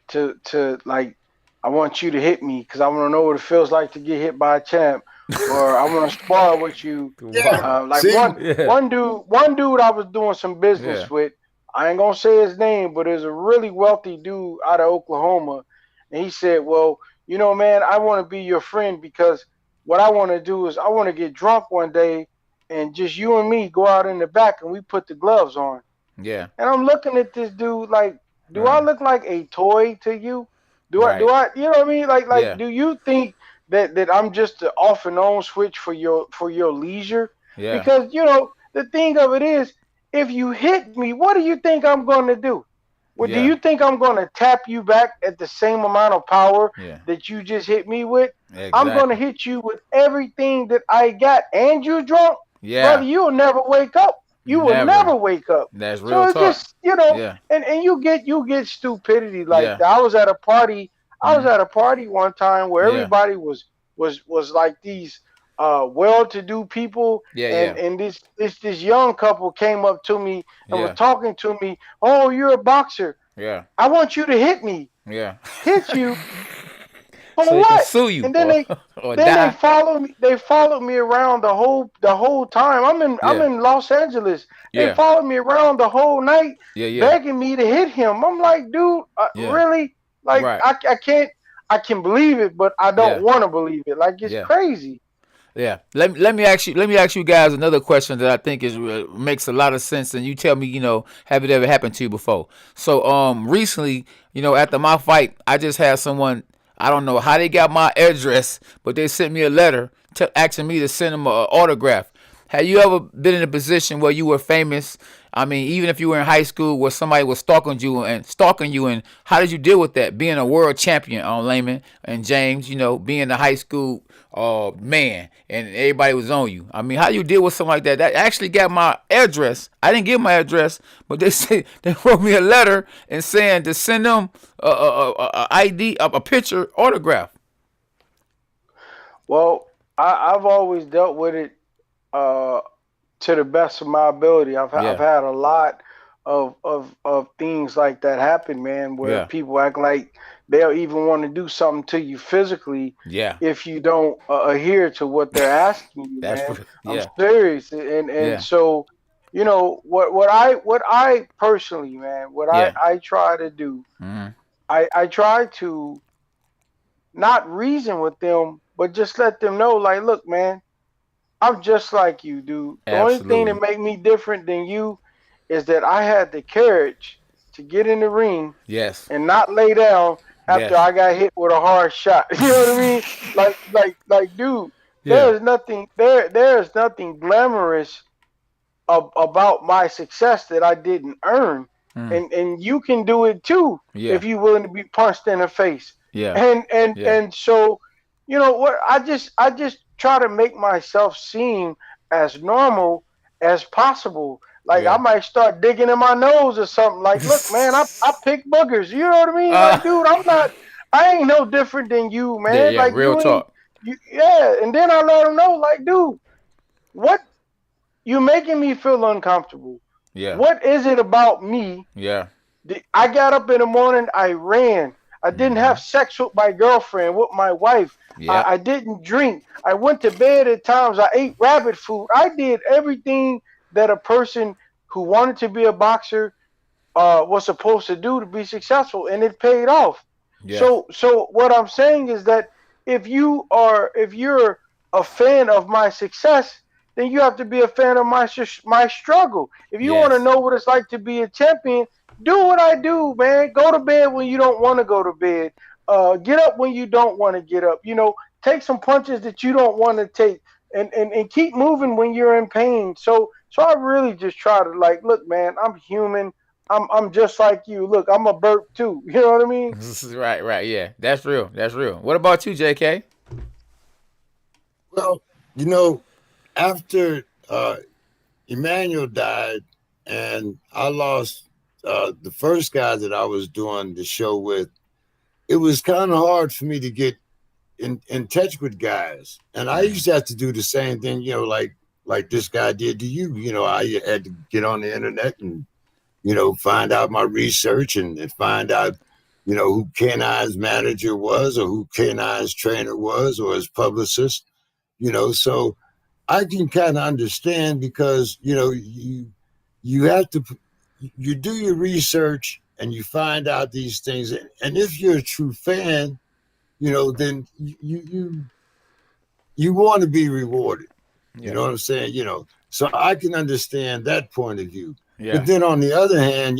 to like. I want you to hit me because I want to know what it feels like to get hit by a champ, or I want to spar with you. yeah. Wow. Like See, Yeah. one dude I was doing some Yeah. business with. I ain't gonna say his name, but there's a really wealthy dude out of Oklahoma, and he said, "Well, you know, man, I want to be your friend because what I want to do is I want to get drunk one day and just you and me go out in the back and we put the gloves on." Yeah. And I'm looking at this dude like, do I Right. look like a toy to you? Do Right. I you know what I mean? Like Yeah. do you think that I'm just an off and on switch for your leisure? Yeah. Because the thing of it is, if you hit me, what do you think I'm going to do? Well, do Yeah. you think I'm going to tap you back at the same amount of power Yeah. that you just hit me with? I'm going to Exactly. hit you with everything that I got, and you drunk, brother. Yeah. You'll never wake up. You will Never. never wake up. That's So real it's talk. just Yeah. and you get stupidity like Yeah. that. I was at a party. I was Mm. at a party one time where Yeah. everybody was like these well-to-do people, Yeah. and Yeah. and this young couple came up to me and was Yeah. talking to me. Oh, you're a boxer. Yeah. I want you to hit me. Yeah. Hit you. For so they can what? sue you And then or they die. followed me. They followed me around the whole time. I'm Yeah, in Los Angeles. They yeah, followed me around the whole night, yeah, yeah, begging me to hit him. I'm like, dude, yeah. really? Like, Right. I can't. I can believe it, but I don't Yeah, want to believe it. Like, it's yeah. crazy. Yeah. Let me ask you guys another question that I think is makes a lot of sense, and you tell me, have it ever happened to you before? So recently, after my fight, I just had someone, I don't know how they got my address, but they sent me a letter asking me to send them an autograph. Have you ever been in a position where you were famous? I mean, even if you were in high school, where somebody was stalking you, and how did you deal with that? Being a world champion on Lamon and James, being the high school man, and everybody was on you. I mean, how do you deal with something like that? That actually got my address. I didn't give my address, but they say they wrote me a letter and saying to send them a ID, a picture, autograph. Well, I've always dealt with it uh, to the best of my ability. I've Yeah, had a lot of things like that happen, man, where yeah, people act like they'll even want to do something to you physically yeah. if you don't adhere to what they're asking you, That's man. what. I'm Yeah, serious, and yeah, so what I personally, man, what I yeah. I try to do, Hmm. I try to not reason with them, but just let them know, like, look, man, I'm just like you, dude. The only thing Absolutely. that make me different than you is that I had the courage to get in the ring Yes, and not lay down after yes. I got hit with a hard shot. You know what I mean? Like, dude, Yeah. there is nothing glamorous about my success that I didn't earn, Mm. and you can do it too Yeah, if you're willing to be punched in the face. yeah, yeah, And so, what I just try to make myself seem as normal as possible. Like, I yeah. might start digging in my nose or something. Like, look, man, I pick boogers. You know what I mean? uh, Like, dude, I ain't no different than you, yeah, man. yeah. Like, Real you ain't talk. you, yeah. And then I let them know, like, dude, what you making me feel uncomfortable. Yeah, What is it about me? yeah. I got up in the morning, I ran. I didn't Mm-hmm. have sex with my girlfriend, with my wife. Yep. I didn't drink. I went to bed at times. I ate rabbit food. I did everything that a person who wanted to be a boxer was supposed to do to be successful, and it paid off. Yeah. So what I'm saying is that if you're a fan of my success, then you have to be a fan of my struggle. If you want to Yes. know what it's like to be a champion, do what I do, man. Go to bed when you don't want to go to bed. Get up when you don't want to get up. Take some punches that you don't want to take, and keep moving when you're in pain. So I really just try to, like, look, man, I'm human. I'm just like you. Look, I'm a burp too. You know what I mean? Right, right. Yeah, that's real. That's real. What about you, JK? Well, after Emmanuel died, and I lost the first guy that I was doing the show with, it was kind of hard for me to get in touch with guys. And I used to have to do the same thing, like this guy did to you. I had to get on the internet and, find out my research and find out, who K9's manager was or who K9's trainer was or his publicist, so I can kind of understand because, you have to, you do your research and you find out these things. And if you're a true fan, then you want to be rewarded. You Yeah. know what I'm saying? So I can understand that point of view. But Yeah. then on the other hand,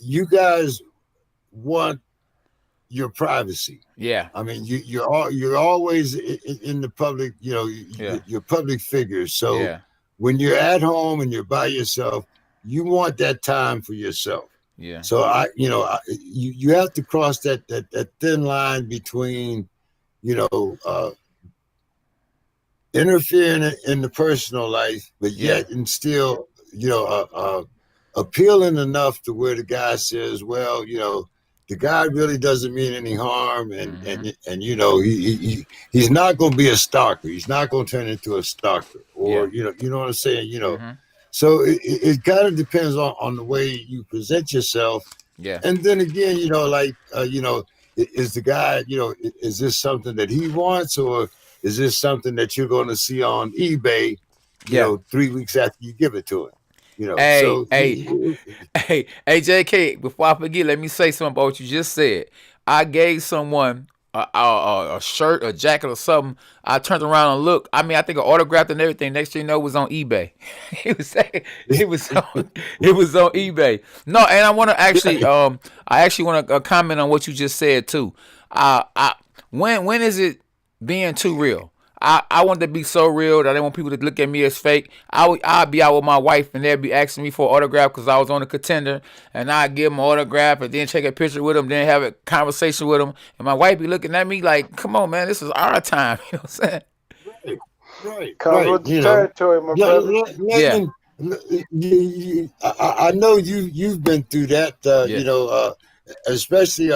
you guys want your privacy. Yeah. I mean, you're always in the public. Yeah. You're public figures. So Yeah. when you're at home and you're by yourself, you want that time for yourself. Yeah. So you have to cross that thin line between, you know, uh, interfering in the personal life, but Yeah. yet and still, appealing enough to where the guy says, well, the guy really doesn't mean any harm, and Mm-hmm. and he's not going to be a stalker. He's not going to turn into a stalker, or Yeah. you know what I'm saying. Mm-hmm. So it kind of depends on the way you present yourself. Yeah. And then again, is the guy, is this something that he wants, or is this something that you're going to see on eBay, Yeah. 3 weeks after you give it to him? Hey, So hey, hey, hey, JK. Before I forget, let me say something about what you just said. I gave someone a shirt, a jacket, or something. I turned around and looked. I mean, I think I autographed and everything. Next thing you know, it was on eBay. It was on eBay. No, and I want to actually, I actually want to comment on what you just said too. When is it being too real? I want to be so real that I didn't want people to look at me as fake. I'd be out with my wife and they'd be asking me for an autograph because I was on the Contender, and I'd give them an autograph and then take a picture with them, then have a conversation with them, and my wife be looking at me like, "Come on, man, this is our time." You know what I'm saying? Right, Comes with the territory, my brother. Yeah. I know you've been through that. Yeah. Especially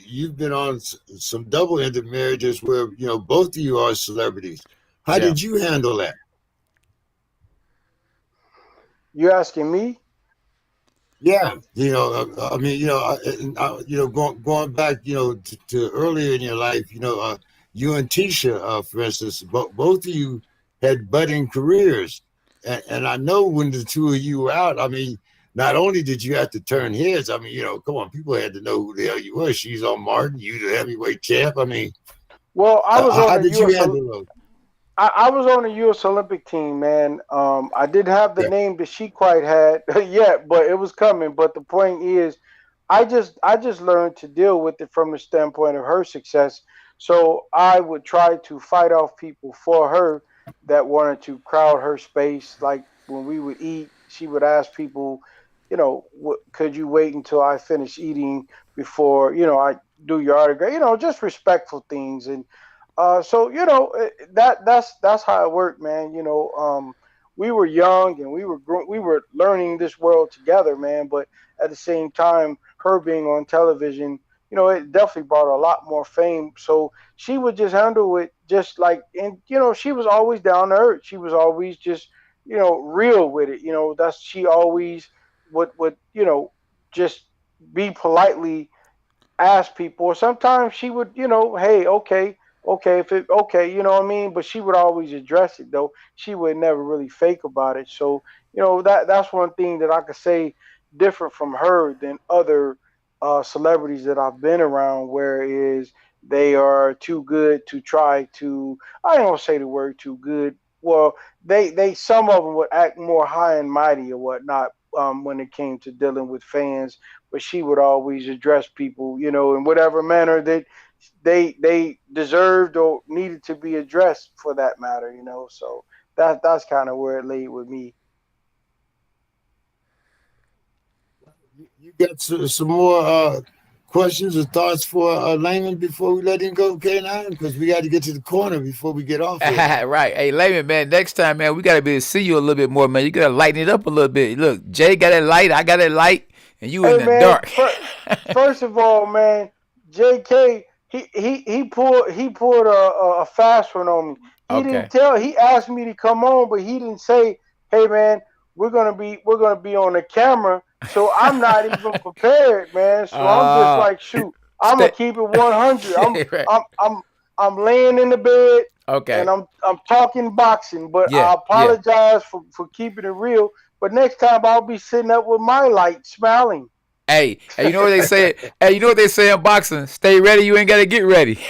you've been on some double-ended marriages where both of you are celebrities. How Yeah. did you handle that? You asking me? Yeah, I mean, going back, to earlier in your life, you and Tisha, for instance, both of you had budding careers, and I know when the two of you were out, I mean, not only did you have to turn heads, I mean, come on, people had to know who the hell you were. She's on Martin, you the heavyweight champ. I mean, Well, I was how on the did you U.S. handle those? I was on the U.S. Olympic team, man. I didn't have the Yeah, name that she quite had yet, but it was coming. But the point is, I just learned to deal with it from the standpoint of her success. So I would try to fight off people for her that wanted to crowd her space. Like when we would eat, she would ask people, could you wait until I finish eating before I do your autograph? Just respectful things. And so that's how it worked, man. We were young and we were learning this world together, man. But at the same time, her being on television, it definitely brought a lot more fame. So she would just handle it just like, and she was always down to earth. She was always just real with it. That's she always would just be politely ask people. Or sometimes she would, hey, okay, if it okay, you know what I mean. But she would always address it though. She would never really fake about it. So that's one thing that I could say different from her than other celebrities that I've been around, where is they are too good to try to. I don't want to say the word too good. Well, they some of them would act more high and mighty or whatnot when it came to dealing with fans, but she would always address people, in whatever manner that they deserved or needed to be addressed for that matter. So that's kind of where it laid with me. you got some more questions or thoughts for Layman before we let him go, K9? Because we got to get to the corner before we get off here, man. Right. Hey, Layman, man, next time, man, we got to be able to see you a little bit more, man. You got to lighten it up a little bit. Look, Jay got that light, I got that light, and you in Hey the man, dark. first of all, man, J.K. he pulled a fast one on me. He didn't Okay. tell. He asked me to come on, but he didn't say, "Hey man, we're gonna be on the camera." So I'm not even prepared, man. So I'm just Uh, like, shoot, I'm gonna stay. keep it 100. I'm Right. I'm I'm I'm laying in the bed and Okay. I'm talking boxing, but Yeah. I Yeah. apologize for keeping it real. But next time I'll be sitting up with my light smiling. Hey, you know what they say? Hey, you know what they say in boxing? Stay ready, you ain't gotta get ready.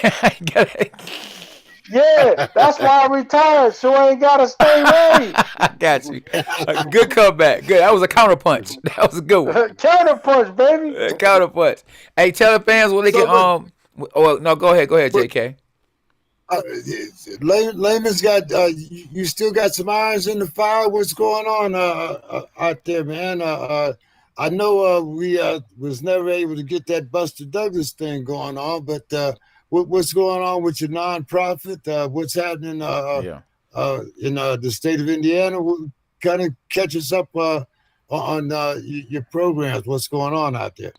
Yeah, that's why I retired, so I ain't gotta stay ready. I got you. Good comeback. Good. That was a counter punch. That was a good one. Counter punch, baby. Counter punch. Hey, tell the fans what they can So, but, Oh no, go ahead, but JK. uh, Layman's got, you still got some irons in the fire. What's going on out there, man? I know we was never able to get that Buster Douglas thing going on, but what's going on with your nonprofit? What's happening Yeah. in the state of Indiana? Kind of catch us up on your programs. What's going on out there?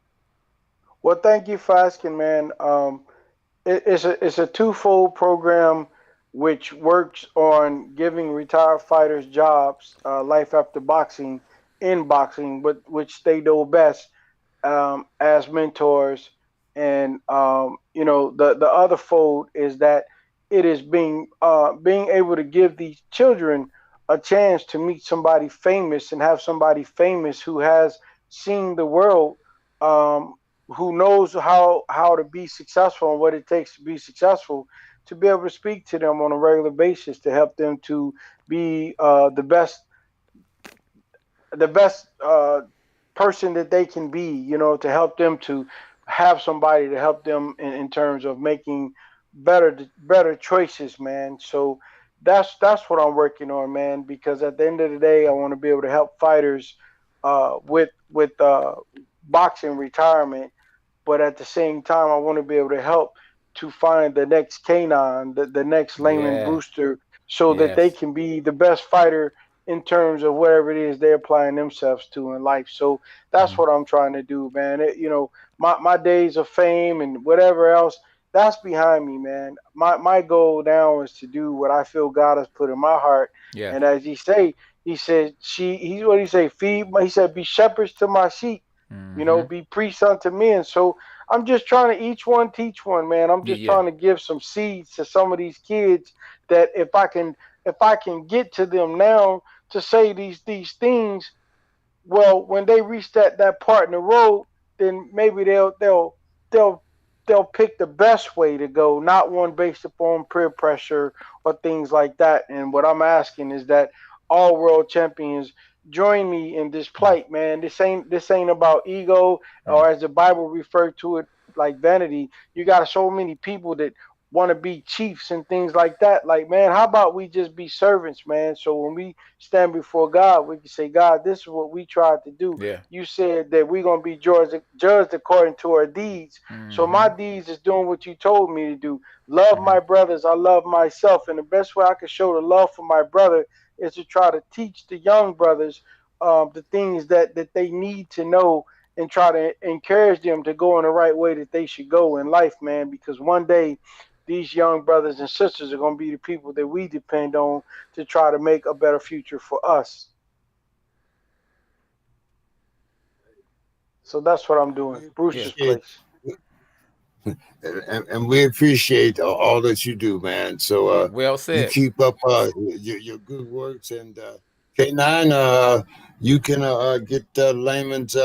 Well, thank you for asking, man. It's a twofold program which works on giving retired fighters jobs, life after boxing, in boxing, but which they know best as mentors And the other fold is that it is being able to give these children a chance to meet somebody famous and have somebody famous who has seen the world, um, who knows how to be successful and what it takes to be successful, to be able to speak to them on a regular basis to help them to be the best person that they can be, to help them to have somebody to help them in terms of making better choices, man. So that's what I'm working on, man. Because at the end of the day, I want to be able to help fighters with boxing retirement, but at the same time, I want to be able to help to find the next Kanon, the next Lamon Yeah. Brewster, so that they Yes. can be the best fighter in terms of whatever it is they're applying themselves to in life. So that's what I'm trying to do, man. My days of fame and whatever else, that's behind me, man. My goal now is to do what I feel God has put in my heart. Yeah. And as he said, he's what he say, he said, be shepherds to my sheep, Mm-hmm. be priests unto men. So I'm just trying to each one teach one, man. I'm Yeah. just Yeah. trying to give some seeds to some of these kids that if I can get to them now to say these things, well, when they reach that part in the road, then maybe they'll they'll pick the best way to go, not one based upon peer pressure or things like that. And what I'm asking is that all world champions join me in this plight, man. This ain't about ego, Mm. or as the Bible referred to it, like vanity. You got so many people that want to be chiefs and things like that. Like, man, how about we just be servants, man? So when we stand before God, we can say, God, this is what we tried to do. Yeah. You said that we're going to be judged according to our deeds. So my Mm-hmm. deeds is doing what you told me to do. Love Mm-hmm. my brothers. I love myself. And the best way I can show the love for my brother is to try to teach the young brothers the things that they need to know, and try to encourage them to go in the right way that they should go in life, man. Because one day these young brothers and sisters are going to be the people that we depend on to try to make a better future for us. So that's what I'm doing. We Yeah. Brewster's appreciate Place. and we appreciate all that you do, man. So Well you said. keep up your good works, and K9, you can get Layman's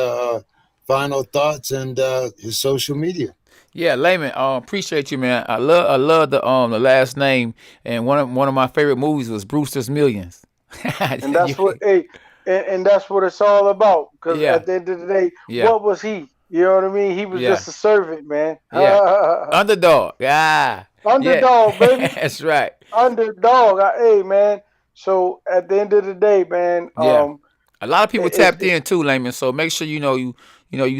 final thoughts and his social media. Yeah, Layman, appreciate you, man. I love the last name, and one of my favorite movies was Brewster's Millions. And You- that's what hey, and that's what it's all about. Because yeah, at the end of the day, yeah, what was he? You know what I mean? He was yeah, just a servant, man. yeah. Underdog. Yeah, Underdog, baby. that's right. Underdog. Hey, man. So at the end of the day, man, Yeah, a lot of people it's tapped in too, Layman. So make sure you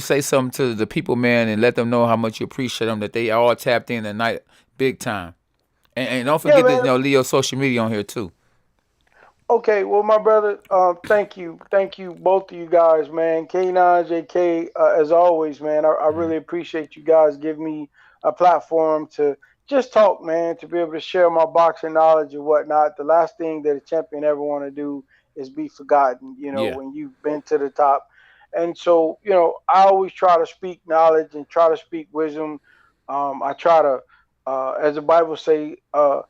say something to the people, man, and let them know how much you appreciate them. That they all tapped in tonight, big time. And don't yeah, forget to man. Leo social media on here too. Okay, well, my brother, thank you, both of you guys, man. K9, JK, as always, man. I Mhm. really appreciate you guys giving me a platform to just talk, man, to be able to share my boxing knowledge and whatnot. The last thing that a champion ever want to do is be forgotten, Yeah, when you've been to the top. And so, I always try to speak knowledge and try to speak wisdom. I try to, as the Bible say, I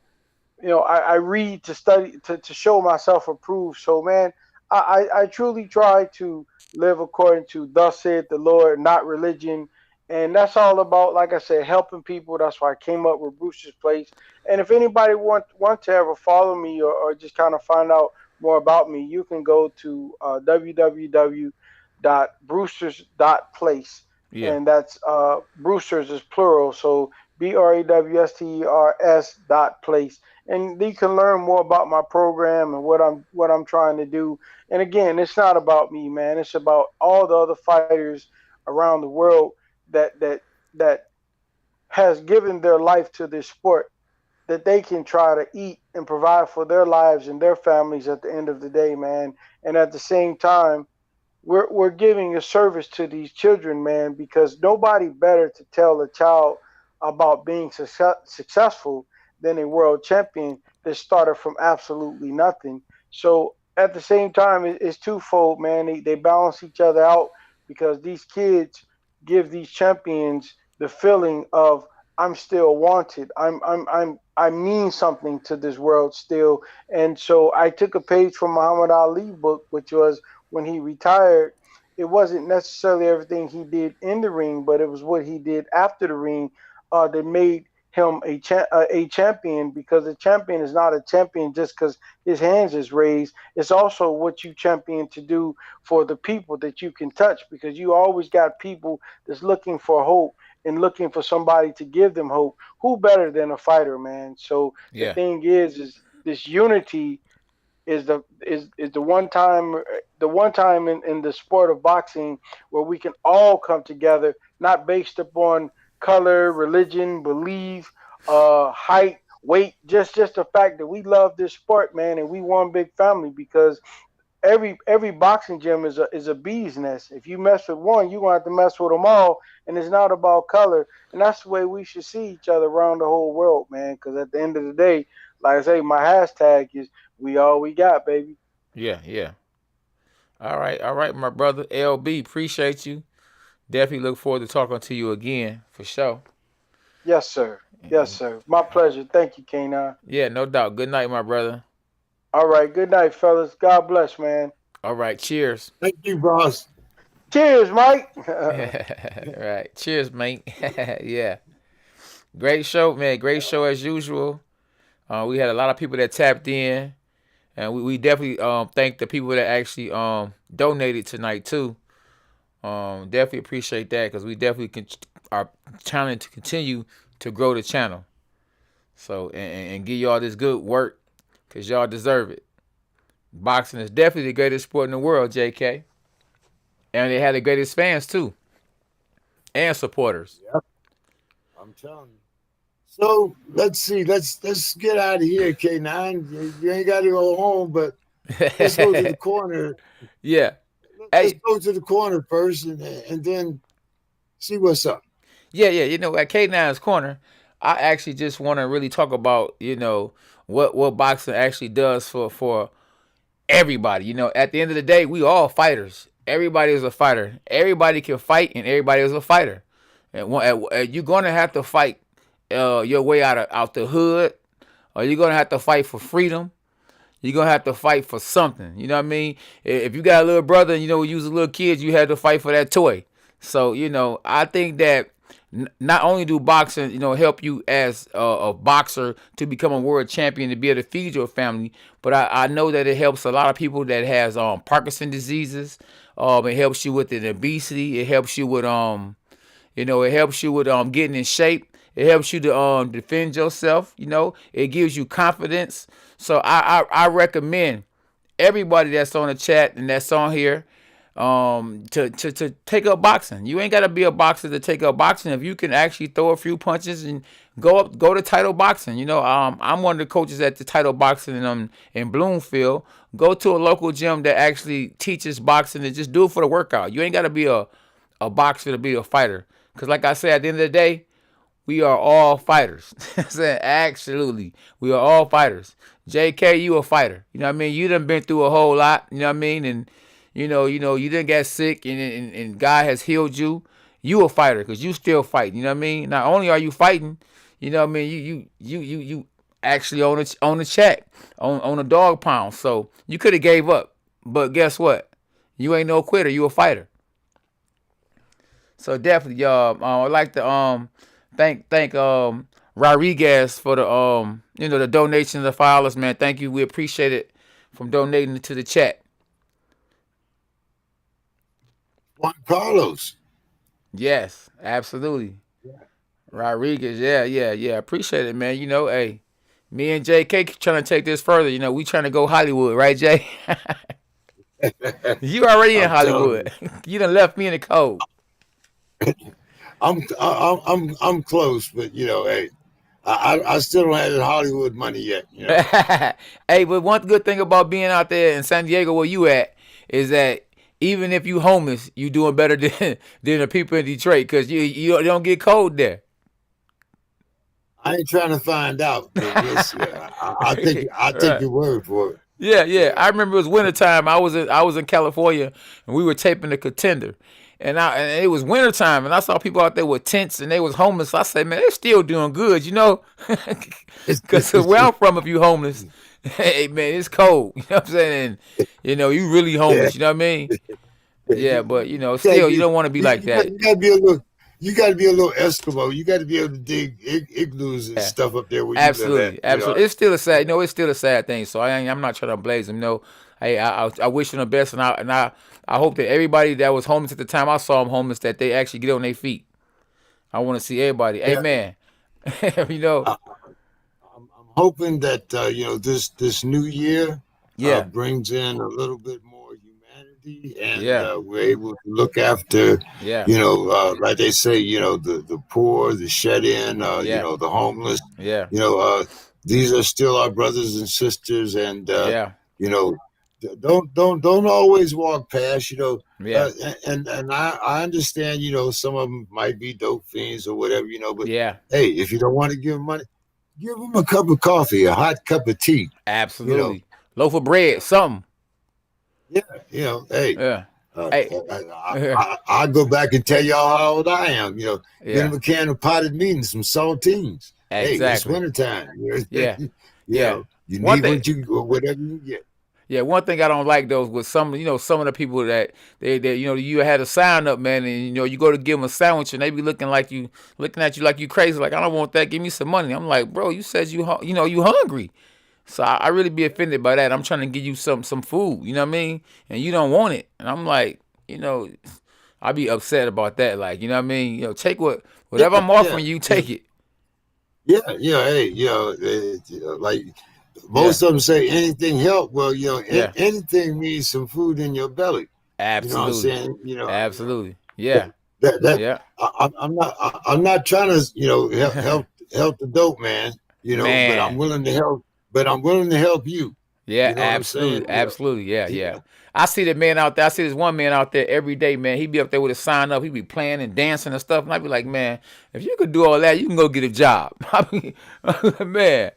read to study to show myself approved. So, man, I truly try to live according to thus saith the Lord, not religion. And that's all about, like I said, helping people. That's why I came up with Brewster's Place. And if anybody want to ever follow me, or just kind of find out more about me, you can go to www.brewsters.place. yeah, And that's Brewsters is plural. So BREWSTERS.place, and you can learn more about my program and what I'm trying to do. And again, it's not about me, man. It's about all the other fighters around the world that has given their life to this sport, that they can try to eat and provide for their lives and their families at the end of the day, man. And at the same time, we're giving a service to these children, man, because nobody better to tell a child about being successful than a world champion that started from absolutely nothing. So at the same time, it's twofold, man. They balance each other out, because these kids give these champions the feeling of I'm still wanted. I mean something to this world still. And so I took a page from Muhammad Ali book, which was when he retired. It wasn't necessarily everything he did in the ring, but it was what he did after the ring that made him a champion. Because a champion is not a champion just because his hands is raised. It's also what you champion to do for the people that you can touch, because you always got people that's looking for hope and looking for somebody to give them hope. Who better than a fighter, man? So the Yeah. thing is this unity is the one time in the sport of boxing where we can all come together, not based upon color, religion, belief, height, weight, just the fact that we love this sport, man, and we one big family. Because every boxing gym is a bee's nest. If you mess with one, you're gonna have to mess with them all, and it's not about color. And that's the way we should see each other around the whole world, man. Because at the end of the day, like I say, my hashtag is we all we got, baby. Yeah, yeah. All right, my brother LB. Appreciate you. Definitely look forward to talking to you again for sure. Yes, sir. Yes, sir. My pleasure. Thank you, K9. Yeah, no doubt. Good night, my brother. All right. Good night, fellas. God bless, man. All right, cheers. Thank you, boss. Cheers, Mike. Right. Cheers, mate. Yeah. Great show, man. Great show as usual. We had a lot of people that tapped in, and we definitely thank the people that actually donated tonight too. Definitely appreciate that, because we definitely are trying to continue to grow the channel. So and give y'all this good work, because y'all deserve it. Boxing is definitely the greatest sport in the world, JK. And they had the greatest fans too, and supporters. Yep. I'm telling you. So let's see. Let's get out of here, K9. You ain't got to go home, but let's go to the corner. Yeah. Let's go to the corner first, and then see what's up. Yeah. You know, at K9's corner, I actually just want to really talk about, what boxing actually does for everybody. You know, at the end of the day, we all fighters. Everybody is a fighter. Everybody can fight, and everybody is a fighter. And you're gonna have to fight your way out the hood, or you're gonna have to fight for freedom. You're gonna have to fight for something. You know what I mean? If you got a little brother, and you was a little kid, you had to fight for that toy. So I think that not only do boxing, help you as a boxer to become a world champion, to be able to feed your family, but I know that it helps a lot of people that has Parkinson's diseases. It helps you with an obesity. It helps you with it helps you with getting in shape. It helps you to defend yourself. It gives you confidence. So I recommend everybody that's on the chat and that's on here to take up boxing. You ain't got to be a boxer to take up boxing. If you can actually throw a few punches and go to title boxing. I'm one of the coaches at the title boxing in Bloomfield. Go to a local gym that actually teaches boxing and just do it for the workout. You ain't got to be a boxer to be a fighter. Because like I said, at the end of the day, we are all fighters. Absolutely. We are all fighters. JK, you a fighter. You know what I mean? You done been through a whole lot. You know what I mean? And you didn't get sick and God has healed you. You a fighter because you still fighting. You know what I mean? Not only are you fighting, you know what I mean? You actually on the check, on a dog pound. So you could have gave up. But guess what? You ain't no quitter. You a fighter. So definitely, y'all, I'd like to thank Rodriguez for the the donation of $5, man. Thank you. We appreciate it from donating to the chat. Juan Carlos. Yes, absolutely. Yeah. Rodriguez, yeah. Appreciate it, man. Hey, me and JK trying to take this further. We trying to go Hollywood, right, Jay? You already in Hollywood. You done left me in the cold. I'm close, but hey, I still don't have the Hollywood money yet. Hey, but one good thing about being out there in San Diego where you at is that even if you homeless, you doing better than the people in Detroit, because you don't get cold there. I ain't trying to find out. Yes, I take Right. your word for it. Yeah. I remember it was wintertime. I was in California, and we were taping The Contender. and it was wintertime, and I saw people out there with tents, and they was homeless. I said, man, they're still doing good, you know, because where I'm from, if you homeless, hey man, it's cold. You know what I'm saying? And, you know, you really homeless. You know what I mean? Yeah, but you know, still, you don't want to be like that. You gotta be a little. You got to be a little Eskimo. You got to be able to dig igloos and stuff up there where you Absolutely, live at. absolutely. It's still a sad, you know, it's still a sad thing. So I'm not trying to blaze them. No, hey, I wish them the best, and I hope that everybody that was homeless at the time I saw them homeless, that they actually get on their feet. I want to see everybody. Yeah. Amen. You know, I'm hoping that you know this new year brings in a little bit more humanity, and we're able to look after you know like they say, you know, the poor, the shut in, you know, the homeless. You know, these are still our brothers and sisters, and you know, don't always walk past, you know. And I understand, you know, some of them might be dope fiends or whatever, you know, but hey, if you don't want to give them money, give them a cup of coffee, a hot cup of tea. Absolutely. You know? Loaf of bread, something. Yeah, you know, hey. I go back and tell y'all how old I am. You know, get them a can of potted meat and some saltines. Hey, it's wintertime. You know, you need whatever you get. Yeah, one thing I don't like though was some of the people that they you know, you had a sign up, man, and you know, you go to give them a sandwich and they be looking at you like you crazy, like, I don't want that, give me some money. I'm like, bro, you said you hungry. So I really be offended by that. I'm trying to give you some food, you know what I mean? And you don't want it. And I'm like, you know, I be upset about that. Like, you know what I mean? You know, take whatever I'm offering you, take it. Yeah, hey, you know, like most of them say anything help. Well, you know, anything means some food in your belly. Absolutely. You know what I'm saying? You know, absolutely. Yeah. I'm not trying to, you know, help the dope man, you know, but I'm willing to help. But I'm willing to help you. Yeah, you know absolutely, absolutely. Yeah. I see the man out there. I see this one man out there every day, man. He be up there with a sign up. He be playing and dancing and stuff. And I be like, man, if you could do all that, you can go get a job. I mean, man.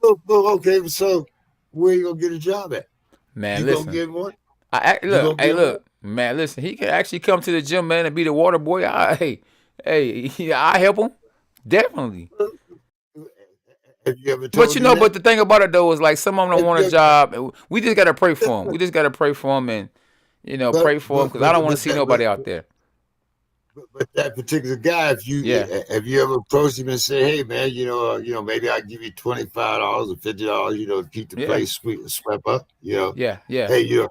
Well, okay, so where you gonna get a job at? Man, you listen. Gonna get one? Look, man, listen. He can actually come to the gym, man, and be the water boy. I help him, definitely. Have you ever told but you know, but the thing about it though is like some of them don't want a job. We just gotta pray for them. We just gotta pray for them, and you know, pray for them, because I don't want to see nobody out there. But that particular guy, have you ever approached him and said, "Hey, man, you know, maybe I'll give you $25 or $50, you know, to keep the place swept up, you know?" Yeah. Hey, you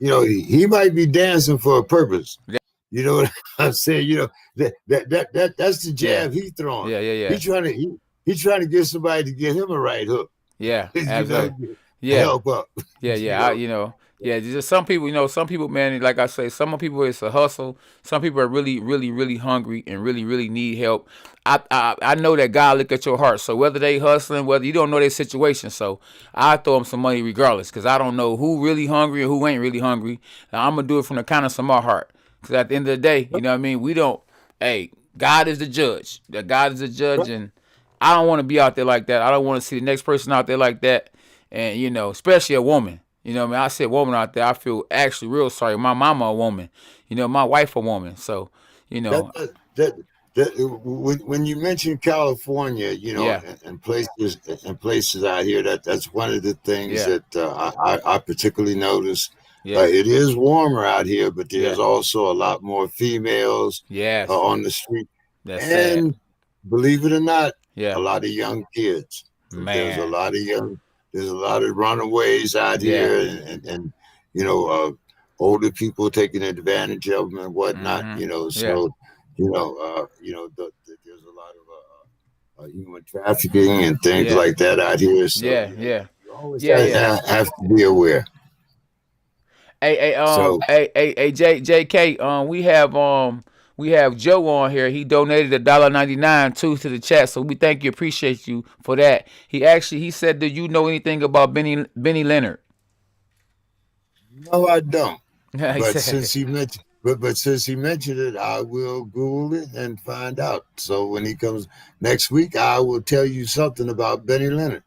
know, he might be dancing for a purpose. Yeah. You know what I'm saying? You know, that's the jab he's throwing. Yeah. He's trying to get somebody to get him a right hook. Yeah, absolutely. Help up. Just some people, man, like I say, some people it's a hustle. Some people are really, really, really hungry and really, really need help. I know that God look at your heart. So whether they hustling, whether you don't know their situation, so I throw them some money regardless, because I don't know who really hungry and who ain't really hungry. Now, I'm gonna do it from the kindness of my heart, because at the end of the day, you know what I mean. We don't. Hey, God is the judge. God is the judge, and I don't want to be out there like that. I don't want to see the next person out there like that. And, you know, especially a woman. You know what I mean? I said woman out there, I feel actually real sorry. My mama a woman. You know, my wife a woman. So, you know. When you mention California, you know, and places out here, that's one of the things that I particularly notice. It is warmer out here, but there's also a lot more females on the street. That's and sad. Believe it or not, a lot of young kids. Man. There's a lot of runaways out here, and you know, older people taking advantage of them and whatnot. Mm-hmm. You know, so you know, there's a lot of human trafficking and things like that out here. So you always have to be aware. Hey, JK, we have Joe on here. He donated $1.99 to the chat, so we thank you, appreciate you for that. He said, "Do you know anything about Benny Leonard?" No, I don't. But since he mentioned it, I will Google it and find out. So when he comes next week, I will tell you something about Benny Leonard,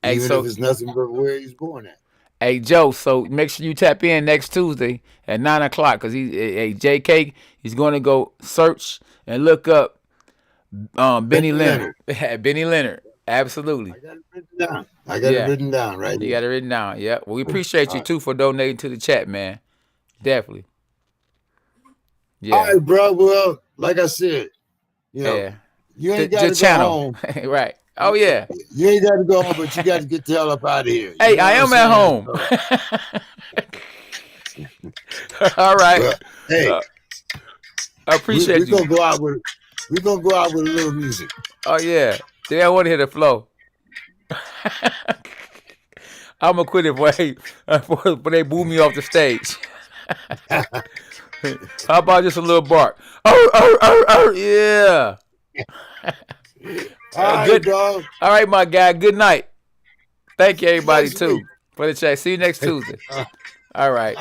even if it's nothing but where he's born at. Hey Joe, so make sure you tap in next Tuesday at 9 o'clock because JK, he's going to go search and look up Benny Leonard. Benny Leonard, absolutely. I got it written down. I got it written down right You here. got it written down. Yeah. Well, we appreciate you too for donating to the chat, man. Definitely. Yeah. All right, bro. Well, like I said, you know, you ain't got to go home. Right. Oh yeah. You ain't got to go home, but you got to get the hell up out of here. Hey, I am at home. All right. Well, hey, I appreciate you. We're gonna go out with a little music. Oh yeah. They don't want to hear the flow. I'm gonna quit it before they boo me off the stage. How about just a little bark? Yeah. All right, good. dog. All right, my guy. Good night. Thank you, everybody, too, for the chat. See you next Tuesday. All right.